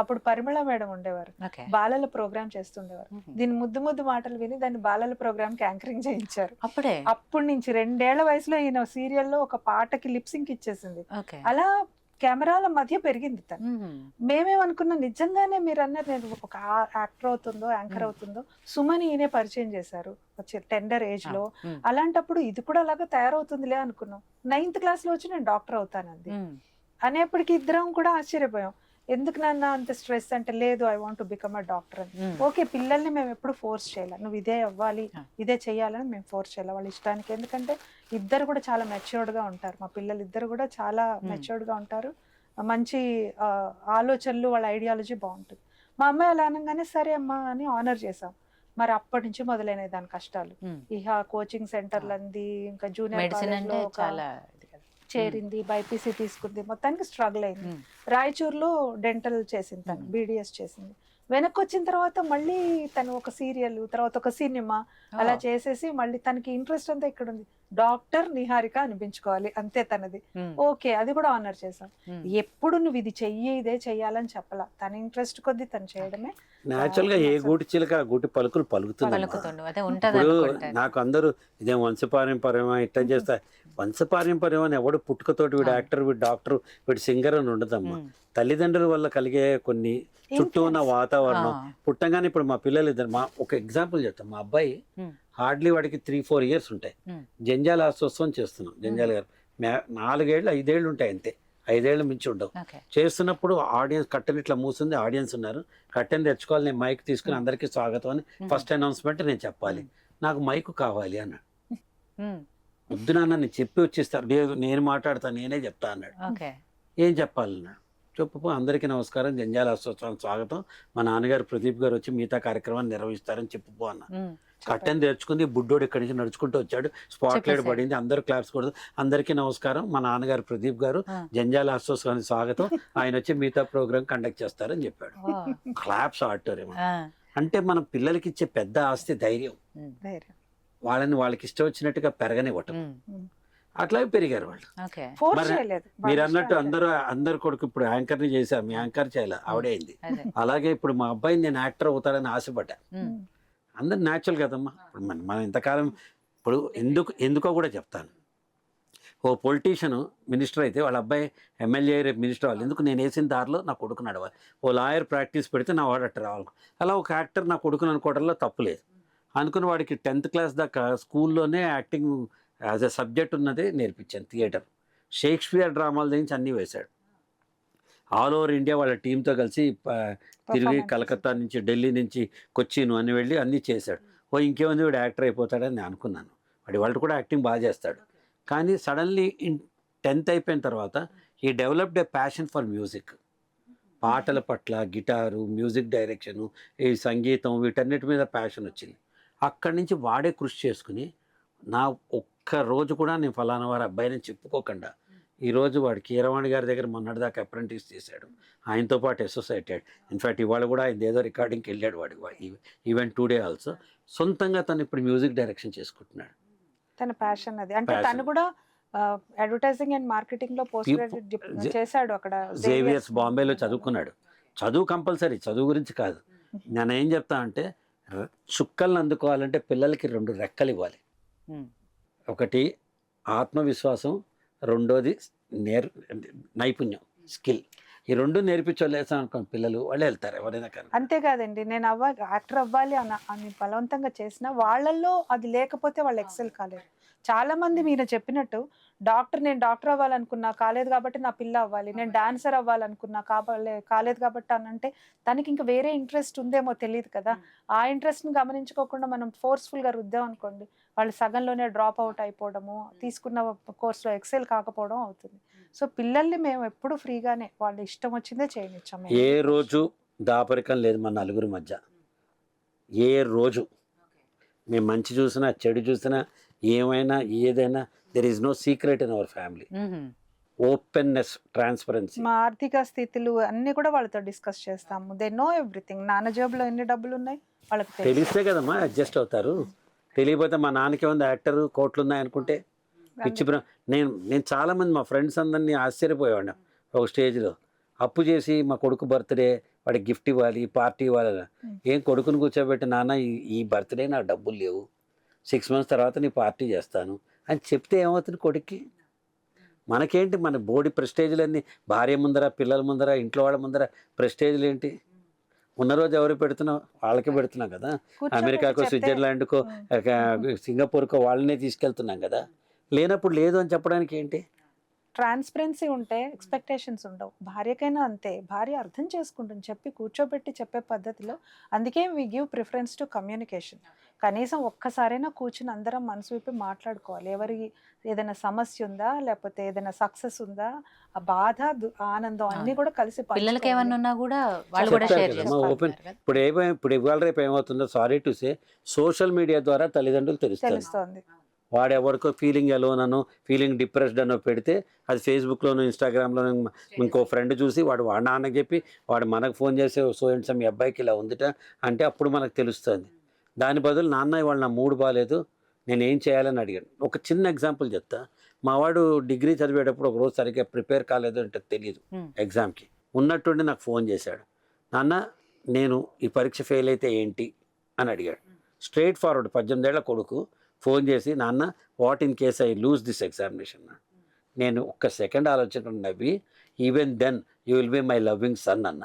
అప్పుడు పరిమళ మేడం ఉండేవారు, ఓకే. బాలల ప్రోగ్రామ్ చేస్తుండేవారు. దీని ముద్దు ముద్దు మాటలు విని దాన్ని బాలల ప్రోగ్రామ్ కి యాంకరింగ్ చేయించారు. అప్పుడే అప్పటి నుంచి 2 ఏళ్ల వయసులో ఈయన సీరియల్లో ఒక పాటకి లిప్సింగ్ ఇచ్చేసింది. ఓకే. అలా కెమెరాల మధ్య పెరిగింది తను. మేమేమనుకున్నా, నిజంగానే మీరు అన్నారు, నేను ఒక యాక్టర్ అవుతుందో యాంకర్ అవుతుందో, సుమని ఈయనే పరిచయం చేశారు వచ్చే టెండర్ ఏజ్ లో. అలాంటప్పుడు ఇది కూడా అలాగా తయారవుతుందిలే అనుకున్నాం. 9th క్లాస్ లో వచ్చి నేను డాక్టర్ అవుతానంది అనేప్పటికీ ఇద్దరం కూడా ఆశ్చర్యపోయాం. ఎందుకు నాన్న అంత స్ట్రెస్ అంటే, లేదు I want to become a doctor అని. ఓకే, పిల్లల్ని మేము ఎప్పుడు ఫోర్స్ చేయాలి, నువ్వు ఇదే అవ్వాలి ఇదే చెయ్యాలని మేము ఫోర్స్ చేయాలి వాళ్ళ ఇష్టానికి. ఎందుకంటే ఇద్దరు కూడా చాలా మెచ్యూర్డ్ గా ఉంటారు, మా పిల్లలు ఇద్దరు కూడా చాలా మెచ్యూర్డ్ గా ఉంటారు, మంచి ఆలోచనలు, వాళ్ళ ఐడియాలజీ బాగుంటుంది. మా అమ్మాయి అలా అనగానే సరే అమ్మా అని ఆనర్ చేసాం. మరి అప్పటి నుంచి మొదలైనవి దాని కష్టాలు. ఇహ కోచింగ్ సెంటర్లు అంది, ఇంకా జూనియర్ మెడిసిన్ అంటే చాలా చేరింది, బైపీసీ తీసుకుంది, మొత్తానికి స్ట్రగుల్ అయింది. రాయచూర్లో డెంటల్ చేసింది తను, బీడిఎస్ చేసింది. వెనక్కి వచ్చిన తర్వాత మళ్ళీ తను ఒక సీరియల్, తర్వాత ఒక సినిమా, అలా చేసేసి మళ్ళీ తనకి ఇంట్రెస్ట్ అంతా ఇక్కడ ఉంది, డాక్టర్ నిహారిక అనిపించుకోవాలి అంతే తనది. ఓకే, అది కూడా ఆనర్ చేసాం. ఎప్పుడు నువ్వు ఇది చెయ్యి ఇదే చెయ్యాలని చెప్పలా, తన ఇంట్రెస్ట్ కొద్ది తను చేయడమే. న్యాచురల్ గా ఏ గూటి చిలక ఆ గూటి పలుకులు పలుకుతుంది. అదే ఉంటది ఇప్పుడు అనుకుంటాను. నాకు అందరూ ఇదేం వంశపారంపర్యమా ఇట్లా చేస్తా, వంశపారంపర్యం అని ఎవడు పుట్టుకతోటి వీడు యాక్టర్, వీడు డాక్టర్, వీడు సింగర్ అని ఉండదమ్మా. తల్లిదండ్రుల వల్ల కలిగే కొన్ని చుట్టూ ఉన్న వాతావరణం పుట్టంగానే. ఇప్పుడు మా పిల్లలు ఇద్దరు, మా ఒక ఎగ్జాంపుల్ చెప్తాం, మా అబ్బాయి హార్డ్లీ వాడికి 3-4 years ఉంటాయి. జంజాల ఆశోత్సవం చేస్తున్నాం, జంజాల గారు 4 ఏళ్ళు 5 ఏళ్ళు ఉంటాయి అంతే, 5 ఏళ్ళు మించి ఉండవు. చేస్తున్నప్పుడు ఆడియన్స్ కట్టెన్ ఇట్లా మూసింది, ఆడియన్స్ ఉన్నారు, కట్టెన్ తెచ్చుకోవాలి, నేను మైక్ తీసుకుని అందరికీ స్వాగతం అని ఫస్ట్ అనౌన్స్మెంట్ నేను చెప్పాలి, నాకు మైక్ కావాలి అన్నాడు. వద్దు నాన్న నేను చెప్పి వచ్చిస్తాను, లేదు నేను మాట్లాడతాను, నేనే చెప్తా అన్నాడు. ఏం చెప్పాలన్నాడు, చెప్పు, అందరికీ నమస్కారం, జంజాల ఆశోత్సవానికి స్వాగతం, మా నాన్నగారు ప్రదీప్ గారు వచ్చి మిగతా కార్యక్రమాన్ని నిర్వహిస్తారని చెప్పుకో అన్న. కట్టెన్ తెచ్చుకుంది, బుడ్డోడు ఇక్కడి నుంచి నడుచుకుంటూ వచ్చాడు, స్పాట్ లైట్ పడింది, అందరూ క్లాప్స్ కొడదు, అందరికీ నమస్కారం, మా నాన్నగారు ప్రదీప్ గారు, జంజాల ఆశోత్సవానికి స్వాగతం, ఆయన వచ్చి మిగతా ప్రోగ్రామ్ కండక్ట్ చేస్తారని చెప్పాడు. Claps auditorium. అంటే మన పిల్లలకి ఇచ్చే పెద్ద ఆస్తి ధైర్యం, వాళ్ళని వాళ్ళకి ఇష్టం వచ్చినట్టుగా పెరగనివ్వటం. అట్లాగే పెరిగారు వాళ్ళు. మీరు అన్నట్టు అందరు కొడుకు ఇప్పుడు యాంకర్ ని చేశారు, మీ యాంకర్ చేయాలి, ఆవిడే అయింది. అలాగే ఇప్పుడు మా అబ్బాయి నేను యాక్టర్ అవుతాడని ఆశపడ్డా. అందరు న్యాచురల్ కదమ్మా. ఇప్పుడు మనం ఇంతకాలం ఇప్పుడు ఎందుకో కూడా చెప్తాను. ఓ పొలిటీషియన్ మినిస్టర్ అయితే వాళ్ళ అబ్బాయి ఎమ్మెల్యే రేపు మినిస్టర్ అవ్వాలి, ఎందుకు నేను వేసిన దారిలో నా కొడుకు నడవాలి. ఓ లాయర్ ప్రాక్టీస్ పెడితే నా వాడు అట్ట రావాలి. అలా ఒక యాక్టర్ నా కొడుకుని అనుకోవడంలో తప్పులేదు. అనుకుని వాడికి 10th class దాకా స్కూల్లోనే యాక్టింగ్ యాజ్ ఎ సబ్జెక్ట్ ఉన్నదే నేర్పించాను. థియేటర్, షేక్స్పియర్ డ్రామాల నుంచి అన్నీ వేశాడు. ఆల్ ఓవర్ ఇండియా వాళ్ళ టీంతో కలిసి తిరిగి కలకత్తా నుంచి, ఢిల్లీ నుంచి, కొచ్చిన్ అని వెళ్ళి అన్నీ చేశాడు. ఇంకేముంది వీడు యాక్టర్ అయిపోతాడని నేను అనుకున్నాను. వాళ్ళు కూడా యాక్టింగ్ బాగా చేస్తాడు. కానీ సడన్లీ 10th అయిపోయిన తర్వాత ఈ developed A passion for music. పాటల పట్ల, గిటారు, మ్యూజిక్ డైరెక్షను, ఈ సంగీతం, వీటన్నిటి మీద ప్యాషన్ వచ్చింది. అక్కడి నుంచి వాడే కృషి చేసుకుని, నా ఒక్క రోజు కూడా నేను ఫలానా వారి అబ్బాయిని చెప్పుకోకుండా ఈరోజు వాడు కీరవాణి గారి దగ్గర మొన్నటిదాకా అప్రెంటిస్ చేశాడు, ఆయనతో పాటు అసోసియేటెడ్. ఇన్ఫ్యాక్ట్ ఇవాళ కూడా ఆయన ఏదో రికార్డింగ్కి వెళ్ళాడు వాడు, ఈవెన్ టుడే ఆల్సో. సొంతంగా తను ఇప్పుడు మ్యూజిక్ డైరెక్షన్ చేసుకుంటున్నాడు. తన ప్యాషన్ అది. అంటే తను కూడా అడ్వర్టైజింగ్ అండ్ మార్కెటింగ్ లో పోస్ట్ గ్రాడ్యుయేట్ చేశాడు అక్కడ, జేవియర్స్ బాంబేలో చదువుకున్నాడు. చదువు కంపల్సరీ, చదువు గురించి కాదు. నేను ఏం చెప్తా అంటే, చుక్కలను అందుకోవాలంటే పిల్లలకి 2 రెక్కలు ఇవ్వాలి. ఒకటి ఆత్మవిశ్వాసం, రెండోది నైపుణ్యం, స్కిల్. ఈ రెండు నేర్పించలేసాం అనుకోండి పిల్లలు, వాళ్ళు వెళ్తారు ఎవరైనా కానీ. అంతేకాదండి, నేను యాక్టర్ అవ్వాలి అని బలవంతంగా చేసిన వాళ్ళల్లో అది లేకపోతే వాళ్ళు ఎక్సెల్ కాలేరు. చాలా మంది మీరు చెప్పినట్టు నేను డాక్టర్ అవ్వాలనుకున్నా కాలేదు కాబట్టి నా పిల్ల అవ్వాలి, నేను డాన్సర్ అవ్వాలనుకున్నా కాలేదు కాబట్టి అనంటే తనకి ఇంకా వేరే ఇంట్రెస్ట్ ఉందేమో తెలియదు కదా. ఆ ఇంట్రెస్ట్ని గమనించుకోకుండా మనం ఫోర్స్ఫుల్గా రుద్దాం అనుకోండి, వాళ్ళు సగంలోనే డ్రాప్ అవుట్ అయిపోవడము, తీసుకున్న కోర్సులో ఎక్సెల్ కాకపోవడం అవుతుంది. సో పిల్లల్ని మేము ఎప్పుడు ఫ్రీగానే వాళ్ళు ఇష్టం వచ్చిందే చేయనిచ్చాము. ఏ రోజు దాపరికం లేదు మన నలుగురి మధ్య. ఏ రోజు మేము మంచి చూసినా చెడు చూసినా ఏమైనా ఏదైనా there is no secret in our family. Openness, transparency. మా ఆర్థిక స్థితులు అన్ని కూడా వాళ్ళతో డిస్కస్ చేస్తాము. They know everything. నాన్న జేబులో ఎన్ని డబ్బులు ఉన్నాయి వాళ్ళకి తెలిస్తే కదమ్మా అడ్జస్ట్ అవుతారు. తెలియకపోతే మా నాన్నకి ఏముంది యాక్టర్ కోట్లు ఉన్నాయి అనుకుంటే పిచ్చి. నేను చాలామంది మా ఫ్రెండ్స్ అందరినీ ఆశ్చర్యపోయేవాడిని ఒక స్టేజ్లో. అప్పు చేసి మా కొడుకు బర్త్డే వాడికి గిఫ్ట్ ఇవ్వాలి, పార్టీ ఇవ్వాలి. ఏం కొడుకుని కూర్చోబెట్టి నాన్న ఈ బర్త్డే నాకు డబ్బులు లేవు, 6 months తర్వాత నీ పార్టీ చేస్తాను అని చెప్తే ఏమవుతుంది కొడుక్కి? మనకేంటి మన బోడి ప్రెస్టేజ్లన్నీ భార్య ముందర, పిల్లల ముందర, ఇంట్లో వాళ్ళ ముందర ప్రెస్టేజ్లు ఏంటి? ఉన్న రోజు ఎవరు పెడుతున్నావు? వాళ్ళకే పెడుతున్నాం కదా. అమెరికాకో, స్విట్జర్లాండ్కో, సింగపూర్కో వాళ్ళనే తీసుకెళ్తున్నాం కదా. లేనప్పుడు లేదు అని చెప్పడానికి ఏంటి? ట్రాన్స్పరెన్సీ ఉంటే ఎక్స్పెక్టేషన్స్ ఉండవు. భార్యకైనా అంతే. భార్య అర్థం చేసుకుంటుంది, చెప్పి కూర్చోబెట్టి చెప్పే పద్ధతిలో. అందుకే we give preference to communication. కనీసం ఒక్కసారైనా కూర్చుని అందరం మనసు విప్పి మాట్లాడుకోవాలి. ఎవరికి ఏదైనా సమస్య ఉందా, లేకపోతే ఏదైనా సక్సెస్ ఉందా, ఆ బాధ ఆనందం అన్ని కూడా కలిసి పిల్లలకి ఏమన్నా ఉన్నా కూడా వాళ్ళు కూడా షేర్ ఓపెన్. ఇప్పుడు ఇవాళ రేపు ఏమవుతుందో sorry to say, social media ద్వారా తల్లిదండ్రులు తెలుస్తోంది. వాడెవరికో ఫీలింగ్ ఎలోన్ అనో, ఫీలింగ్ డిప్రెస్డ్ అనో పెడితే అది ఫేస్బుక్లోనూ, ఇన్స్టాగ్రామ్లోనూ ఇంకో ఫ్రెండ్ చూసి వాడు నాన్నకి చెప్పి వాడు మనకు ఫోన్ చేసి సో అండ్ మీ అబ్బాయికి ఇలా ఉందిట అంటే అప్పుడు మనకు తెలుస్తుంది. దాని బదులు నాన్న ఇవాళ నా మూడు బాగాలేదు, నేను ఏం చేయాలని అడిగాను. ఒక చిన్న ఎగ్జాంపుల్ చెప్తా. మా వాడు డిగ్రీ చదివేటప్పుడు ఒక రోజు సరిగ్గా ప్రిపేర్ కాలేదు అంటే తెలియదు ఎగ్జామ్కి. ఉన్నట్టుండి నాకు ఫోన్ చేశాడు, నాన్న నేను ఈ పరీక్ష ఫెయిల్ అయితే ఏంటి అని అడిగాడు. స్ట్రైట్ ఫార్వర్డ్ 18 ఏళ్ల కొడుకు ఫోన్ చేసి, నాన్న what in case I lose this examination. నేను ఒక్క సెకండ్ ఆలోచన నవ్వి, even then you will be my loving son అన్న.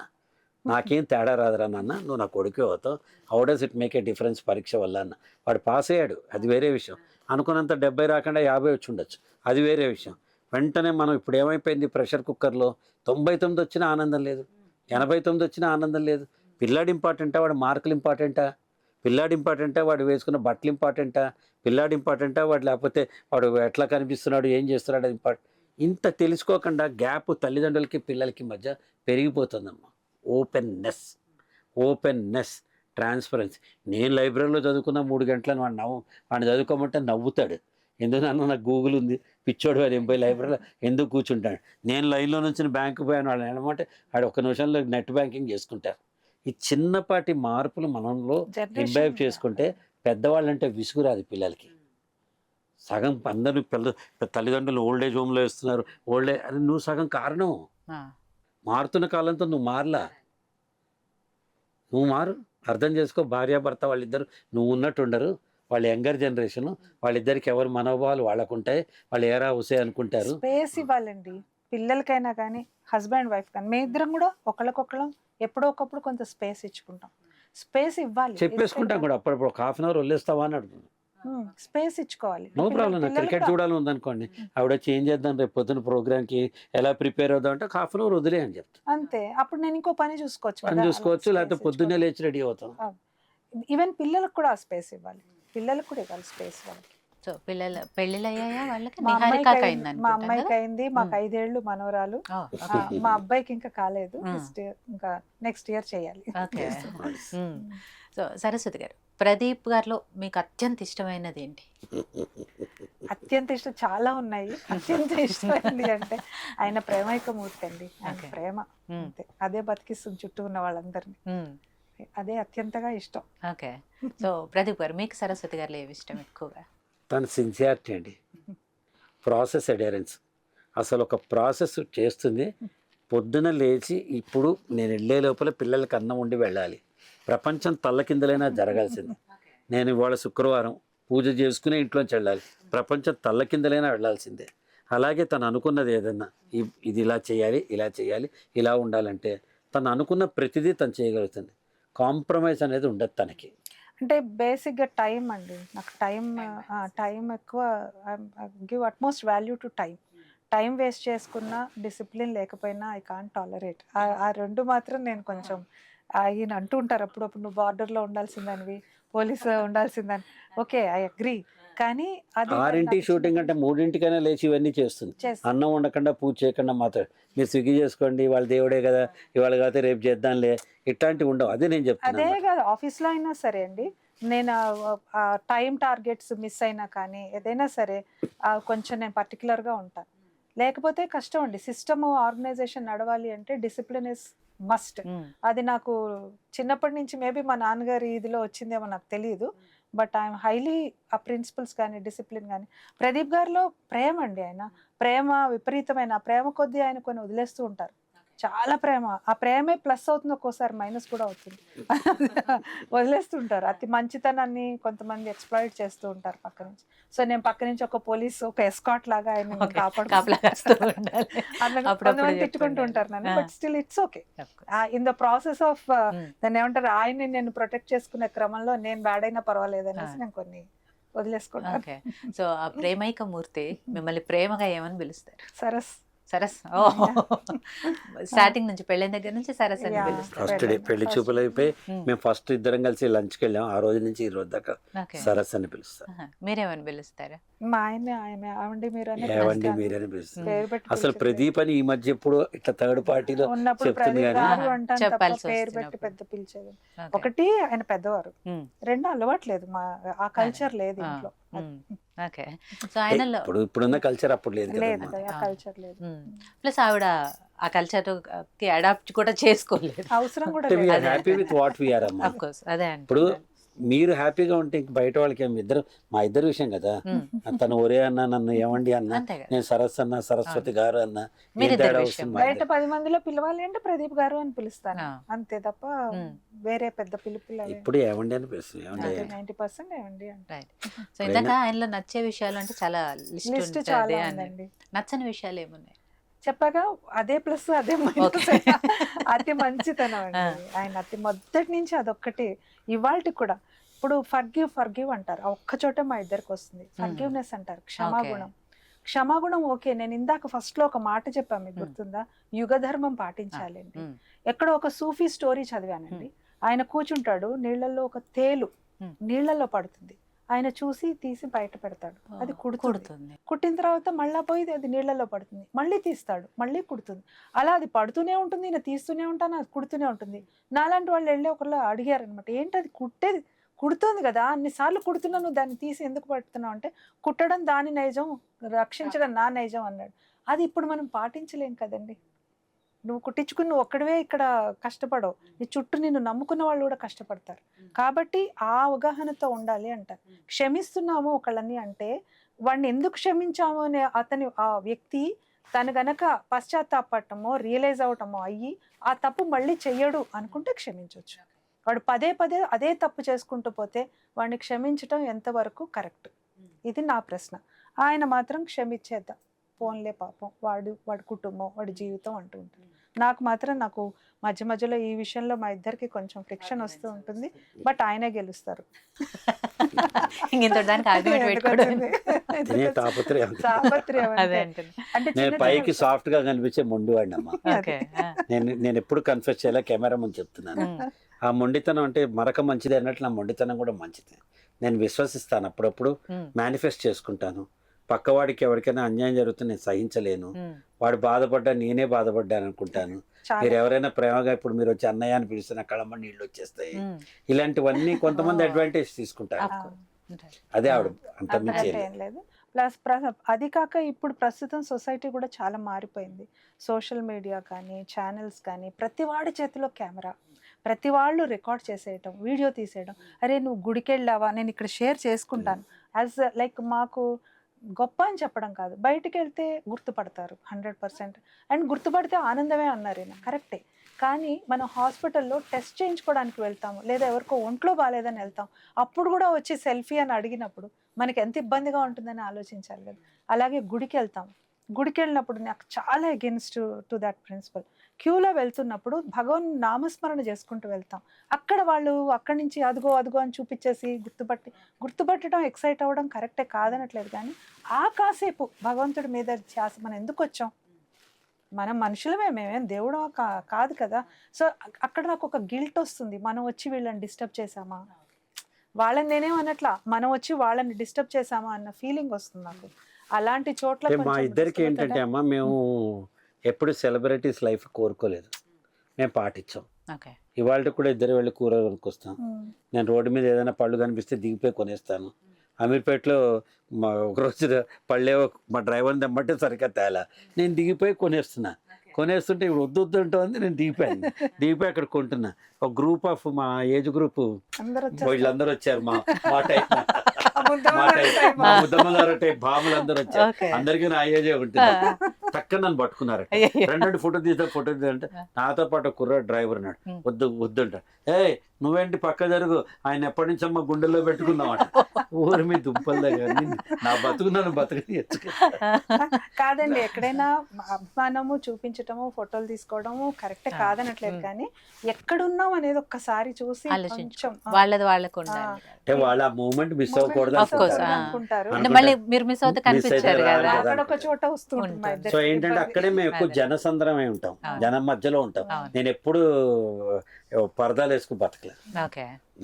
నాకేం తేడా రాదురా నాన్న, నువ్వు నా కొడుకే అవుతావు, how does it make a difference పరీక్ష వల్ల అన్న. వాడు పాస్ అయ్యాడు, అది వేరే విషయం. అనుకున్నంత 70 రాకుండా 50 వచ్చి ఉండొచ్చు, అది వేరే విషయం. వెంటనే మనం ఇప్పుడు ఏమైపోయింది, ప్రెషర్ కుక్కర్లో 99 వచ్చినా ఆనందం లేదు, 89 వచ్చినా ఆనందం లేదు. పిల్లాడు ఇంపార్టెంటా, వాడు మార్కులు ఇంపార్టెంటా? పిల్లాడు ఇంపార్టెంటా, వాడు వేసుకున్న బట్టలు ఇంపార్టెంటా? పిల్లాడు ఇంపార్టెంటా, వాడు లేకపోతే వాడు ఎట్లా కనిపిస్తున్నాడు, ఏం చేస్తున్నాడు అది ఇంపార్టెంట్. ఇంత తెలుసుకోకుండా గ్యాప్ తల్లిదండ్రులకి పిల్లలకి మధ్య పెరిగిపోతుందమ్మా. Openness, transparency. నేను లైబ్రరీలో చదువుకున్న 3 గంటలను వాడిని చదువుకోమంటే నవ్వుతాడు. ఎందుకన్నా నాకు గూగుల్ ఉంది, పిచ్చోడు వాడు ఏం పోయి లైబ్రరీలో ఎందుకు కూర్చుంటాడు. నేను లైన్లో నుంచి బ్యాంకు పోయాను వాళ్ళని అనమాట, వాడు 1 నిమిషంలో నెట్ బ్యాంకింగ్ చేసుకుంటారు. ఈ చిన్నపాటి మార్పులు మనంలో ఇంబైబ్ చేసుకుంటే పెద్దవాళ్ళంటే విసుగురాదు పిల్లలకి. సగం అందరూ తల్లిదండ్రులు ఓల్డేజ్ హోమ్లో ఇస్తున్నారు, అది నువ్వు సగం కారణం. మారుతున్న కాలంతో నువ్వు మారలా, నువ్వు మారు, అర్థం చేసుకో. భార్యాభర్త వాళ్ళిద్దరు నువ్వు ఉన్నట్టు ఉండరు, వాళ్ళ యంగర్ జనరేషన్, వాళ్ళిద్దరికి ఎవరు మనోభావాలు వాళ్ళకు ఉంటాయి, వాళ్ళు ఏరా హుసే అనుకుంటారు. స్పేస్ ఇవ్వాలండి పిల్లలకైనా కానీ, హస్బెండ్ వైఫ్ కానీ. మేము ఇద్దరం కూడా ఒకళ్ళకొకళ్ళం ఎప్పుడో ఒకప్పుడు కొంత స్పేస్ ఇచ్చుకుంటాం. స్పేస్ ఇవ్వాలి, చెప్పేసుకుంటాం కూడా. అప్పుడప్పుడు 1/2 hour వదిలేస్తావా అని అడుగుతున్నాం. స్పేస్ ఇచ్చుకోవాలి. No problem. నాకు క్రికెట్ చూడాలని ఉందనుకోండి, ఆవిడ చేంజ్ చేద్దాం రేపు పొద్దున ప్రోగ్రామ్కి ఎలా ప్రిపేర్ అవుదాం అంటే 1/2 hour వదిలే అని చెప్తాను. అంతే. అప్పుడు నేను ఇంకో పని చూసుకోవచ్చు, లేకపోతే పొద్దున్నే లేచి రెడీ అవుతాం. ఈవెన్ పిల్లలకు కూడా స్పేస్ ఇవ్వాలి, పిల్లలకు కూడా ఇవ్వాలి స్పేస్ వాళ్ళకి. సో పిల్లలు పెళ్ళిళ్ళు అయ్యాయా వాళ్ళకి? మా అమ్మాయికి అయింది, మాకు 5 ఏళ్ళు మనవరాలు. మా అబ్బాయికి ఇంకా కాలేదు, ఇంకా నెక్స్ట్ ఇయర్ చేయాలి. సో సరస్వతి గారు, ప్రదీప్ గారిలో మీకు అత్యంత ఇష్టమైనది ఏంటి? అత్యంత ఇష్టం చాలా ఉన్నాయి. అత్యంత ఇష్టమైంది అంటే ఆయన ప్రేమైకమూర్తి అండి. ఆయన ప్రేమ అంతే, అదే బతికిస్తుంది చుట్టూ ఉన్న వాళ్ళందరినీ. అదే అత్యంతగా ఇష్టం. ఓకే. సో ప్రదీప్ గారు, మీకు సరస్వతి గారిలో ఏమి ఇష్టం ఎక్కువగా? తన సిన్సియారిటీ అండి, ప్రాసెస్ అడెరెన్స్. అసలు ఒక ప్రాసెస్ చేస్తుంది. పొద్దున లేచి ఇప్పుడు నేను వెళ్ళే లోపల పిల్లలకి అన్నం వండి వెళ్ళాలి. ప్రపంచం తల్లకిందలైనా జరగాల్సింది. నేను ఇవాళ శుక్రవారం పూజ చేసుకునే ఇంట్లోంచి వెళ్ళాలి. ప్రపంచం తల్ల కిందలైనా వెళ్ళాల్సిందే. అలాగే తను అనుకున్నది ఏదన్నా ఇది ఇలా చేయాలి, ఇలా చేయాలి, ఇలా ఉండాలంటే తను అనుకున్న ప్రతిదీ తను చేయగలుగుతుంది. కాంప్రమైజ్ అనేది ఉండదు తనకి. అంటే బేసిక్గా టైం అండి. నాకు టైం ఎక్కువ. Give utmost value to time. Time waste చేసుకున్న, డిసిప్లిన్ లేకపోయినా ఐ కాంట్ టాలరేట్. ఆ రెండు మాత్రం నేను కొంచెం ఈయన అంటూ ఉంటారు అప్పుడప్పుడు, నువ్వు బార్డర్లో ఉండాల్సిందని, పోలీసు ఉండాల్సిందని. Okay, I agree. కానీ అది 6 షూటింగ్ అంటే 3కైనా లేచి ఇవన్నీ చేస్తుంది. అన్నం వండకుండా పూజ చేయకుండా మాత్రం మీరు స్విగ్గీ చేసుకోండి, వాళ్ళ దేవుడే కదా, ఇవాళ కాకపోతే రేపు చేద్దాంలే, ఇట్లాంటివి ఉండవు. అదే నేను చెప్తాను. అదే కాదు, ఆఫీస్లో అయినా సరే అండి, నేను టైం టార్గెట్స్ మిస్ అయినా కానీ ఏదైనా సరే కొంచెం నేను పర్టికులర్గా ఉంటాను. లేకపోతే కష్టం అండి. సిస్టమ్ ఆర్గనైజేషన్ నడవాలి అంటే డిసిప్లిన్ ఇస్ మస్ట్. అది నాకు చిన్నప్పటి నుంచి మేబీ మా నాన్నగారి ఇదిలో వచ్చిందేమో నాకు తెలియదు. బట్ ఐఎమ్ హైలీ ఆ ప్రిన్సిపల్స్ కానీ డిసిప్లిన్ కానీ. ప్రదీప్ గారిలో ప్రేమ అండి. ఆయన ప్రేమ విపరీతమైన, ఆ ప్రేమ కొద్దీ ఆయన కొన్ని వదిలేస్తూ ఉంటారు. చాలా ప్రేమ. ఆ ప్రేమే ప్లస్ అవుతుంది, ఒక్కోసారి మైనస్ కూడా అవుతుంది. వదిలేస్తుంటారు. అతి మంచితనాన్ని కొంతమంది ఎక్స్ప్లాయిట్ చేస్తూ ఉంటారు పక్క నుంచి. సో నేను పక్క నుంచి ఒక పోలీసు, ఒక ఎస్కాట్ లాగా ఆయన కొంతమంది తిట్టుకుంటూ ఉంటారు నన్ను. But still it's okay. In the process of దాన్ని ఏమంటారు, ఆయన్ని నేను ప్రొటెక్ట్ చేసుకునే క్రమంలో నేను బ్యాడ్ అయినా పర్వాలేదు అనేసి నేను కొన్ని వదిలేసుకుంటాను. సో ఆ ప్రేమైక మూర్తి మిమ్మల్ని ప్రేమగా ఏమని పిలుస్తారు? సరస్. సరస్. స్టార్టింగ్ నుంచి పెళ్ళైన దగ్గర నుంచి సరస్ అని పిలుస్తారు. ఫస్ట్ డే పెళ్లి చూపులు అయిపోయి మేము ఫస్ట్ ఇద్దరం కలిసి లంచ్కి వెళ్ళాం. ఆ రోజు నుంచి ఈ రోజు దాకా సరస్ అని పిలుస్తారు. మీరేమని పిలుస్తారా? మా ఆయన ఏమండి మీరు ఏవండి మీరని పిలుస్తారు. అసలు ప్రదీప్ అని ఈ మధ్య ఎప్పుడు ఇట్లా థర్డ్ పార్టీలో చెప్తుంది చెప్పాల్సి పేరు పెట్టి పెద్ద పిలిచేది. ఒకటి ఆయన పెద్దవారు, రెండు అలవాట్లేదు, మా ఆ కల్చర్ లేదు ఇంట్లో. ఇప్పుడున్న కల్చర్ అప్పుడు లేదు. కల్చర్ లేదు. ప్లస్ ఆవిడ ఆ కల్చర్ కి అడాప్ట్ కూడా చేసుకోలేదు. అవసరం కూడా happy with what we are అమ్మా. అదే ఇప్పుడు మీరు హ్యాపీగా ఉంటే బయట వాళ్ళకి మా ఇద్దరు విషయం కదా. తను ఒరే అన్నా, నన్ను ఏమండి అన్నా, నేను సరస్ అన్నా, సరస్వతి గారు అన్నా, బయట 10 మందిలో పిలవాలి అంటే ప్రదీప్ గారు అని పిలుస్తాను అంతే తప్ప వేరే పెద్ద పిలుపులు ఇప్పుడు ఏమండి అని పిలుస్తుంది. 90% ఏమండి. సో ఇందాక ఆయనలో నచ్చే విషయాలు అంటే చాలా లిస్ట్ చాలా ఉందండి. నచ్చని విషయాలు ఏమున్నాయి చెప్పగా? అదే ప్లస్ అదే మైనస్. అతి మంచితనం అండి ఆయన. అతి మొదటి నుంచి అదొక్కటి ఇవాళకి కూడా. ఇప్పుడు ఫర్గివ్ అంటారు, ఆ ఒక్క చోట మా ఇద్దరికి వస్తుంది. ఫర్గివ్నెస్ అంటారు, క్షమాగుణం. క్షమాగుణం ఓకే. నేను ఇందాక ఫస్ట్ లో ఒక మాట చెప్పాను, మీకు గుర్తుందా? యుగ ధర్మం పాటించాలండి. ఎక్కడో ఒక సూఫీ స్టోరీ చదివానండి. ఆయన కూర్చుంటాడు, నీళ్లలో ఒక తేలు నీళ్లలో పడుతుంది. ఆయన చూసి తీసి బయట పెడతాడు, అది కుడుతుంది. కుట్టిన తర్వాత మళ్ళా పోయి అది నీళ్లలో పడుతుంది, మళ్ళీ తీస్తాడు, మళ్ళీ కుడుతుంది. అలా అది పడుతూనే ఉంటుంది, నేను తీస్తూనే ఉంటాను, అది కుడుతూనే ఉంటుంది. నాలాంటి వాళ్ళు వెళ్ళి ఒకళ్ళు అడిగారు అనమాట, ఏంటి అది కుడుతుంది కదా, అన్నిసార్లు కుడుతున్నా నువ్వు దాన్ని తీసి ఎందుకు పడుతున్నావు అంటే, కుట్టడం దాని నైజం, రక్షించడం నా నైజం అన్నాడు. అది ఇప్పుడు మనం పాటించలేం కదండి. నువ్వు కుట్టించుకుని నువ్వు ఒక్కడవే ఇక్కడ కష్టపడవు, నీ చుట్టూ నిన్ను నమ్ముకున్న వాళ్ళు కూడా కష్టపడతారు. కాబట్టి ఆ అవగాహనతో ఉండాలి అంటారు. క్షమిస్తున్నాము ఒకళ్ళని అంటే వాడిని ఎందుకు క్షమించాము అనే అతని ఆ వ్యక్తి తను గనక పశ్చాత్తాపడటమో రియలైజ్ అవటమో అయ్యి ఆ తప్పు మళ్ళీ చెయ్యడు అనుకుంటే క్షమించవచ్చు. వాడు పదే అదే తప్పు చేసుకుంటూ పోతే వాడిని క్షమించటం ఎంతవరకు కరెక్ట్? ఇది నా ప్రశ్న. ఆయన మాత్రం క్షమించేద్దాం, పోన్లే పాపం, వాడి కుటుంబం, వాడి జీవితం అంటూ ఉంటుంది. నాకు మధ్య మధ్యలో ఈ విషయంలో మా ఇద్దరికి కొంచెం ఫ్రిక్షన్ వస్తూ ఉంటుంది. బట్ ఆయనే గెలుస్తారు. పైకి సాఫ్ట్ గా కనిపించే మొండి వాడిని అమ్మా. నేను ఎప్పుడు కన్ఫెస్ చేయాలి కెమెరా ముందు చెప్తున్నాను. ఆ మొండితనం అంటే మరక మంచిది అన్నట్లు నా మొండితనం కూడా మంచిది. నేను విశ్వసిస్తాను, అప్పుడప్పుడు మేనిఫెస్ట్ చేసుకుంటాను. పక్కవాడికి ఎవరికైనా అన్యాయం జరుగుతుంది నేను సహించలేను, వాడు బాధపడ్డా నేనే బాధపడ్డాను అనుకుంటాను. మీరు ఎవరైనా ప్రేమగా ఇప్పుడు మీరు వచ్చి అన్నయ్య అని పిలిస్తే కళ్ళమ్మ నీళ్ళు వచ్చేస్తాయి. ఇలాంటివన్నీ కొంతమంది అడ్వాంటేజ్ తీసుకుంటారు. అదే ఆవిడ అంతమించి లేదు. ప్లస్ అది కాక ఇప్పుడు ప్రస్తుతం సొసైటీ కూడా చాలా మారిపోయింది. సోషల్ మీడియా కానీ ఛానల్స్ కానీ ప్రతి వాడి చేతిలో కెమెరా, ప్రతి వాళ్ళు రికార్డ్ చేసేయటం, వీడియో తీసేయడం. అరే నువ్వు గుడికి వెళ్ళావా, నేను ఇక్కడ షేర్ చేసుకుంటాను. యాజ్ లైక్ మాకు గొప్ప అని చెప్పడం కాదు, బయటికి వెళ్తే గుర్తుపడతారు 100%. అండ్ గుర్తుపడితే ఆనందమే అన్నారు ఈయన, కరెక్టే. కానీ మనం హాస్పిటల్లో టెస్ట్ చేయించుకోవడానికి వెళ్తాము, లేదా ఎవరికో ఒంట్లో బాగాలేదని వెళ్తాం, అప్పుడు కూడా వచ్చి సెల్ఫీ అని అడిగినప్పుడు మనకి ఎంత ఇబ్బందిగా ఉంటుందని ఆలోచించాలి కదా. అలాగే గుడికి వెళ్తాం, గుడికి వెళ్ళినప్పుడు నాకు చాలా అగెన్స్ట్ టు దట్ ప్రిన్సిపల్. క్యూలో వెళ్తున్నప్పుడు భగవాన్ నామస్మరణ చేసుకుంటూ వెళ్తాం, అక్కడ వాళ్ళు అక్కడి నుంచి అదుగో అదుగో అని చూపించేసి గుర్తుపట్టడం ఎక్సైట్ అవ్వడం కరెక్టే కాదనట్లేదు, కానీ ఆ కాసేపు భగవంతుడి మీద ధ్యాస. మనం ఎందుకు వచ్చాం, మనం మనుషులమే, మేమేం దేవుడు కాదు కదా. సో అక్కడ నాకు ఒక గిల్ట్ వస్తుంది, మనం వచ్చి వీళ్ళని డిస్టర్బ్ చేసామా, వాళ్ళని నేనేం అనట్లా, మనం వచ్చి వాళ్ళని డిస్టర్బ్ చేసామా అన్న ఫీలింగ్ వస్తుంది నాకు. అలాంటి చోట్ల మా కొంచెం ఇద్దరికి ఏంటంటే అమ్మ, మేము ఎప్పుడు సెలబ్రిటీస్ లైఫ్ కోరుకోలేదు, మేము పాటించాం. ఓకే. ఇవాళ కూడా ఇద్దరు వెళ్ళి కూర కొనుక్కొస్తాం. నేను రోడ్డు మీద ఏదైనా పళ్ళు కనిపిస్తే దిగిపోయి కొనేస్తాను. అమీర్పేటలో ఒకరోజు పళ్ళేవో మా డ్రైవర్ని తెమ్మంటే సరిగ్గా తేలా, నేను దిగిపోయి కొనేస్తుంటే ఇప్పుడు వద్దు ఉంటుంది, నేను దిగిపోయి అక్కడ కొంటున్నా. ఒక గ్రూప్ ఆఫ్ మా ఏజ్ గ్రూప్ వీళ్ళందరూ వచ్చారు, మా టైప్ మా ముద్దమ్మగారు టైప్ భాములందరూ వచ్చారు. అందరికీ నా ఏజే ఉంటుంది. చక్కగా నన్ను పట్టుకున్నారు, రెండు ఫోటో తీస్తే నాతో పాటు కుర్ర డ్రైవర్ అన్నాడు, వద్దుంట. నువ్వేంటి పక్క జరుగు, ఆయన ఎప్పటి నుంచి అమ్మ గుండెల్లో పెట్టుకున్నామంట. ఊరి మీ దుంపల దగ్గర నా బతుకున్నాను బతుకు కాదండి. ఎక్కడైనా అభిమానము చూపించటము, ఫోటోలు తీసుకోవడము కరెక్టే కాదనట్లేదు, కానీ ఎక్కడున్నాం అనేది ఒక్కసారి చూసి కొంచెం వాళ్ళది వాళ్ళకు అంటే వాళ్ళ ఆ మూమెంట్ మిస్ అవ్వకూడదు అనుకుంటారు. మళ్ళీ మీరు మిస్ అవుతే కనిపించారు కదా, అక్కడ ఒక చోట వస్తుంది. సో ఏంటంటే అక్కడే మేము ఎక్కువ జనసంద్రమై ఉంటాం, జనం మధ్యలో ఉంటాం. నేను ఎప్పుడు పరదాలు వేసుకుని బతకలేదు.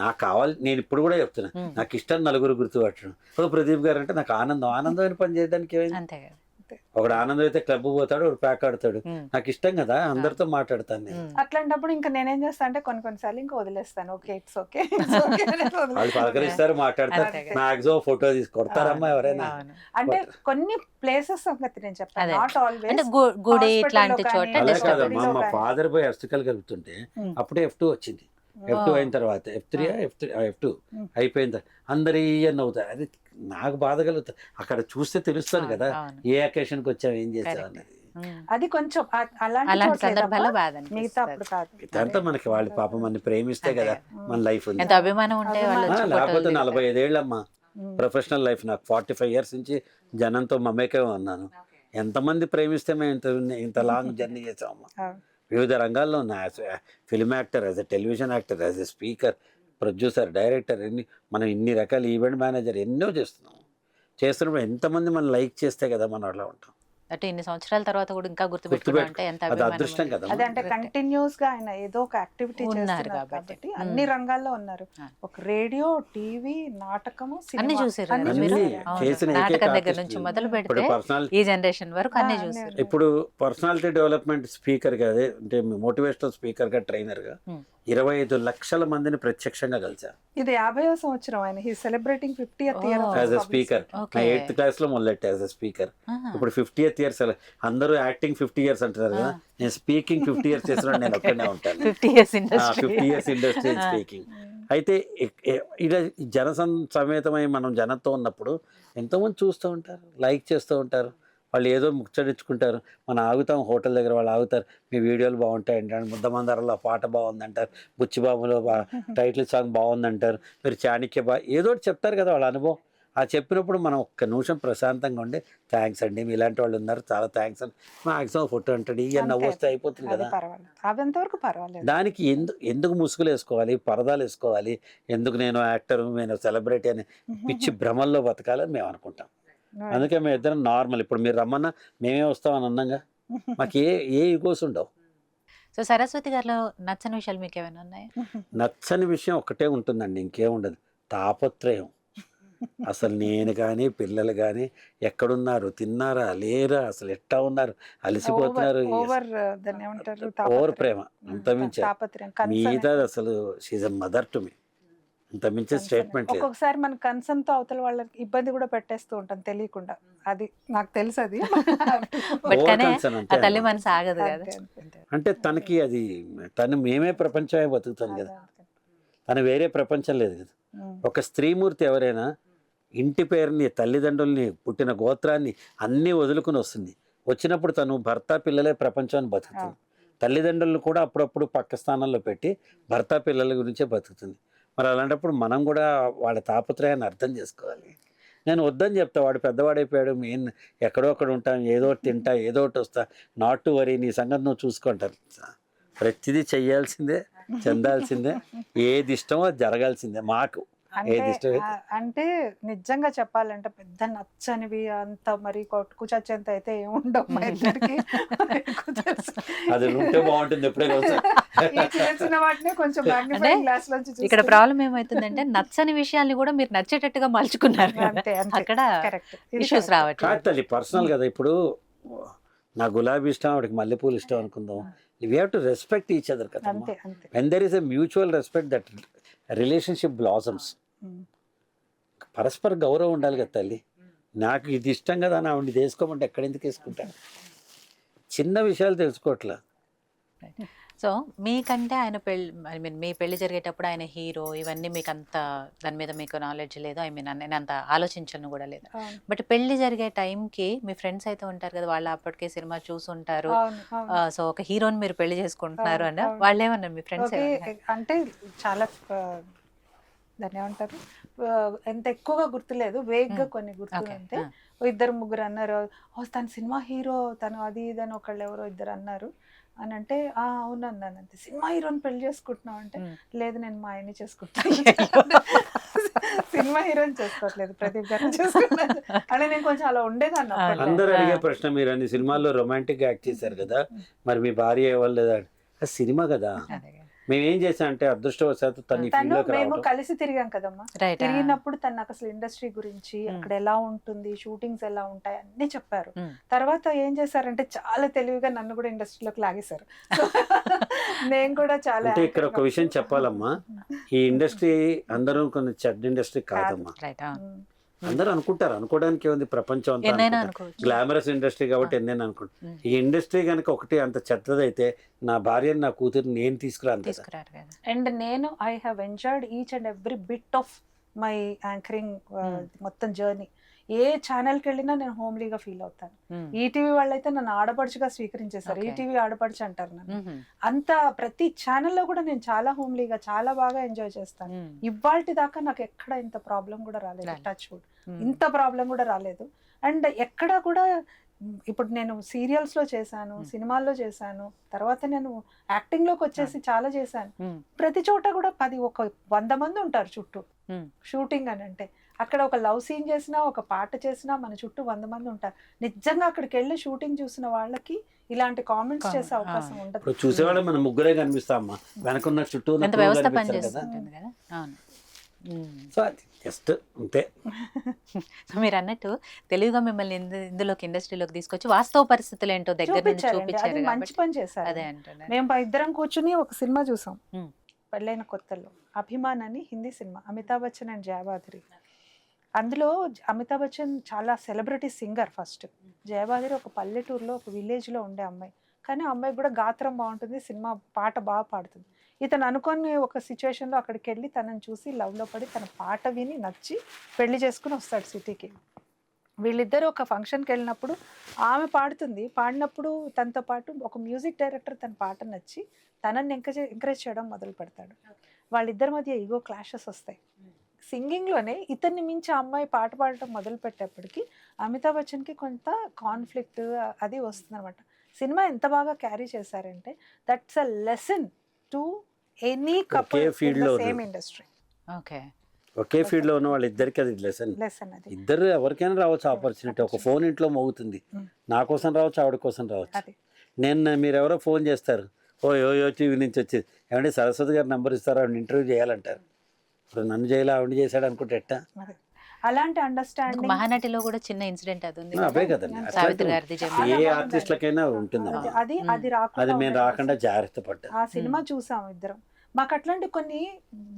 నాకు కావాలి, నేను ఇప్పుడు కూడా చెప్తున్నా, నాకు ఇష్టం నలుగురు గుర్తుపట్టడం. ప్రదీప్ గారు అంటే నాకు ఆనందమైన పని చేయడానికి ఏమైంది. ఒకడు ఆనందం అయితే క్లబ్ పోతాడు, ఒకడు ప్యాక్ ఆడతాడు, నాకు ఇష్టం కదా, అందరితో మాట్లాడతాను నేను. అట్లాంటప్పుడు ఇంకా నేనేం చేస్తా అంటే కొన్నిసార్లు ఇంకా వదిలేస్తాను. ఓకే, ఇట్స్ ఓకే, వాళ్ళు పలకరిస్తారు, మాట్లాడతారు, మాక్సిమం ఫోటో తీసి కొడతారమ్మా ఎవరైనా. అంటే కొన్ని ప్లేసెస్ సంగతి నేను చెప్తాను, నాట్ ఆల్వేస్. గుడి ఇట్లాంటి చోట అలా కాదమ్మా, మా ఫాదర్ పోయి అర్చకలు కలుగుతుంటే అప్పుడే F2 వచ్చింది. F2 అయిన తర్వాత F2 అయిపోయిన తర్వాత అందరు ఇవన్నీ అవుతారు. అది నాకు బాధ కలుగుతుంది, అక్కడ చూస్తే తెలుస్తాను కదా ఏ అకేషన్కి వచ్చావు, ఏం చేసావు అన్నది. అది కొంచెం అలాంటి సందర్భాల్లో బాధ, మిగతా అప్పుడు కాదు. ఇదంతా మనకి వాళ్ళు పాపం మన ప్రేమిస్తే కదా మన లైఫ్ ఉంది. అభిమానం ఉంటే లేకపోతే 45 ఏళ్ళమ్మా ప్రొఫెషనల్ లైఫ్, నాకు 45 years నుంచి జనంతో మమేకే ఉన్నాను. ఎంతమంది ప్రేమిస్తే మేము ఇంత లాంగ్ జర్నీ చేసామమ్మా. వివిధ రంగాల్లో ఉన్న film actor, as a television actor, as a speaker, producer, director, మనం ఇన్ని రకాల ఈవెంట్ మేనేజర్ ఎన్నో చేస్తున్నప్పుడు ఎంతమంది మనం లైక్ చేస్తే కదా మనం అట్లా ఉంటాం. అంటే ఇన్ని సంవత్సరాల తర్వాత కూడా ఇంకా గుర్తుపెట్టుకుంటే ఎంత అదృష్టం కదా. అదంటే కంటిన్యూస్ గా ఆయన ఏదో ఒక యాక్టివిటీ చేస్తున్నారు కాబట్టి అన్ని రంగాల్లో ఉన్నారు. ఒక రేడియో, టీవీ, నాటకము, అన్ని చూసారు దగ్గర నుంచి మొదలు పెడితే ఈ జనరేషన్ వరకు అన్ని చూసారు. ఇప్పుడు పర్సనాలిటీ డెవలప్మెంట్ స్పీకర్ గా, అదే అంటే మోటివేషనల్ స్పీకర్ గా, ట్రైనర్ గా 25 లక్షల మందిని ప్రత్యక్షంగా కలిసారు. ఇది 50వ సంవత్సరం ఆయన. He celebrating 50th year as a speaker. నా 8th class లో మొదలెట్టా యాజ్ ఎ స్పీకర్. ఇప్పుడు 50th year. అందరూ యాక్టింగ్ 50 years అంటారు కదా, నేను స్పీకింగ్ 50 years చేసిన నేను ఒక్కనే ఉంటాను. 50 years ఇండస్ట్రీ స్పీకింగ్. అయితే ఇలా జన సమేతమై మనం జనంతో ఉన్నప్పుడు ఎంతోమంది చూస్తూ ఉంటారు, లైక్ చేస్తూ ఉంటారు, వాళ్ళు ఏదో ముచ్చడించుకుంటారు. మనం ఆగుతాం హోటల్ దగ్గర, వాళ్ళు ఆగుతారు, మీ వీడియోలు బాగుంటాయి అంటారు, ముద్దమందారంలో పాట బాగుందంటారు, బుచ్చిబాబులో టైటిల్ సాంగ్ బాగుందంటారు, మీరు చాణక్య ఏదో ఒకటి చెప్తారు కదా వాళ్ళ అనుభవం. ఆ చెప్పినప్పుడు మనం ఒక్క నిమిషం ప్రశాంతంగా ఉండి థ్యాంక్స్ అండి, మీ ఇలాంటి వాళ్ళు ఉన్నారు, చాలా థ్యాంక్స్ అని మ్యాక్సిమం ఫోటో అంటాడు, ఇవన్నీ నవ్వు వస్తే అయిపోతుంది కదా. దానికి ఎందుకు ముసుగులు వేసుకోవాలి, పరదాలు వేసుకోవాలి, ఎందుకు నేను యాక్టర్, నేను సెలబ్రిటీ అని పిచ్చి భ్రమల్లో బతకాలని మేము అనుకుంటాం. అందుకే మేము ఇద్దరం నార్మల్. ఇప్పుడు మీరు రమ్మన్నా మేమే వస్తామని అన్నాగా, మాకు ఏ ఈగోస్ ఉండవు. సో సరస్వతి గారిలో నచ్చని విషయాలు మీకు ఏమైనా ఉన్నాయా? నచ్చని విషయం ఒకటే ఉంటుందండి, ఇంకేం ఉండదు, తాపత్రయం. అసలు నేను కానీ పిల్లలు కానీ ఎక్కడున్నారు, తిన్నారా లేరా, అసలు ఎట్టా ఉన్నారు, అలసిపోతున్నారు, ఓవర్ ప్రేమ, అంతమించే మిగతా అసలు she's a mother to me, అంతమించే స్టేట్మెంట్ లేదు. ఒక్కొక్కసారి మన కన్సర్న్ తో అవతల వాళ్ళకి ఇబ్బంది కూడా పెట్టేస్తూ ఉంటాం తెలియకుండా, అది నాకు తెలుసు. అది తల్లి మనసు ఆగదు కదా, అంటే తనకి అది తను మేమే ప్రపంచమే బతుకుతాను కదా, తను వేరే ప్రపంచం లేదు కదా. ఒక స్త్రీమూర్తి ఎవరైనా ఇంటి పేరుని, తల్లిదండ్రుల్ని, పుట్టిన గోత్రాన్ని అన్నీ వదులుకుని వస్తుంది. వచ్చినప్పుడు తను భర్త, పిల్లలే ప్రపంచాన్ని బతుకుతుంది. తల్లిదండ్రులు కూడా అప్పుడప్పుడు పక్క స్థానంలో పెట్టి భర్త పిల్లల గురించే బతుకుతుంది. మరి అలాంటప్పుడు మనం కూడా వాళ్ళ తాపత్రయాన్ని అర్థం చేసుకోవాలి. నేను వద్దని చెప్తా, వాడు పెద్దవాడైపోయాడు, నేను ఎక్కడో అక్కడ ఉంటాను, ఏదో ఒకటి తింటా, ఏదో ఒకటి వస్తా, నాట్ టు వరీ, నీ సంగతి నువ్వు చూసుకుంటారు. ప్రతిదీ చెయ్యాల్సిందే, చెందాల్సిందే, ఏది ఇష్టమో అది జరగాల్సిందే. మాకు ఏది ఇష్టం అంటే నిజంగా చెప్పాలంటే పెద్ద నచ్చనివి అంత మరి కొట్టుకుచచ్చేంత అయితే ఏముండవు మా ఇద్దరికి. అది ఉంటే బాగుంటుంది ఎప్పుడైనా తెలిసిన వాటిని కొంచెం magnifying glass లోంచి ఇక్కడ ప్రాబ్లం ఏమైతుందంటే నచ్చని విషయాల్ని కూడా మీరు నచ్చేటట్టుగా మలుచుకున్నారు కదా. అంతే అంతే అక్కడ కరెక్ట్ ఇష్యూస్ రావట్లేదు. కాదు తల్లి, పర్సనల్ కదా. ఇప్పుడు నా గులాబీ ఇష్టం, వాడికి మల్లెపూలు ఇష్టం అనుకుందాం. We have to respect each other కదా. అంతే అంతే when there is a mutual respect that relationship blossoms. పరస్పర గౌరవం ఉండాలి కదా తల్లి. నాకు ఇది ఇష్టం కదా అని ఆవిడ వేసుకోమంటే ఎక్కడెందుకు వేసుకుంటాను? చిన్న విషయాలు తెలుసుకోవట్లా. సో మీకంటే ఆయన పెళ్ళి, ఐ మీన్ మీ పెళ్లి జరిగేటప్పుడు ఆయన హీరో, ఇవన్నీ మీకు అంత దాని మీద మీకు నాలెడ్జ్ లేదు, ఐ మీన్ నేను అంత ఆలోచించను కూడా లేదు. బట్ పెళ్లి జరిగే టైంకి మీ ఫ్రెండ్స్ అయితే ఉంటారు కదా, వాళ్ళు అప్పటికే సినిమా చూసుంటారు. సో ఒక హీరోని మీరు పెళ్లి చేసుకుంటున్నారు అన్న వాళ్ళు ఏమన్నారు మీ ఫ్రెండ్స్? అంటే చాలా దాన్ని ఏమంటారు, ఎంత ఎక్కువగా గుర్తులేదు, వేగ్గా కొన్ని గుర్తులు. అంటే ఇద్దరు ముగ్గురు అన్నారు, తన సినిమా హీరో, తను అది ఇది అని ఒకళ్ళు ఎవరో ఇద్దరు అన్నారు అని. అంటే అవును అన్నాను. అంతే, సినిమా హీరోని పెళ్లి చేసుకుంటున్నావు అంటే, లేదు నేను మా ఆయన్ని చేసుకుంటాను, సినిమా హీరోని చేసుకోవట్లేదు, ప్రదీప్ గారిని చేసుకుంటాను అంటే నేను కొంచెం అలా ఉండేదాన్ని. అందరు అడిగే ప్రశ్న, మీరు అన్ని సినిమాల్లో రొమాంటిక్ గా యాక్ట్ చేశారు కదా, మరి మీ భార్య ఎవరు లేదా? అది సినిమా కదా. మేము ఏం చేసాం అంటే అదృష్టవశాత్తు తను మేము కలిసి తిరిగాం కదమ్మా. తిరిగినప్పుడు తను నాకు అసలు ఇండస్ట్రీ గురించి, అక్కడ ఎలా ఉంటుంది, షూటింగ్స్ ఎలా ఉంటాయి అన్ని చెప్పారు. తర్వాత ఏం చేశారంటే చాలా తెలివిగా నన్ను కూడా ఇండస్ట్రీలోకి లాగేశారు. నేను కూడా చాలా అంటే ఇక్కడ ఒక విషయం చెప్పాలమ్మా, ఈ ఇండస్ట్రీ అందరూ కొన్ని చెడ్డ ఇండస్ట్రీ కాదమ్మా. అందరూ అనుకుంటారు, అనుకోవడానికి ఏముంది, ప్రపంచం అంతా గ్లామరస్ ఇండస్ట్రీ కాబట్టి ఎన్నైనా అనుకుంటారు. ఈ ఇండస్ట్రీ కనుక ఒకటి అంత చెత్తదైతే నా భార్యని నా కూతురు నేను తీసుకురాను. అండ్ నేను I have enjoyed each and every bit of my anchoring మొత్తం జర్నీ. ఏ ఛానల్కి వెళ్ళినా నేను హోమ్లీగా ఫీల్ అవుతాను. ఈటీవీ వాళ్ళైతే నన్ను ఆడపడుచుగా స్వీకరించేశారు, ఈటీవీ ఆడపడుచు అంటారు నన్ను. అంత ప్రతి ఛానల్లో కూడా నేను చాలా హోమ్లీగా, చాలా బాగా ఎంజాయ్ చేస్తాను. ఇవాల్టి దాకా నాకు ఎక్కడ ఇంత ప్రాబ్లం కూడా రాలేదు, టచ్ వుడ్, ఇంత ప్రాబ్లం కూడా రాలేదు. అండ్ ఎక్కడ కూడా ఇప్పుడు నేను సీరియల్స్ లో చేశాను, సినిమాల్లో చేశాను, తర్వాత నేను యాక్టింగ్ లోకి వచ్చేసి చాలా చేశాను. ప్రతి చోట కూడా 100 మంది ఉంటారు చుట్టూ. షూటింగ్ అని అంటే అక్కడ ఒక లవ్ సీన్ చేసినా, ఒక పాట చేసినా మన చుట్టూ 100 మంది ఉంటారు. నిజంగా అక్కడికి వెళ్ళి షూటింగ్ చూసిన వాళ్ళకి ఇలాంటి కామెంట్స్ చేసే అవకాశం ఉండదు. చూసేవాళ్ళు మనం ముగ్గురే కనిపిస్తామా, వెనకున్న చుట్టూ వ్యవస్థ పనిచేస్తుంది కదా. సో అది జస్ట్ అంతే. మీరు అన్నట్టు తెలివిగా మిమ్మల్ని ఇందులోకి ఇండస్ట్రీలోకి తీసుకొచ్చి వాస్తవ పరిస్థితులు ఏంటో దగ్గర నుంచి చూపించారు. మంచి పని చేశారు. అదే అంటున్నా, మేము ఇద్దరం కూర్చుని ఒక సినిమా చూసాం పెళ్ళైన కొత్తలో, అభిమాన్ అని హిందీ సినిమా, అమితాబ్ బచ్చన్ అండ్ జయబాద్రి. అందులో అమితాబ్ బచ్చన్ చాలా సెలబ్రిటీ సింగర్ ఫస్ట్. జయబాద్రి ఒక పల్లెటూరులో ఒక విలేజ్లో ఉండే అమ్మాయి, కానీ ఆ అమ్మాయికి కూడా గాత్రం బాగుంటుంది, సినిమా పాట బాగా పాడుతుంది. ఇతను అనుకొని ఒక సిచ్యువేషన్లో అక్కడికి వెళ్ళి తనని చూసి లవ్లో పడి తన పాట విని నచ్చి పెళ్లి చేసుకుని వస్తాడు సిటీకి. వీళ్ళిద్దరూ ఒక ఫంక్షన్కి వెళ్ళినప్పుడు ఆమె పాడుతుంది, పాడినప్పుడు తనతో పాటు ఒక మ్యూజిక్ డైరెక్టర్ తన పాట నచ్చి తనని ఎంకరేజ్ చేయడం మొదలు పెడతాడు. వాళ్ళిద్దరి మధ్య ఈగో క్లాషెస్ వస్తాయి. సింగింగ్లోనే ఇతన్ని మించి అమ్మాయి పాట పాడటం మొదలు పెట్టేప్పటికి అమితాబ్ బచ్చన్కి కొంత కాన్ఫ్లిక్ట్ అది వస్తుంది అనమాట. సినిమా ఎంత బాగా క్యారీ చేశారంటే that's a lesson to any couple in the same industry. Okay, okay field లో ఉన్న వాళ్ళు ఇద్దరికి అది లెసన్. ఇద్దరు ఎవరికైనా రావచ్చు ఆపర్చునిటీ. ఒక ఫోన్ ఇంట్లో మోగుతుంది, నా కోసం రావచ్చు, ఆవిడ కోసం రావచ్చు. మీరు ఎవరో ఫోన్ చేస్తారు, ఓ టీవీ నుంచి వచ్చేది, ఏమంటే సరస్వతి గారు నెంబర్ ఇస్తారు, ఆవిడ ఇంటర్వ్యూ చేయాలంటారు. ఇప్పుడు నన్ను చేయాలి, ఆవిడ చేశాడు అనుకుంటే ఎట్టా? అలాంటి అండర్స్టాండింగ్ మహానటిలో కూడా చిన్న ఇన్సిడెంట్ అది ఉంది. అవే కదండి, ఏ ఆర్టిస్ట్లకైనా ఉంటుంది. అది మేము రాకుండా జాగ్రత్త పడ్డా. ఆ సినిమా చూసాం ఇద్దరం. మాకు అట్లాంటి కొన్ని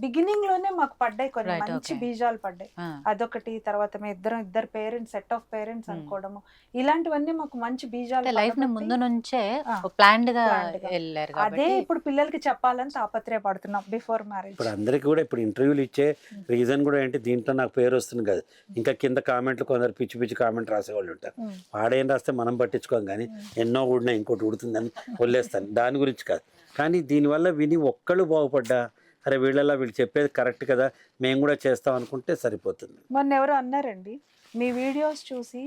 బిగినింగ్ లోనే మాకు పడ్డాయి, కొన్ని Right, మంచి okay. బీజాలు పడ్డాయి. ఆ, అదొకటి. తర్వాత మేము ఇద్దరు పేరెంట్స్, సెట్ ఆఫ్ పేరెంట్స్ అనుకోవడము, ఇలాంటివన్నీ మాకు మంచి బీజాలు అంటే లైఫ్ ని పడబట్టి ముందు నుంచే ఆ, ప్లాన్డ్ గా planned గా. వెళ్ళారు అదే కాబట్టి ఇప్పుడు పిల్లలకి చెప్పాలని తాపత్రయపడుతున్నాం బిఫోర్ మ్యారేజ్. ఇప్పుడు అందరికీ కూడా ఇప్పుడు ఇంటర్వ్యూలు ఇచ్చే రీజన్ కూడా ఏంటి, దీంట్లో నాకు పేరు వస్తుంది కదా, ఇంకా కింద కామెంట్లు కొందరు పిచ్చి పిచ్చి కామెంట్ రాసేవాళ్ళు ఉంటారు. వాడేం రాస్తే మనం పట్టించుకోం, కానీ ఎన్నో ఉడినా ఇంకోటి ఉడుతుందని వదిలేస్తాను, దాని గురించి కాదు. కానీ దీనివల్ల విని ఒక్కళ్ళు బాగుపడ్డా, అరే వీళ్ళలా వీళ్ళు చెప్పేది కరెక్ట్ కదా, మేము కూడా చేస్తాం అనుకుంటే సరిపోతుంది. మొన్న ఎవరో అన్నారండి, మీ వీడియోస్ చూసి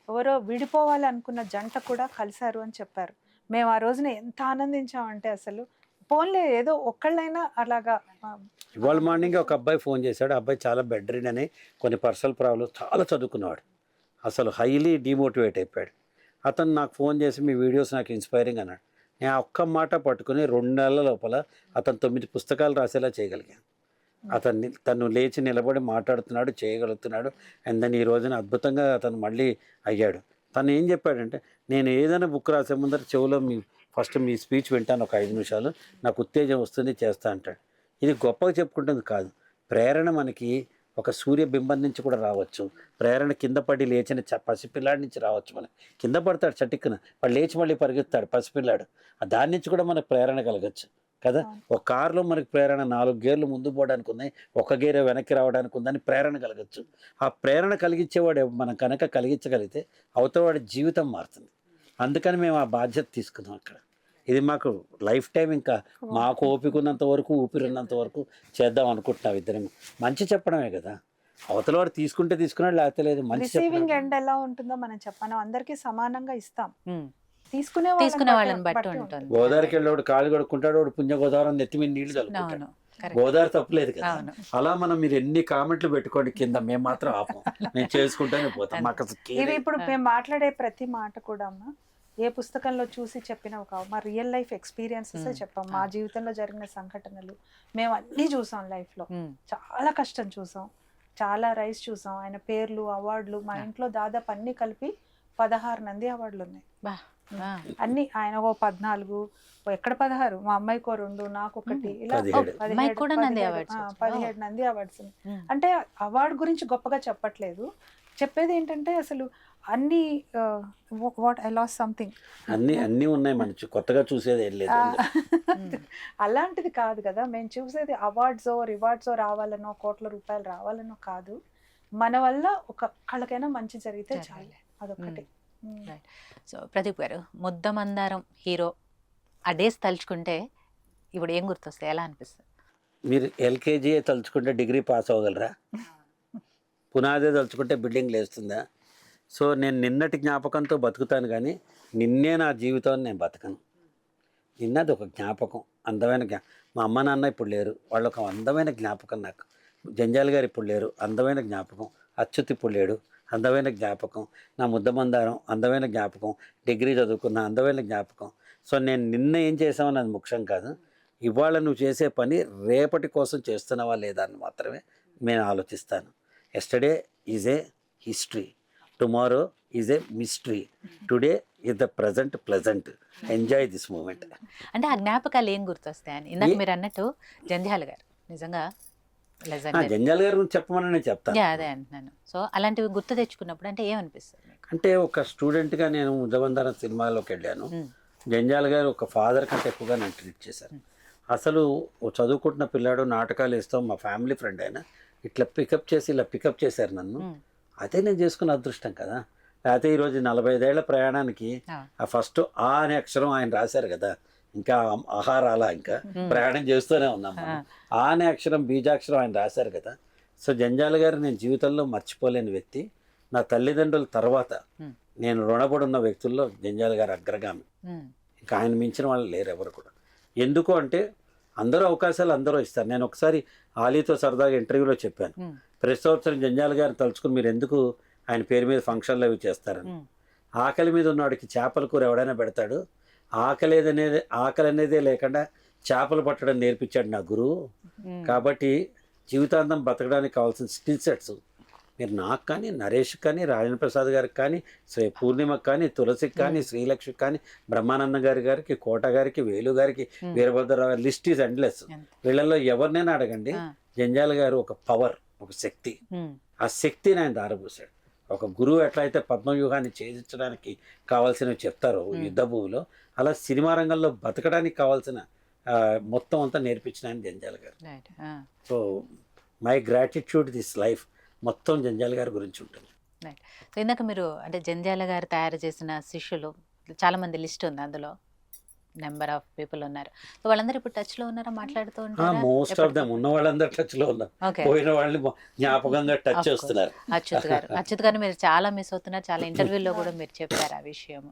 ఎవరో విడిపోవాలి అనుకున్న జంట కూడా కలిశారు అని చెప్పారు. మేము ఆ రోజున ఎంత ఆనందించామంటే అసలు ఫోన్లే ఏదో ఒక్కళ్ళైనా అలాగా. ఇవాళ మార్నింగ్ ఒక అబ్బాయి ఫోన్ చేశాడు. అబ్బాయి చాలా బెడ్ రిడ్ అని, కొన్ని పర్సనల్ ప్రాబ్లమ్స్, చాలా చదువుకున్నవాడు, అసలు హైలీ డిమోటివేట్ అయిపోయాడు. అతను నాకు ఫోన్ చేసి మీ వీడియోస్ నాకు ఇన్స్పైరింగ్ అన్నాడు. నేను ఒక్క మాట పట్టుకుని 2 నెలల లోపల అతను 9 పుస్తకాలు రాసేలా చేయగలిగాను. తను లేచి నిలబడి మాట్లాడుతున్నాడు, చేయగలుగుతున్నాడు. అండ్ దెన్ ఈ రోజున అద్భుతంగా అతను మళ్ళీ అయ్యాడు. తను ఏం చెప్పాడంటే, నేను ఏదైనా బుక్ రాసే ముందర చెవులో ఫస్ట్ మీ స్పీచ్ వింటాను ఒక 5 నిమిషాలు, నాకు ఉత్తేజం వస్తుంది, చేస్తా అంటాడు. ఇది గొప్పగా చెప్పుకుంటుంది కాదు, ప్రేరణ మనకి ఒక సూర్యబింబం నుంచి కూడా రావచ్చు. ప్రేరణ కింద పడి లేచిన పసిపిల్లాడి నుంచి రావచ్చు. మనకి కింద పడతాడు చటిక్కున, వాడు లేచి మళ్ళీ పరిగెత్తాడు పసిపిల్లాడు, దాని నుంచి కూడా మనకు ప్రేరణ కలగచ్చు కదా. ఒక కారులో మనకి ప్రేరణ 4 గేర్లు ముందు పోవడానికి ఉన్నాయి, 1 గేర్ వెనక్కి రావడానికి ఉందని ప్రేరణ కలగచ్చు. ఆ ప్రేరణ కలిగించేవాడు మనం కనుక కలిగించగలిగితే అవతలవాడి జీవితం మారుతుంది. అందుకని మేము ఆ బాధ్యత తీసుకున్నాం అక్కడ. ఇది మాకు లైఫ్ టైం, ఇంకా మాకు ఓపిక ఉన్నంత వరకు, ఊపిరినంత వరకు చేద్దాం అనుకుంటున్నాం ఇద్దరం. మంచి చెప్పడమే కదా, అవతల వాడు తీసుకుంటే తీసుకున్నాడు, లేకపోతే లేదు. మంచి రిసీవింగ్ ఎండ్ ఎలా ఉంటుందో మనం చెప్పాను, అందరికీ సమానంగా ఇస్తాం. తీసుకునే వాళ్ళని బట్టి ఉంటుంది. గోదావరికి వెళ్ళేవాడు కాళ్ళు కడుక్కుంటాడు, వాడు పుణ్య గోదావరి నెత్తి మీద నీళ్లు చల్లుకుంటాడు. గోదావరి తప్పలేదు కదా. అలా మీరు ఎన్ని కామెంట్లు పెట్టుకోండి కింద, మేము మాత్రం ఆపం, మేము చేసుకుంటానే పోతాం. మాకు ఇది ఇప్పుడు మేము మాట్లాడే ప్రతి మాట కూడా అమ్మా ఏ పుస్తకంలో చూసి చెప్పినవి కావు, మా రియల్ లైఫ్ ఎక్స్పీరియన్సెస్ చెప్పాం. మా జీవితంలో జరిగిన సంఘటనలు మేము అన్నీ చూసాం. లైఫ్లో చాలా కష్టం చూసాం, చాలా రైస్ చూసాం. ఆయన పేర్లు, అవార్డులు, మా ఇంట్లో దాదాపు అన్ని కలిపి 16 నంది అవార్డులు ఉన్నాయి. అన్ని ఆయన 14, ఎక్కడ 16, మా అమ్మాయికో 2, నాకు 1, ఇలా 17 నంది అవార్డ్స్. అంటే అవార్డు గురించి గొప్పగా చెప్పట్లేదు, చెప్పేది ఏంటంటే అసలు అన్ని వాట్ ఐ లాస్ సంథింగ్, అన్ని ఉన్నాయి, మంచి కొత్తగా చూసేది ఏం లేదు. అలాంటిది కాదు కదా. మేము చూసేది అవార్డ్సో రివార్డ్సో రావాలనో, కోట్ల రూపాయలు రావాలనో కాదు, మన వల్ల ఒక కళ్ళకైనా మంచి జరిగితే చాలు, అదొకటి. సో ప్రదీప్ గారు, ముద్దమందారం హీరో ఆ డేస్ తలుచుకుంటే ఇప్పుడు ఏం గుర్తొస్తాయి, ఎలా అనిపిస్తుంది? మీరు ఎల్కేజీ తలుచుకుంటే డిగ్రీ పాస్ అవ్వగలరా? పునాదే తలుచుకుంటే బిల్డింగ్ లేస్తుందా? సో నేను నిన్నటి జ్ఞాపకంతో బతుకుతాను, కానీ నిన్నే నా జీవితాన్ని నేను బతకను. నిన్నది ఒక జ్ఞాపకం, అందమైన మా అమ్మ నాన్న ఇప్పుడు లేరు, వాళ్ళు ఒక అందమైన జ్ఞాపకం నాకు. జంజాల్ గారు ఇప్పుడు లేరు, అందమైన జ్ఞాపకం. అచ్యుత్ ఇప్పుడు లేడు, అందమైన జ్ఞాపకం. నా ముద్దమందారం అందమైన జ్ఞాపకం, డిగ్రీ చదువుకున్న అందమైన జ్ఞాపకం. సో నేను నిన్న ఏం చేసామని అది ముఖ్యం కాదు, ఇవాళ నువ్వు చేసే పని రేపటి కోసం చేస్తున్నావా లేదా అని మాత్రమే నేను ఆలోచిస్తాను. Yesterday is a history, tomorrow is a mystery, today is the present pleasant, enjoy this moment. అంటే ఆ జ్ఞాపకాలు ఏం గుర్తొస్తాయని ఇందాక మీరు అన్నట్టు జంధ్యాల గారు నిజంగా జంజాల్ గారి గురించి చెప్పమని నేను చెప్తాను. అదే అంటున్నాను. సో అలాంటివి గుర్తు తెచ్చుకున్నప్పుడు అంటే ఏమనిపిస్తుంది? అంటే ఒక స్టూడెంట్గా నేను ముద్దమందారం సినిమాలోకి వెళ్ళాను. జంజాల్ గారు ఒక ఫాదర్ కంటే ఎక్కువగా నన్ను ట్రీట్ చేశారు. అసలు చదువుకుంటున్న పిల్లాడు, నాటకాలు వేస్తాం, మా ఫ్యామిలీ ఫ్రెండ్ అయినా ఇట్లా పికప్ చేశారు నన్ను. అదే నేను చేసుకున్న అదృష్టం కదా. లేకపోతే ఈరోజు 45 ఏళ్ల ప్రయాణానికి ఆ ఫస్ట్ ఆ అనే అక్షరం ఆయన రాశారు కదా, ఇంకా ఆహారాల ఇంకా ప్రయాణం చేస్తూనే ఉన్నాం. ఆ అనే అక్షరం, బీజాక్షరం ఆయన రాశారు కదా. సో జంజాల గారు నేను జీవితంలో మర్చిపోలేని వ్యక్తి. నా తల్లిదండ్రుల తర్వాత నేను రుణపడి ఉన్న వ్యక్తుల్లో జంజాల గారు అగ్రగామి. ఇంకా ఆయన మించిన వాళ్ళు లేరు ఎవరు కూడా. ఎందుకు అంటే అందరూ అవకాశాలు అందరూ ఇస్తారు. నేను ఒకసారి ఆలీతో సరదాగా ఇంటర్వ్యూలో చెప్పాను, ప్రతి సంవత్సరం జంజాల గారు తలుచుకుని మీరు ఎందుకు ఆయన పేరు మీద ఫంక్షన్లు అవి చేస్తారని. ఆకలి మీద ఉన్నవాడికి చేపల కూర ఎవడైనా పెడతాడు, ఆకలి అనేదే లేకుండా చేపలు పట్టడం నేర్పించాడు నా గురువు. కాబట్టి జీవితాంతం బతకడానికి కావాల్సిన స్కిల్ సెట్స్ మీరు నాకు కానీ, నరేష్ కానీ, రాజేంద్ర ప్రసాద్ గారికి కానీ, పూర్ణిమకి కానీ, తులసికి కానీ, శ్రీలక్ష్మికి కానీ, బ్రహ్మానందం గారికి, కోట గారికి, వేలు గారికి, వీరభద్రరావు గారి లిస్ట్ ఈజ్ ఎండ్లెస్. వీళ్ళల్లో ఎవరినైనా అడగండి, జంజాల గారు ఒక పవర్, ఒక శక్తి. ఆ శక్తిని ఆయన దారబోసాడు. ఒక గురువు ఎట్లయితే పద్మవ్యూహాన్ని ఛేదించడానికి కావాల్సినవి చెప్తారో యుద్ధ భూమిలో, అలా సినిమా రంగంలో బతకడానికి కావాల్సిన మొత్తం అంతా నేర్పించిన ఆయన జంజాల గారు. So my gratitude this life మొత్తం జంజాల గారి గురించి ఉంటుంది. సో ఇందాక మీరు అంటే జంజాల గారు తయారు చేసిన శిష్యులు చాలా మంది లిస్ట్ ఉంది, అందులో నెంబర్ ఆఫ్ పీపుల్ ఉన్నారు. సో వాళ్ళందరూ ఇప్పుడు టచ్ లో ఉన్నారా, మాట్లాడుతూ ఉంటారా? మోస్ట్ ఆఫ్ దమ్ ఉన్న వాళ్ళందరూ టచ్ లో ఉన్నారు, పోయిన వాళ్ళు జ్ఞాపకంగా టచ్ చేస్తున్నారు. అచ్యుత్ గారు మీరు చాలా మిస్ అవుతున్నారు, చాలా ఇంటర్వ్యూలో కూడా మీరు చెప్పారు ఆ విషయం.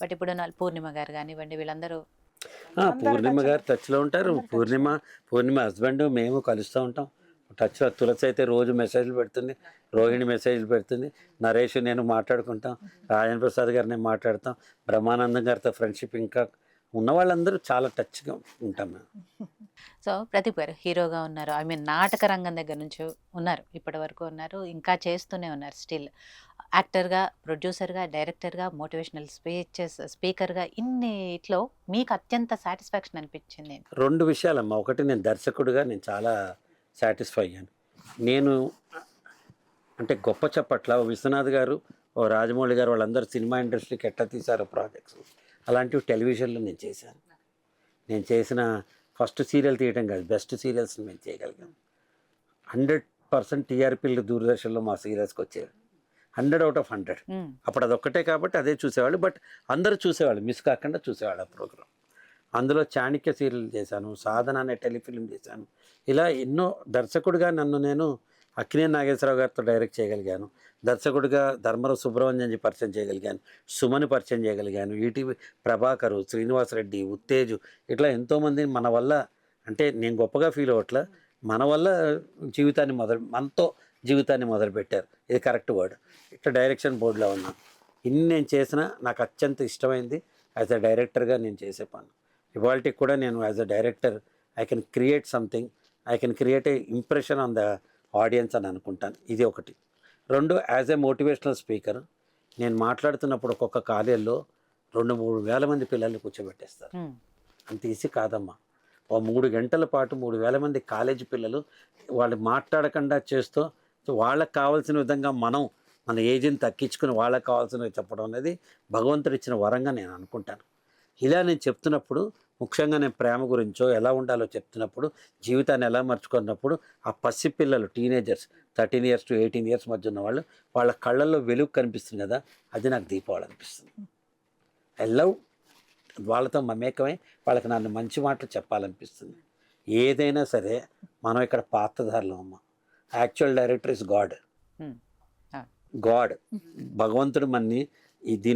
బట్ ఇప్పుడు పూర్ణిమ గారు కానివ్వండి, వీళ్ళందరూ పూర్ణిమ గారు టచ్ లో ఉంటారు. పూర్ణిమ హస్బెండ్ మేము కలుస్తూ ఉంటాం టచ్ లో. తులసి అయితే రోజు మెసేజ్లు పెడుతుంది, రోహిణి మెసేజ్లు పెడుతుంది, నరేష్ నేను మాట్లాడుకుంటాం, రాజేంద్ర ప్రసాద్ గారు నేను మాట్లాడతాం, బ్రహ్మానందం గారితో ఫ్రెండ్షిప్. ఇంకా ఉన్న వాళ్ళందరూ చాలా టచ్గా ఉంటాం మేము. సో ప్రదీప్ గారు హీరోగా ఉన్నారు, ఐ మీన్ నాటక రంగం దగ్గర నుంచి ఉన్నారు, ఇప్పటి వరకు ఉన్నారు, ఇంకా చేస్తూనే ఉన్నారు స్టిల్. యాక్టర్గా, ప్రొడ్యూసర్గా, డైరెక్టర్గా, మోటివేషనల్ స్పీకర్గా, ఇన్నిట్లో మీకు అత్యంత సాటిస్ఫాక్షన్ అనిపించింది? 2 విషయాలమ్మా. ఒకటి, నేను దర్శకుడిగా నేను చాలా సాటిస్ఫై అయ్యాను. నేను అంటే గొప్ప చెప్పట్ల విశ్వనాథ్ గారు, ఓ రాజమౌళి గారు వాళ్ళందరూ సినిమా ఇండస్ట్రీకి ఎట్లా తీశారో ప్రాజెక్ట్స్, అలాంటివి టెలివిజన్లో నేను చేశాను. నేను చేసిన ఫస్ట్ సీరియల్ తీయటం కాదు, బెస్ట్ సీరియల్స్ని మేము చేయగలిగాం. 100% టీఆర్పీలు దూరదర్శన్లో మా సీరియల్స్కి వచ్చేవి, 100 out of 100. అప్పుడు అదొక్కటే కాబట్టి అదే చూసేవాళ్ళు, బట్ అందరూ చూసేవాళ్ళు, మిస్ కాకుండా చూసేవాళ్ళు ఆ ప్రోగ్రామ్. అందులో చాణక్య సీరియల్ చేశాను, సాధన అనే టెలిఫిలిం చేశాను. ఇలా ఎన్నో దర్శకుడిగా నన్ను నేను అక్కినేని నాగేశ్వరరావు గారితో డైరెక్ట్ చేయగలిగాను, దర్శకుడిగా ధర్మరావు సుబ్రహ్మణ్యం పరిచయం చేయగలిగాను, సుమని పరిచయం చేయగలిగాను, ఈటీవీ ప్రభాకరు, శ్రీనివాసరెడ్డి, ఉత్తేజు, ఇట్లా ఎంతోమంది మన వల్ల, అంటే నేను గొప్పగా ఫీల్ అవ్వట్లా, మన వల్ల మనతో జీవితాన్ని మొదలుపెట్టారు, ఇది కరెక్ట్ వర్డ్. ఇట్లా డైరెక్షన్ బోర్డులో ఉన్నాను. ఇన్ని నేను చేసినా నాకు అత్యంత ఇష్టమైంది యాజ్ అ డైరెక్టర్గా నేను చేసే పని. ఇవాళకి కూడా నేను as a director I can create something, I can create a impression on the audience అని అనుకుంటాను. ఇది ఒకటి. 2, యాజ్ ఏ మోటివేషనల్ స్పీకర్ నేను మాట్లాడుతున్నప్పుడు ఒక్కొక్క కాలేజీలో 2-3 వేల మంది పిల్లల్ని కూర్చోబెట్టేస్తారు. అంత ఈజీ కాదమ్మా. ఓ 3 గంటల పాటు 3 వేల మంది కాలేజీ పిల్లలు వాళ్ళు మాట్లాడకుండా చేస్తూ వాళ్ళకి కావాల్సిన విధంగా మన ఏజ్ని తగ్గించుకుని వాళ్ళకి కావాల్సినవి చెప్పడం అనేది భగవంతుడు ఇచ్చిన వరంగా నేను అనుకుంటాను. ఇలా నేను చెప్తున్నప్పుడు, ముఖ్యంగా నేను ప్రేమ గురించో ఎలా ఉండాలో చెప్తున్నప్పుడు, జీవితాన్ని ఎలా మర్చుకున్నప్పుడు, ఆ పసిపిల్లలు టీనేజర్స్ 13 years to 18 years మధ్య ఉన్న వాళ్ళు, వాళ్ళ కళ్ళల్లో వెలుగు కనిపిస్తుంది కదా, అది నాకు దీపావళి అనిపిస్తుంది. ఐ లవ్ వాళ్ళతో మమేకమై వాళ్ళకి నన్ను మంచి మాటలు చెప్పాలనిపిస్తుంది. ఏదైనా సరే మనం ఇక్కడ పాత్రధారులం అమ్మ. Actual director is God. భగవంతుడు మన్ని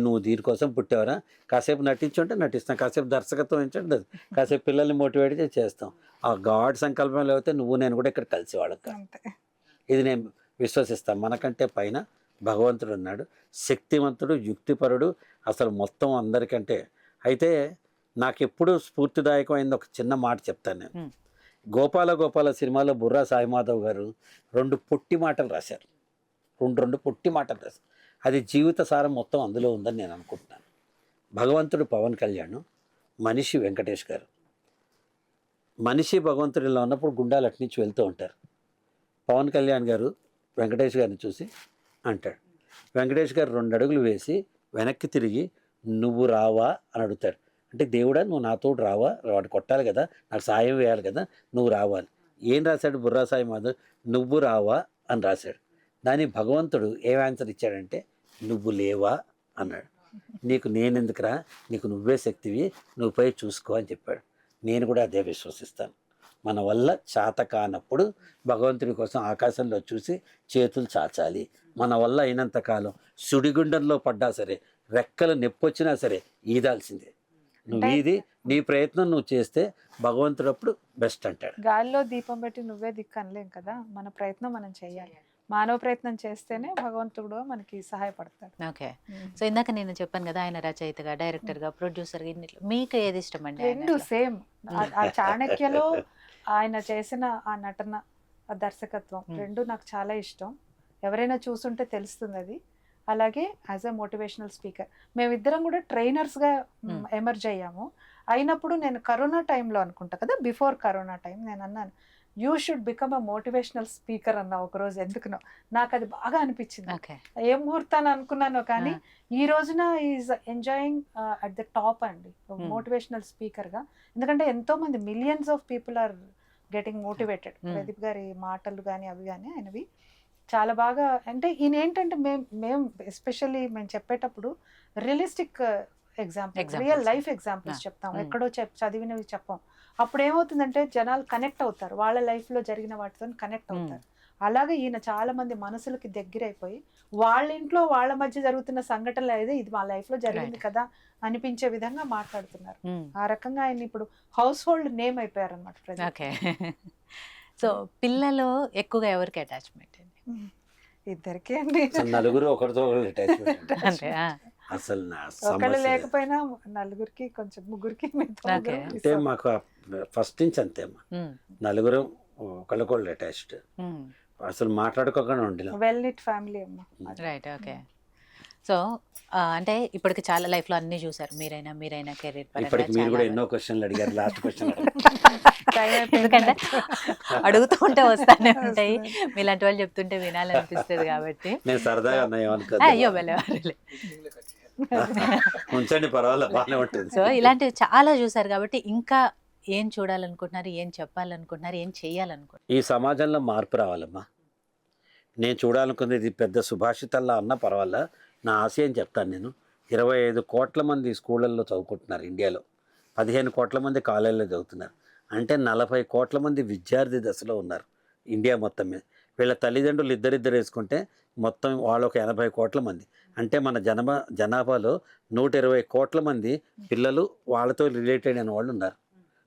నువ్వు దీనికోసం పుట్టేవరా, కాసేపు నటించుంటే నటిస్తాం, కాసేపు దర్శకత్వం ఏంటంటే కాసేపు పిల్లల్ని మోటివేట్ చేస్తాం. ఆ గాడ్ సంకల్పం లేకపోతే నువ్వు నేను కూడా ఇక్కడ కలిసి వాళ్ళకి. ఇది నేను విశ్వసిస్తాను. మనకంటే పైన భగవంతుడు ఉన్నాడు, శక్తివంతుడు, యుక్తిపరుడు, అసలు మొత్తం అందరికంటే. అయితే నాకు ఎప్పుడు స్ఫూర్తిదాయకమైంది ఒక చిన్న మాట చెప్తాను నేను. గోపాల సినిమాలో బుర్రా సాయిమాధవ్ గారు 2 పొట్టి మాటలు రాశారు, 2 పొట్టి మాటలు రాశారు. అది జీవిత సారం మొత్తం అందులో ఉందని నేను అనుకుంటున్నాను. భగవంతుడు పవన్ కళ్యాణ్, మనిషి వెంకటేష్ గారు. మనిషి భగవంతుడిలో ఉన్నప్పుడు గుండాలు అట్నుంచి వెళ్తూ ఉంటారు. పవన్ కళ్యాణ్ గారు వెంకటేష్ గారిని చూసి అంటాడు, వెంకటేష్ గారు 2 అడుగులు వేసి వెనక్కి తిరిగి నువ్వు రావా అని అడుగుతాడు. అంటే దేవుడా నువ్వు నాతో రావా, వాడు కొట్టాలి కదా, నాకు సాయం వేయాలి కదా, నువ్వు రావా అని. ఏం రాశాడు బుర్రా సాయి మాధవ్? నువ్వు రావా అని రాశాడు. దాని భగవంతుడు ఏం ఆన్సర్ ఇచ్చాడంటే నువ్వు లేవా అన్నాడు. నీకు నేనెందుకురా, నీకు నువ్వే శక్తివి, నువ్వు పోయి చూసుకో అని చెప్పాడు. నేను కూడా అదే విశ్వసిస్తాను. మన వల్ల చేత కానప్పుడు భగవంతుడి కోసం ఆకాశంలో చూసి చేతులు చాచాలి. మన వల్ల అయినంతకాలం సుడిగుండంలో పడ్డా సరే, రెక్కలు నొప్పొచ్చినా సరే ఈదాల్సిందే. నువ్వు ఈది నీ ప్రయత్నం నువ్వు చేస్తే భగవంతుడు అప్పుడు బెస్ట్ అంటాడు. గాలిలో దీపం పెట్టి నువ్వే దిక్కు అనలేం కదా, మన ప్రయత్నం మనం చేయాలి. మానవ ప్రయత్నం చేస్తేనే భగవంతుడు మనకి సహాయపడతాడు. ఓకే. సో ఇందాక నేను చెప్పాను కదా, ఆయన రచయితగా, డైరెక్టర్గా, ప్రొడ్యూసర్గా, ఇన్నిట్లో మీకు ఏది ఇష్టం అండి? 2 సేమ్. ఆ చాణక్యలో ఆయన చేసిన ఆ నటన, ఆ దర్శకత్వం 2 నాకు చాలా ఇష్టం. ఎవరైనా చూసుంటే తెలుస్తుంది అది. అలాగే యాజ్ అ మోటివేషనల్ స్పీకర్ మేమిద్దరం కూడా ట్రైనర్స్గా ఎమర్జ్ అయ్యాము. అయినప్పుడు నేను కరోనా టైంలో అనుకుంటా కదా, బిఫోర్ కరోనా టైం నేను అన్నాను you should become a motivational speaker అన్న ఒకరోజు. ఎందుకునో నాకు అది బాగా అనిపించింది. ఓకే. ఏ ముహూర్తాన్ని అనుకున్నానో కానీ ఈ రోజున is enjoying at the top అండి మోటివేషనల్ స్పీకర్గా. ఎందుకంటే ఎంతో మంది millions of people are getting motivated. Pradeep గారి మాటలు కానీ అవి కానీ ఆయనవి చాలా బాగా. అంటే ఈయన ఏంటంటే మేము ఎస్పెషల్లీ మేము చెప్పేటప్పుడు realistic example, real life examples చెప్తాం, ఎక్కడో చదివినవి చెప్పాం. అప్పుడు ఏమవుతుందంటే జనాలు కనెక్ట్ అవుతారు, వాళ్ళ లైఫ్లో జరిగిన వాటితో కనెక్ట్ అవుతారు. అలాగే ఈయన చాలా మంది మనసులకి దగ్గరైపోయి వాళ్ళ ఇంట్లో వాళ్ళ మధ్య జరుగుతున్న సంఘటనలు అయితే ఇది మా లైఫ్లో జరిగింది కదా అనిపించే విధంగా మాట్లాడుతున్నారు. ఆ రకంగా ఆయన ఇప్పుడు హౌస్ హోల్డ్ నేమ్ అయిపోయారు అనమాట. ఓకే. సో పిల్లలు ఎక్కువగా ఎవరికి అటాచ్మెంట్ అండి? ఇద్దరికే అండి. నలుగురు ఒకరితో ఒకరు అటాచ్మెంట్ అంటే అసలు ఒకళ్ళు లేకపోయినా నలుగురికి కొంచెం ముగ్గురికి అంటే మాకు ఫస్ట్ నుంచి అంతే అమ్మా, నలుగురు ఒకళ్ళకొళ్ళు అటాచ్డ్, అసలు మాట్లాడుకోకుండా ఉండినాం. వెల్ నిట్ ఫ్యామిలీ అమ్మా. రైట్. ఓకే. సో అంటే ఇప్పటికి చాలా లైఫ్ లో అన్ని చూసారు, మీరైనా కెరీర్ ఇప్పటికి మీరు కూడా ఎన్నో క్వశ్చన్లు అడిగారు. లాస్ట్ క్వశ్చన్ ఎందుకంటే అడుగుతూ ఉంటే వస్తానే ఉంటాయి, మీలాంటి వాళ్ళు చెప్తుంటే వినాలనిపిస్తుంది కాబట్టి. నేను సరదాగా అన్నా ఏమనుకో, అయ్యో వెళ్ళేవారు ఉంచండి పర్వాలేదు, బాగానే ఉంటుంది. సో ఇలాంటివి చాలా చూసారు కాబట్టి ఇంకా ఏం చూడాలనుకుంటున్నారు, ఏం చెప్పాలనుకుంటున్నారు, ఏం చెయ్యాలనుకుంటున్నారు? ఈ సమాజంలో మార్పు రావాలమ్మా. నేను చూడాలనుకుంది ఇది పెద్ద సుభాషితల్లా అన్న పర్వాలా, నా ఆశయం చెప్తాను. నేను 25 కోట్ల మంది స్కూళ్ళల్లో చదువుకుంటున్నారు ఇండియాలో, 15 కోట్ల మంది కాలేజీలో చదువుతున్నారు. అంటే 40 కోట్ల మంది విద్యార్థి దశలో ఉన్నారు ఇండియా మొత్తం మీద. వీళ్ళ తల్లిదండ్రులు ఇద్దరిద్దరు వేసుకుంటే మొత్తం వాళ్ళు ఒక 80 కోట్ల మంది. అంటే మన జనాభాలో 120 కోట్ల మంది పిల్లలు వాళ్ళతో రిలేటెడ్ అయిన వాళ్ళు ఉన్నారు.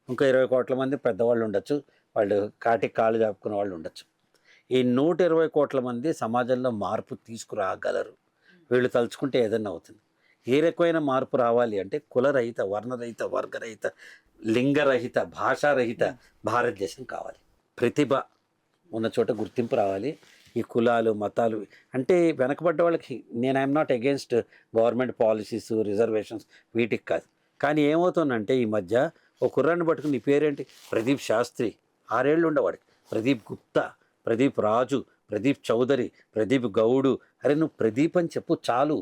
ఇంకా 20 కోట్ల మంది పెద్దవాళ్ళు ఉండొచ్చు, వాళ్ళు కాటికి కాళ్ళు చాపుకునే వాళ్ళు ఉండొచ్చు. ఈ 120 కోట్ల మంది సమాజంలో మార్పు తీసుకురాగలరు. వీళ్ళు తలుచుకుంటే ఏదన్నా అవుతుంది. ఏ రకమైన మార్పు రావాలి అంటే కులరహిత, వర్ణరహిత, వర్గరహిత, లింగరహిత, భాషారహిత భారతదేశం కావాలి. ప్రతిభ ఉన్న చోట గుర్తింపు రావాలి. ఈ కులాలు మతాలు అంటే వెనకబడ్డ వాళ్ళకి నేను I'm not against government policies, reservations, వీటికి కాదు. కానీ ఏమవుతుందంటే ఈ మధ్య ఒక కుర్రాన్ని పట్టుకుని నీ పేరేంటి, ప్రదీప్ శాస్త్రి, 6 ఏళ్ళు ఉండేవాడికి, ప్రదీప్ గుప్తా, ప్రదీప్ రాజు, ప్రదీప్ చౌదరి, ప్రదీప్ గౌడు. అరే నువ్వు ప్రదీప్ అని చెప్పు చాలు.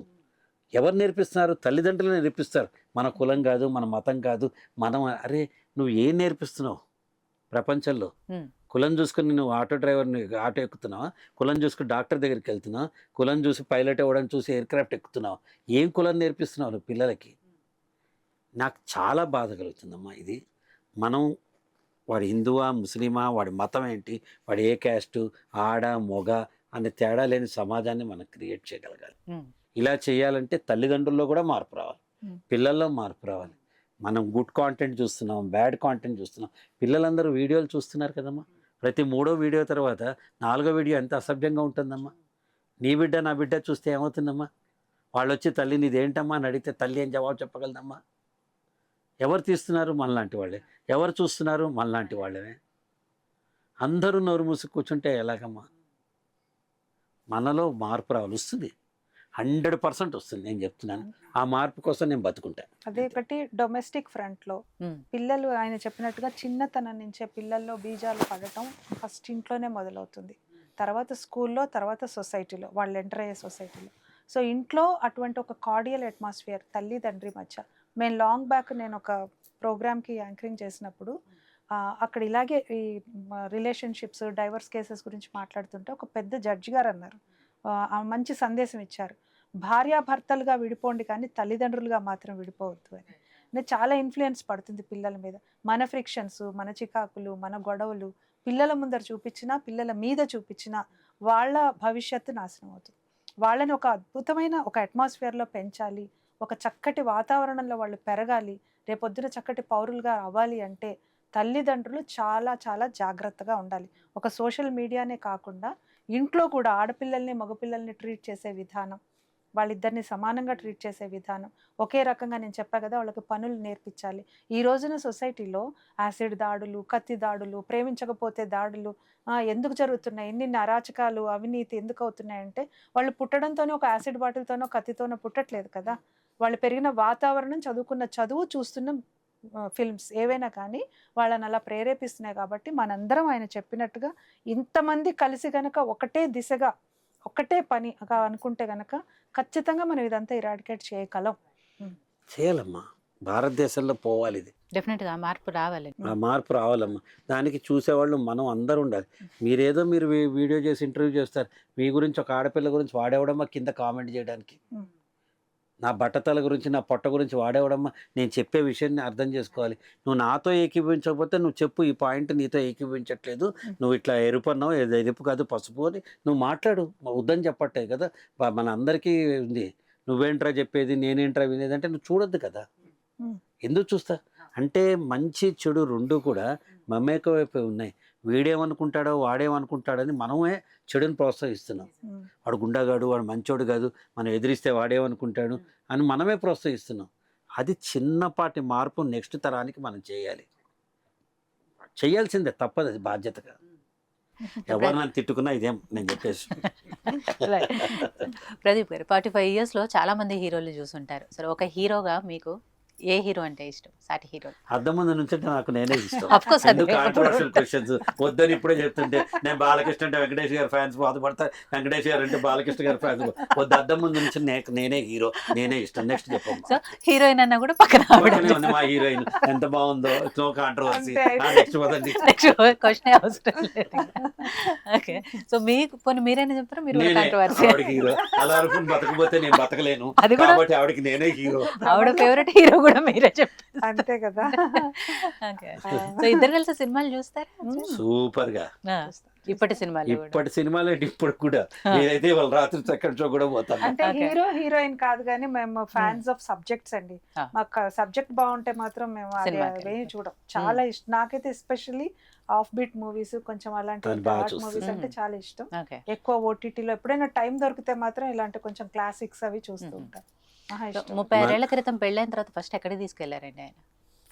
ఎవరు నేర్పిస్తున్నారు? తల్లిదండ్రులు నేర్పిస్తారు. మన కులం కాదు, మన మతం కాదు, మనం. అరే నువ్వు ఏం నేర్పిస్తున్నావు ప్రపంచంలో? కులం చూసుకుని నువ్వు ఆటో డ్రైవర్ని ఆటో ఎక్కుతున్నావా? కులం చూసుకుని డాక్టర్ దగ్గరికి వెళ్తున్నావా? కులం చూసి పైలట్ ఇవ్వడం చూసి ఎయిర్ క్రాఫ్ట్ ఎక్కుతున్నావా? ఏం కులం నేర్పిస్తున్నావు నువ్వు పిల్లలకి? నాకు చాలా బాధ కలుగుతుందమ్మా ఇది. మనం వాడు హిందువా, ముస్లిమా, వాడి మతం ఏంటి, వాడు ఏ క్యాస్టు, ఆడ మొగ అనే తేడా లేని సమాజాన్ని మనం క్రియేట్ చేయగలగాలి. ఇలా చేయాలంటే తల్లిదండ్రుల్లో కూడా మార్పు రావాలి, పిల్లల్లో మార్పు రావాలి. మనం గుడ్ కాంటెంట్ చూస్తున్నాం, బ్యాడ్ కాంటెంట్ చూస్తున్నాం. పిల్లలందరూ వీడియోలు చూస్తున్నారు కదమ్మా. ప్రతి 3వ వీడియో తర్వాత 4వ వీడియో ఎంత అసభ్యంగా ఉంటుందమ్మా. నీ బిడ్డ నా బిడ్డ చూస్తే ఏమవుతుందమ్మా? వాళ్ళు వచ్చి తల్లి నీదేంటమ్మా అని అడిగితే తల్లి ఏం జవాబు చెప్పగలదమ్మా? ఎవరు తీస్తున్నారు? మనలాంటి వాళ్ళే. ఎవరు చూస్తున్నారు? మనలాంటి వాళ్ళమే. అందరూ నోరు మూసి కూర్చుంటే ఎలాగమ్మా? మనలో మార్పు రావాలి. వస్తుంది, 100% వస్తుంది. నేను చెప్తున్నాను, ఆ మార్పు కోసం నేను బతుకుంటాను. అదే ఒకటి డొమెస్టిక్ ఫ్రంట్లో పిల్లలు ఆయన చెప్పినట్టుగా చిన్నతనం నుంచే పిల్లల్లో బీజాలు పడటం ఫస్ట్ ఇంట్లోనే మొదలవుతుంది. తర్వాత స్కూల్లో, తర్వాత సొసైటీలో, వాళ్ళు ఎంటర్ అయ్యే సొసైటీలో. సో ఇంట్లో అటువంటి ఒక కార్డియల్ అట్మాస్ఫియర్ తల్లి తండ్రి మధ్య. మేము లాంగ్ బ్యాక్ నేను ఒక ప్రోగ్రామ్కి యాంకరింగ్ చేసినప్పుడు అక్కడ ఇలాగే ఈ రిలేషన్షిప్స్, డైవర్స్ కేసెస్ గురించి మాట్లాడుతుంటే ఒక పెద్ద జడ్జి గారు అన్నారు, మంచి సందేశం ఇచ్చారు, భార్యాభర్తలుగా విడిపోండి కానీ తల్లిదండ్రులుగా మాత్రం విడిపోవద్దు అని. అంటే చాలా ఇన్ఫ్లుయెన్స్ పడుతుంది పిల్లల మీద. మన ఫ్రిక్షన్స్, మన చికాకులు, మన గొడవలు పిల్లల ముందర చూపించినా, పిల్లల మీద చూపించినా వాళ్ళ భవిష్యత్తు నాశనం అవుతుంది. వాళ్ళని ఒక అద్భుతమైన ఒక అట్మాస్ఫియర్లో పెంచాలి, ఒక చక్కటి వాతావరణంలో వాళ్ళు పెరగాలి, రేపొద్దున చక్కటి పౌరులుగా అవ్వాలి అంటే తల్లిదండ్రులు చాలా చాలా జాగ్రత్తగా ఉండాలి. ఒక సోషల్ మీడియానే కాకుండా ఇంట్లో కూడా ఆడపిల్లల్ని మగపిల్లల్ని ట్రీట్ చేసే విధానం, వాళ్ళిద్దరిని సమానంగా ట్రీట్ చేసే విధానం ఒకే రకంగా, నేను చెప్పా కదా, వాళ్ళకి పనులు నేర్పించాలి. ఈ రోజున సొసైటీలో యాసిడ్ దాడులు, కత్తి దాడులు, ప్రేమించకపోతే దాడులు ఎందుకు జరుగుతున్నాయి, ఇన్ని అరాచకాలు, అవినీతి ఎందుకు అవుతున్నాయంటే వాళ్ళు పుట్టడంతోనే ఒక యాసిడ్ బాటిల్తోనో కత్తితోనో పుట్టట్లేదు కదా. వాళ్ళు పెరిగిన వాతావరణం, చదువుకున్న చదువు, చూస్తున్న ఫిల్మ్స్ ఏవైనా కానీ వాళ్ళని అలా ప్రేరేపిస్తున్నాయి. కాబట్టి మనందరం ఆయన చెప్పినట్టుగా ఇంతమంది కలిసి గనక ఒకటే దిశగా ఒకటే పని అనుకుంటే గనక ఖచ్చితంగా మనం ఇదంతా ఇరాడికేట్ చేయగలం. చేయాలమ్మా, భారతదేశంలో పోవాలి ఇది. డెఫినెట్గా మార్పు రావాలి. ఆ మార్పు రావాలమ్మా. దానికి చూసేవాళ్ళు మనం అందరూ ఉండాలి. మీరు వీడియో చేసి ఇంటర్వ్యూ చేస్తారు, మీ గురించి ఒక ఆడపిల్ల గురించి వాడేవడమ్మా కింద కామెంట్ చేయడానికి. నా బట్టతల గురించి, నా పొట్ట గురించి వాడేవడమ్మా. నేను చెప్పే విషయాన్ని అర్థం చేసుకోవాలి. నువ్వు నాతో ఏకీభవించకపోతే నువ్వు చెప్పు, ఈ పాయింట్ నీతో ఏకీభవించట్లేదు, నువ్వు ఇట్లా ఎరుపు అన్నావు, ఎరుపు కాదు పసుపు అని నువ్వు మాట్లాడు. వద్దని చెప్పట్లేదు కదా, మన అందరికీ ఉంది. నువ్వేంట్రా చెప్పేది, నేనేంట్రా వినేది అంటే నువ్వు చూడొద్దు కదా. ఎందుకు చూస్తా అంటే మంచి చెడు రెండు కూడా మమేక వైపు ఉన్నాయి. వీడేమనుకుంటాడో వాడేమనుకుంటాడని మనమే చెడుని ప్రోత్సహిస్తున్నాం. వాడు గుండాగాడు, వాడు మంచోడు కాదు, మనం ఎదిరిస్తే వాడేమనుకుంటాడు అని మనమే ప్రోత్సహిస్తున్నాం. అది చిన్నపాటి మార్పు నెక్స్ట్ తరానికి మనం చేయాల్సిందే, తప్పదు, అది బాధ్యతగా. ఎవరు నన్ను తిట్టుకున్నా ఇదేం నేను చెప్పేసి. ప్రదీప్ గారు 45 yearsలో చాలా మంది హీరోలు చూసుంటారు. సరే, ఒక హీరోగా మీకు ఏ హీరో అంటే ఇష్టం? సాటి హీరో అద్దం ముందు నుంచి నాకు నేనే ఇష్టం. ఎందుకు కాంట్రవర్షియల్ క్వశ్చన్స్ వద్దని ఇప్పుడే చెప్తుంటే, నేను బాలకృష్ణ అంటే వెంకటేష్ గారి ఫ్యాన్స్ బాధపడతా, వెంకటేష్ గారు అంటే బాలకృష్ణ గారి ఫ్యాన్స్ వద్దు. అద్దం ముందు నుంచి నేనే హీరో, నేనే ఇష్టం. నెక్స్ట్ చెప్పండి. సో హీరోయిన్ అన్నా కూడా పక్కన ఉంది మా హీరోయిన్, ఎంత బాగుందో, నో కాంట్రవర్సీ. నెక్స్ట్ వదండి, నెక్స్ట్ క్వశ్చన్ అవసరం లేదు. ఓకే, సో మీకు పోనీ మీరైనా చెప్తారా? మీరు కాంట్రవర్సీ ఆవిడకి హీరో, అలా అనుకుని బతకపోతే నేను బతకలేను, అది కూడా కాబట్టి ఆవిడకి నేనే హీరో. ఆవిడ ఫేవరెట్ హీరో కూడా మీరే చెప్పారు. అంతే కదా. సో ఇద్దరు కలిసి సినిమాలు చూస్తారా? సూపర్ గా. ఇప్పటి సినిమాలు ఇప్పుడు కూడా నేనైతే వాళ్ళ రాత్రి సెకండ్ షో కూడా పోతాను. అంటే హీరో హీరోయిన్ కాదు కానీ మేము ఫ్యాన్స్ ఆఫ్ సబ్జెక్ట్స్ అండి. మాకు సబ్జెక్ట్ బాగుంటే మాత్రం మేము అదే చూడం. చాలా ఇష్టం నాకైతే, ఎస్పెషల్లీ ఆఫ్ బీట్ మూవీస్, కొంచెం అలాంటి మూవీస్ అంటే చాలా ఇష్టం. ఎక్కువ ఓటీటీలో ఎప్పుడైనా టైం దొరికితే మాత్రం ఇలాంటి కొంచెం క్లాసిక్స్ అవి చూస్తూ ఉంటాం. 36 ఏళ్ల క్రితం పెళ్ళైన తర్వాత ఫస్ట్ ఎక్కడికి తీసుకెళ్లారండి ఆయన?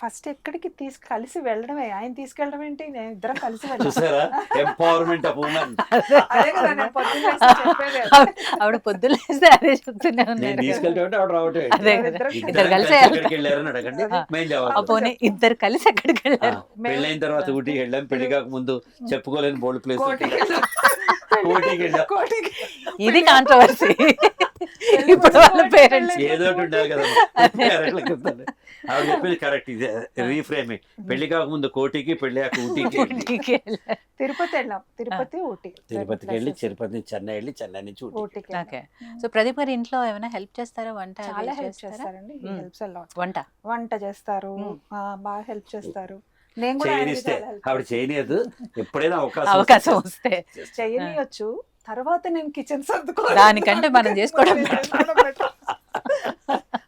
ఫస్ట్ ఎక్కడికి కలిసి వెళ్ళడమే. ఆయన తీసుకెళ్ళడం ఏంటి, నేను ఇద్దరం కలిసి చూసారా, ఎంపవర్మెంట్ ఆఫ్ ఉమెన్. అదే కదా నేను పొద్దున్న చెప్పేది. ఆవిడ పొద్దున్న లేస్తే అదే చెప్తూనే ఉన్నారు. తీసుకెళ్తే ఆవిడ రావటం. అదే కదా, ఇద్దరు కలిసి వెళ్ళారని అడగండి, మేము పోనీ ఇద్దరు కలిసి ఎక్కడికి వెళ్ళారు? పెళ్ళైన తర్వాత ఊటీకి వెళ్ళాం, పెళ్లి కాక ముందు చెప్పుకోలేని బోల్డ్ ప్లేస్. ఇది కాంట్రవర్సీ. ఇప్పుడు వాళ్ళ పేరెంట్స్ ఏదో ఉండాలి కదా. ఆవిడ చెప్పింది కరెక్ట్. ఇదే రీఫ్రేమింగ్. పెళ్లి కాకముందు కోటికి, పెళ్లి కాక ఊటీకి. తిరుపతి వెళ్ళాం, తిరుపతి ఊటీ. తిరుపతికి వెళ్ళి, తిరుపతి నుంచి చెన్నై వెళ్ళి, చెన్నై నుంచి ఊటీకి. ఓకే, సో ప్రదీప్ గారు ఇంట్లో ఏమైనా హెల్ప్ చేస్తారా? వంట చాలా హెల్ప్ చేస్తారండి. వంట చేస్తారు, బాగా హెల్ప్ చేస్తారు. నేను కూడా ఆవిడ చేయనియదు, ఎప్పుడైనా అవకాశం వస్తే చేయనియొచ్చు. తర్వాత నేను కిచెన్ సర్దుకో, దానికంటే మనం చేసుకోవడం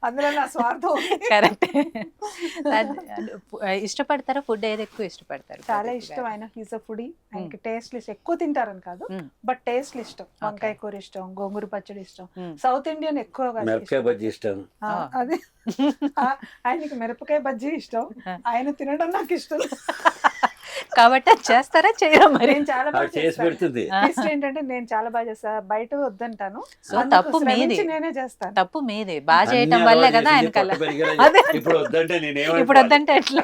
అందులో నా స్వార్థం. కరెక్ట్. ఇష్టపడతారా? ఫుడ్ ఏది ఎక్కువ ఇష్టపడతారు? చాలా ఇష్టం. ఆయన హీస్ అ ఫుడీ. ఆయనకి టేస్ట్ లిస్ట్ ఎక్కువ తింటారని కాదు, బట్ టేస్ట్ ఇష్టం. వంకాయ కూర ఇష్టం, గోంగూర పచ్చడి ఇష్టం. సౌత్ ఇండియన్ ఎక్కువగా ఇష్టం. అది ఆయనకి మిరపకాయ బజ్జీ ఇష్టం. ఆయన తినడం నాకు ఇష్టం కాబట్టి చేస్తారా, చేయరా? మరి చాలా బాగా చేసి పెడుతుంది. ఏంటంటే నేను చాలా బాగా చేస్తా, బయట వద్దంటాను. తప్పు మీది, నేనే చేస్తాను. తప్పు మీది. బాగా చేయటం వల్లే కదా ఆయన కల. ఇప్పుడు వద్దంటే ఎట్లా?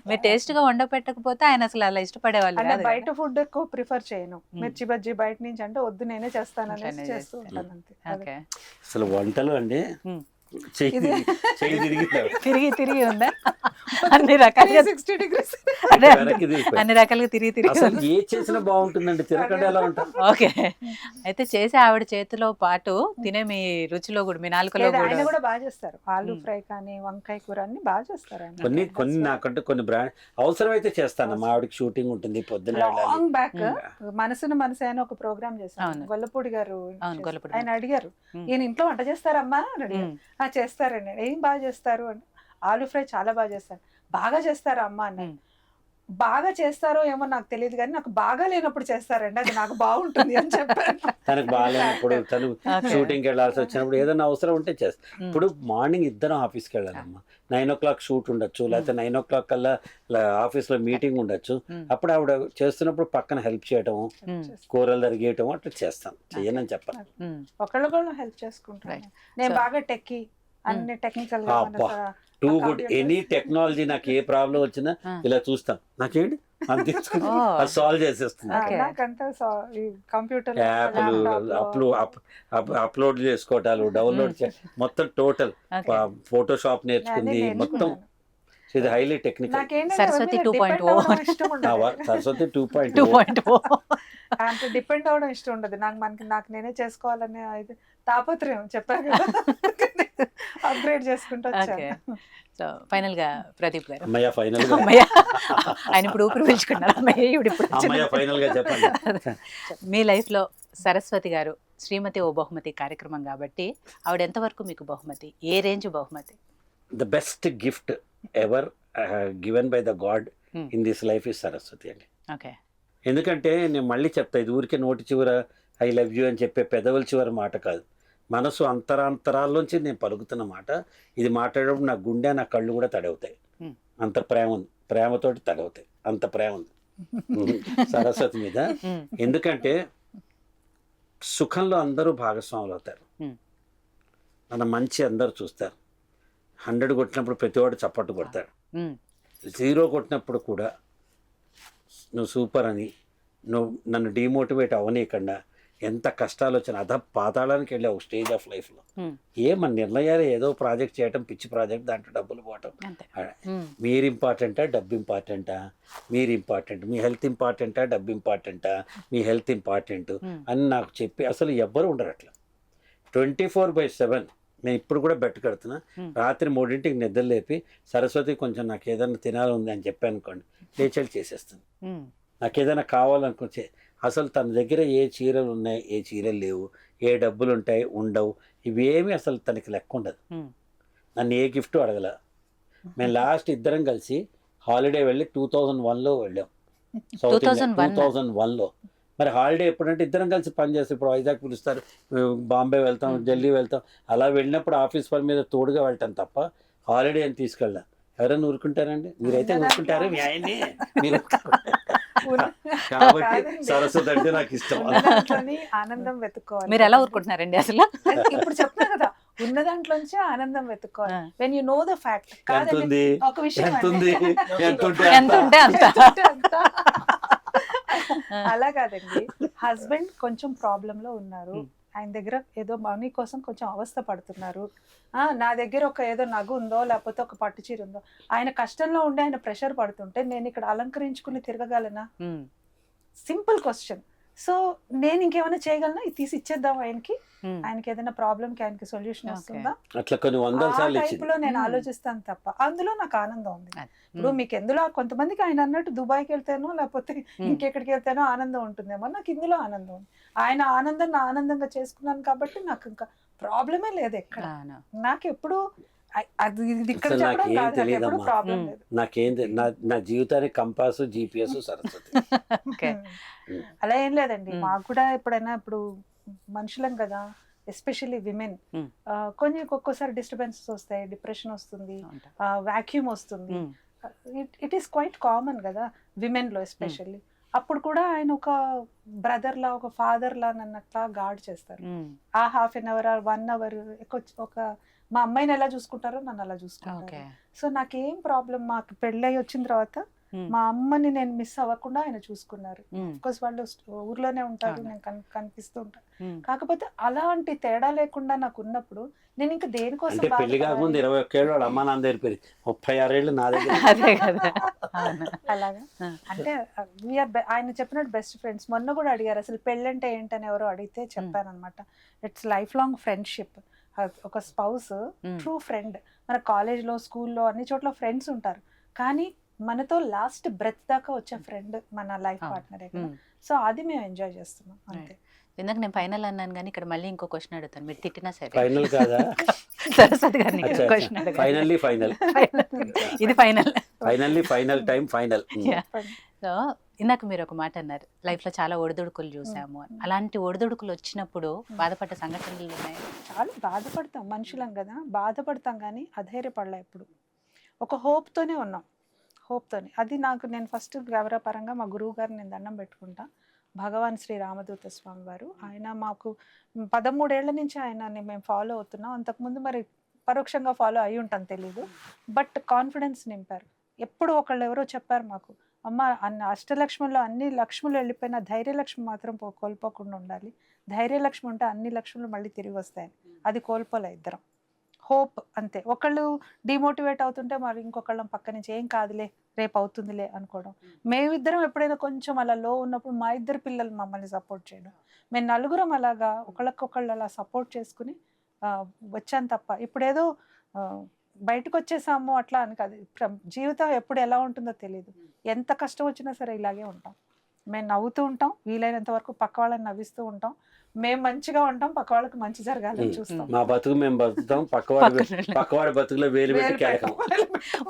మీరు టేస్ట్ గా వండ పెట్టకపోతే ఆయన అసలు అలా ఇష్టపడేవాళ్ళు కాదు. బయట ఫుడ్ ఎక్కువ ప్రిఫర్ చేయను. మిర్చి బజ్జీ బయట నుంచి అంటే వద్దు, నేనే చేస్తాను అనేసి చేస్తూ ఉంటాను అంతే. అసలు వంటలు అండి తిరిగి తిరిగి ఉందా? అన్ని రకాలుగా 60 degrees అన్ని రకాలుగా తిరిగి ఏ చేసినా బాగుంటుందండి, తినకుండా ఎలా ఉంటాం. ఓకే, అయితే చేసే ఆవిడ చేతిలో పాటు తినే మీ రుచిలో కూడా, మీ నాలుకలో ఆయన కూడా బాగా చేస్తారు. ఆలూ ఫ్రై కానీ, వంకాయ కూర అన్ని బాగా చేస్తారు. కొన్ని నాకంటే కొన్ని బ్రాండ్ అవసరమైతే చేస్తాను. మా ఆవిడకి షూటింగ్ ఉంటుంది పొద్దున. లాంగ్ బ్యాక్ మనసును మనసు అని ఒక ప్రోగ్రామ్ చేశాను. గొల్లపూడి గారు ఆయన అడిగారు, ఈయన ఇంట్లో వంట చేస్తారమ్మా అని అడిగారు. చేస్తారండి. ఏం బాగా చేస్తారు అంటే, ఆలూ ఫ్రై చాలా బాగా చేస్తారు. బాగా చేస్తారా అమ్మ అన్న. బాగా చేస్తారో ఏమో నాకు తెలియదు కానీ నాకు బాగా లేనప్పుడు చేస్తారండి, అది నాకు బాగుంటుంది అని చెప్పాను. తనకు బాగాలేనప్పుడు తను Okay. షూటింగ్కి వెళ్ళాల్సి వచ్చినప్పుడు ఏదైనా అవసరం ఉంటే చేస్తా. Mm. ఇప్పుడు మార్నింగ్ ఇద్దరం ఆఫీస్కి వెళ్ళాలమ్మా, 9 o'clock షూట్ ఉండొచ్చు, లేకపోతే 9 o'clock కల్లా ఆఫీస్లో మీటింగ్ ఉండొచ్చు. Mm. అప్పుడు ఆవిడ చేస్తున్నప్పుడు పక్కన హెల్ప్ చేయటం, Mm. కూరలు తరిగేయటం అట్లా చేస్తాను, చెయ్యనని చెప్పాను. Mm. ఒకళ్ళొకళ్ళు హెల్ప్ చేసుకుంటాను. Right. నేను So- బాగా టెక్కి అన్ని టెక్నికల్ గా అబ్బా. టూ గుడ్, ఎనీ టెక్నాలజీ నాకు ఏ ప్రాబ్లం వచ్చినా Ah. ఇలా చూస్తాం, నాకేంటి అది తీసుకుని Oh. అది సాల్వ్ చేసేస్తుంది. Okay. నాకంతా కంప్యూటర్ యాప్లు అప్లోడ్ చేసుకోవటాలు, డౌన్లోడ్ మొత్తం టోటల్ Okay. ఫోటోషాప్ నేర్చుకుంది మొత్తం. ఇది హైలీ టెక్నికల్. సరస్వతి 2.0. సరస్వతి 2.0. 2.0. అంత డిపెండ్ అవడం ఇష్టం ఉండదు నాకు నేనే చేసుకోవాలనే ఇది తాపత్రయం చెప్పాను కదా, అప్గ్రేడ్ చేసుకుంటూ ఓకే. వచ్చాను. సో ఫైనల్ గా ప్రదీప్ గారు, అమ్మయ్య ఫైనల్ గా, అమ్మయ్య ఆయన ఇప్పుడు ఊపిరి పీల్చుకున్నారు, అమ్మయ్య ఇప్పుడు అమ్మయ్య ఫైనల్ గా చెప్పండి. మీ లైఫ్ లో సరస్వతి గారు శ్రీమతి ఓ బహుమతి కార్యక్రమం కాబట్టి ఆవిడ ఎంతవరకు మీకు బహుమతి, ఏ రేంజ్ బహుమతి? The best gift ever given by the God Hmm. In this life is Saraswati అండి. ఓకే. ఎందుకంటే నేను మళ్ళీ చెప్తా, ఇది ఊరికే నోటి చివర ఐ లవ్ యూ అని చెప్పే పెదవుల చివర మాట కాదు, మనసు అంతరాంతరాల్లోంచి నేను పలుకుతున్న మాట. ఇది మాట్లాడేటప్పుడు నా గుండె, నా కళ్ళు కూడా తడవుతాయి. Hmm. అంత ప్రేమ ఉంది, ప్రేమతోటి తడవుతాయి, అంత ప్రేమ ఉంది సరస్వతి మీద. Mm. ఎందుకంటే సుఖంలో అందరూ భాగస్వాములు అవుతారు, Hmm. మన మంచి అందరూ చూస్తారు. 100 కొట్టినప్పుడు ప్రతివాడు చప్పట్టు కొడతాడు, Mm. 0 కొట్టినప్పుడు కూడా నువ్వు సూపర్ అని, నువ్వు నన్ను డిమోటివేట్ అవ్వనీయకుండా, ఎంత కష్టాలు వచ్చినా పాతాళానికి వెళ్ళే ఒక స్టేజ్ ఆఫ్ లైఫ్లో Mm. మన నిర్ణయాలు ఏదో ప్రాజెక్ట్ చేయటం, పిచ్చి ప్రాజెక్ట్, దాంట్లో డబ్బులు పోవటం. అంతే. Mm. మీరు ఇంపార్టెంటా, డబ్బు ఇంపార్టెంటా? మీరు ఇంపార్టెంట్, మీ హెల్త్ ఇంపార్టెంటా, డబ్బు ఇంపార్టెంటా? మీ హెల్త్ ఇంపార్టెంట్ Mm. అని నాకు చెప్పి అసలు ఎవ్వరు ఉండరు అట్లా. 24/7 నేను ఇప్పుడు కూడా బెట్టు కడుతున్నా. Hmm. రాత్రి 3ంటికి నిద్ర లేపి సరస్వతి కొంచెం నాకు ఏదైనా తినాలి ఉంది అని చెప్పాను అనుకోండి, లేచాలి చేసేస్తాను. Mm. నాకు ఏదైనా కావాలనుకుంటే అసలు తన దగ్గర ఏ చీరలు ఉన్నాయి, ఏ చీరలు లేవు, ఏ డబ్బులు ఉంటాయి, ఉండవు, ఇవేమీ అసలు తనకి లెక్క ఉండదు. Mm. నన్ను ఏ గిఫ్ట్ అడగల. మేము లాస్ట్ ఇద్దరం కలిసి హాలిడే వెళ్ళి 2001లో వెళ్ళాం, సౌత్ ఇండియా. 2001? 2001లో. మరి హాలిడే ఎప్పుడంటే ఇద్దరం కలిసి పనిచేస్తాం. ఇప్పుడు వైజాగ్ పిలుస్తారు, బాంబే వెళ్తాం, ఢిల్లీ వెళ్తాం, అలా వెళ్ళినప్పుడు ఆఫీస్ పని మీద తోడుగా వెళ్తాం తప్ప హాలిడే అని తీసుకెళ్ళా. ఎవరైనా ఊరుకుంటారండి? మీరైతే ఊరుకుంటారు, మీ ఆయన్ని మీరు. కాబట్టి సరస్వతి అంటే నాకు ఇష్టం. ఉన్నదాంట్లోని ఆనందం వెతుక్కోవాలి. మీరు ఎలా ఊరుకుంటున్నారండి అసలు? ఇప్పుడు చెప్తున్నా కదా, ఉన్న దాంట్లోంచి ఆనందం వెతుక్కోవాలి. Ah. When you know the fact. ఎంత ఉంది, ఒక విషయం ఎంత ఉంది, ఎంత ఉంటే ఎంత అంత. ఉంటే అంత. అంత. అలా కాదండి, హస్బెండ్ కొంచెం ప్రాబ్లం లో ఉన్నారు, ఆయన దగ్గర ఏదో మనీ కోసం కొంచెం అవస్థ పడుతున్నారు. నా దగ్గర ఒక ఏదో నగు ఉందో లేకపోతే ఒక పట్టు చీర ఉందో, ఆయన కష్టంలో ఉండి ఆయన ప్రెషర్ పడుతుంటే నేను ఇక్కడ అలంకరించుకుని తిరగగలనా? Mm. Simple question. సో నేను ఇంకేమైనా చేయగలనా? ఇది తీసి ఇచ్చేద్దాం ఆయనకి, Mm. ఆయనకి ఏదైనా ప్రాబ్లం కి ఆయనకి సొల్యూషన్ Okay. వస్తుందా? అట్లా కొన్ని వందల ఆ సార్లు టైప్ ఇచ్చింది. లో నేను Mm. ఆలోచిస్తాను తప్ప అందులో నాకు ఆనందం ఉంది. అది. ఇప్పుడు Mm. మీకు ఎందులో కొంతమందికి ఆయన అన్నట్టు దుబాయ్కి వెళ్తానో లేకపోతే Mm. ఇంకెక్కడికి వెళ్తానో ఆనందం ఉంటుందేమో, నాకు ఇందులో ఆనందం ఉంది. ఆయన ఆనందం నా ఆనందంగా చేసుకున్నాను కాబట్టి నాకు ఇంకా ప్రాబ్లమే లేదు ఎక్కడ. Ah, no. నాకు ఎప్పుడు అది ఇది ఇక్కడ అసలు చెప్పడం నాకేం కాదు, నాకు ఎప్పుడు తెలియదమ్మా. Problem Mm. లేదు. నాకేం నా జీవితానికి కంపాస్, GPS సరస్వతి. Okay. అలా ఏం లేదండి, Mm. మాకు కూడా ఎప్పుడైనా ఇప్పుడు మనుషులం కదా, ఎస్పెషల్లీ విమెన్, Mm. కొంచెం ఒక్కోసారి డిస్టర్బెన్సెస్ వస్తాయి, డిప్రెషన్ వస్తుంది, ఉంటా. వాక్యూమ్ వస్తుంది. Mm. It is quite common కదా విమెన్ లో ఎస్పెషల్లీ. అప్పుడు కూడా ఆయన ఒక బ్రదర్ లా, ఒక ఫాదర్ లా నన్ను అట్లా గార్డ్ చేస్తారు. Mm. ఆ ½ an hour 1 hour ఒక మా అమ్మాయిని ఎలా చూసుకుంటారో నన్ను అలా చూసుకుంటారు. Okay. సో నాకేం ప్రాబ్లం, మాకు పెళ్ళై వచ్చిన తర్వాత Mm. మా అమ్మని నేను మిస్ అవ్వకుండా ఆయన చూసుకున్నారు. Mm. కోర్స్ వాళ్ళు ఊర్లోనే ఉంటారు, అవును. నేను కనిపిస్తూ ఉంటాను. Mm. కాకపోతే అలాంటి తేడా లేకుండా నాకు ఉన్నప్పుడు నేను ఇంకా దేనికోసం అంటే పెళ్లి కాకముందు 21 ఏళ్ళు వాళ్ళ అమ్మ నాన్న దగ్గర పెరిగి 36 ఏళ్ళు నా దగ్గర. అదే కదా. అవును. అలాగా. Ah. అంటే ఆయన చెప్పినట్టు బెస్ట్ ఫ్రెండ్స్. మొన్న కూడా అడిగారు అసలు పెళ్ళంటే ఏంటని ఎవరో అడిగితే చెప్పాను అనమాట. It's life long friendship. ఒక స్పౌస్ Mm. True friend. మన కాలేజ్లో, స్కూల్లో అన్ని చోట్ల ఫ్రెండ్స్ ఉంటారు, కానీ మనతో లాస్ట్ బ్రెత్ దాకా వచ్చే ఫ్రెండ్ మన లైఫ్ పార్ట్నరే కదా. సో అది మేము ఎంజాయ్ చేస్తున్నాం అంతే. ఇందాక నేను ఫైనల్ అన్నాను కానీ ఇక్కడ మళ్ళీ ఇంకో క్వశ్చన్ అడుగుతాను, మీరు తిట్టినా సరే. ఫైనల్ కాదా? సరస్వతి గారిని క్వశ్చన్ అడగాలి. ఫైనల్లీ ఫైనల్, ఇది final, finally final time final. So ఇందాక మీరు ఒక మాట అన్నారు, లైఫ్ లో చాలా ఒడిదుడుకులు చూసాము అని. అలాంటి ఒడిదుడుకులు వచ్చినప్పుడు బాధపడ్డ సంఘటనలు ఉన్నాయి? చాలా బాధపడతాం, మనుషులం కదా, బాధపడతాం కానీ అధైర్యపడలే. ఎప్పుడు ఒక హోప్తోనే ఉన్నాం, హోప్తోనే. అది నాకు, నేను ఫస్ట్ గౌరవపరంగా మా గురువు గారిని నేను దండం పెట్టుకుంటా. భగవాన్ శ్రీ రామదూత స్వామి వారు, ఆయన మాకు 13 ఏళ్ల నుంచి ఆయనని మేము ఫాలో అవుతున్నాం. అంతకుముందు మరి పరోక్షంగా ఫాలో అయి ఉంటాం తెలీదు, బట్ కాన్ఫిడెన్స్ నింపారు. ఎప్పుడు ఒకళ్ళు ఎవరో చెప్పారు మాకు, అమ్మ అష్టలక్ష్మిలో అన్ని లక్ష్ములు వెళ్ళిపోయినా ధైర్యలక్ష్మి మాత్రం కోల్పోకుండా ఉండాలి, ధైర్యలక్ష్మి ఉంటే అన్ని లక్ష్ములు మళ్ళీ తిరిగి వస్తాయని. అది కోల్పోలే ఇద్దరం. హోప్ అంతే. ఒకళ్ళు డిమోటివేట్ అవుతుంటే మరి ఇంకొకళ్ళం పక్క నుంచి ఏం కాదులే రేపు అవుతుందిలే అనుకోవడం. మేమిద్దరం ఎప్పుడైనా కొంచెం అలా లో ఉన్నప్పుడు మా ఇద్దరు పిల్లలు మమ్మల్ని సపోర్ట్ చేయడం, మేము నలుగురం అలాగా ఒకళ్ళకొకళ్ళు అలా సపోర్ట్ చేసుకుని వచ్చాను తప్ప ఇప్పుడేదో బయటకు వచ్చేసాము అట్లా అని కాదు. జీవితం ఎప్పుడు ఎలా ఉంటుందో తెలియదు. ఎంత కష్టం వచ్చినా సరే ఇలాగే ఉంటాం. మేము నవ్వుతూ ఉంటాం, వీలైనంత వరకు పక్క వాళ్ళని నవ్విస్తూ ఉంటాం. మేము మంచిగా ఉంటాం, పక్క వాళ్ళకి మంచి జరగాలని చూస్తాం. మా బతుకు మేము బతుకుతాం, పక్కవాడి బతుకులో వేలు పెట్టి కేకం.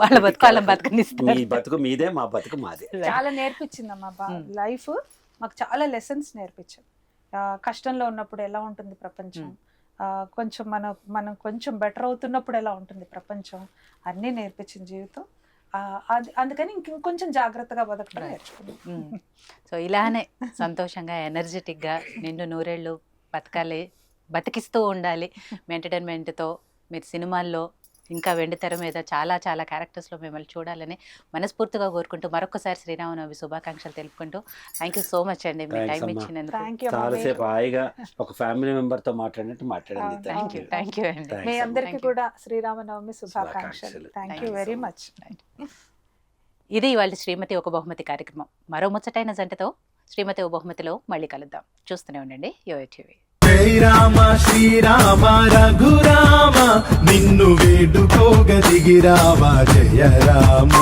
వాళ్ళ బతుకు వాళ్ళని బతుకనిస్తారు. మీ బతుకు మీదే, మా బతుకు మాదే. చాలా నేర్పించిందమ్మా లైఫ్, మాకు చాలా లెసన్స్ నేర్పించింది. కష్టంలో ఉన్నప్పుడు ఎలా ఉంటుంది ప్రపంచం, కొంచెం మనం కొంచెం బెటర్ అవుతున్నప్పుడు ఎలా ఉంటుంది ప్రపంచం, అన్నీ నేర్పించింది జీవితం. అందుకని ఇంకొంచెం జాగ్రత్తగా బతకడం నేర్చుకున్నాం. సో ఇలానే సంతోషంగా ఎనర్జెటిక్గా నిండు నూరేళ్ళు బతకాలి, బతికిస్తూ ఉండాలి. మీ ఎంటర్టైన్మెంట్తో మీరు సినిమాల్లో ఇంకా వెండితెర మీద చాలా చాలా క్యారెక్టర్స్లో మిమ్మల్ని చూడాలని మనస్ఫూర్తిగా కోరుకుంటూ మరొకసారి శ్రీరామనవమి శుభాకాంక్షలు తెలుపుకుంటూ థ్యాంక్ యూ సో మచ్ అండి, మీ టైం ఇచ్చినందుకు. చాలాసేపు హాయిగా ఒక ఫ్యామిలీ మెంబర్తో మాట్లాడినట్టు మాట్లాడండి. థ్యాంక్ యూ అండి. మీ అందరికీ కూడా శ్రీరామనవమి శుభాకాంక్షలు. Thank you very much. ఇది ఇవాళ శ్రీమతి ఒక బహుమతి కార్యక్రమం. మరో ముచ్చటైన జంటతో శ్రీమతి ఓ బహుమతిలో మళ్ళీ కలుద్దాం. చూస్తూనే ఉండండి యోయో టీవీ. జై రామ శ్రీరామ రఘురామ నిన్ను వేడుకోగ దిగిరావా జయ రామ.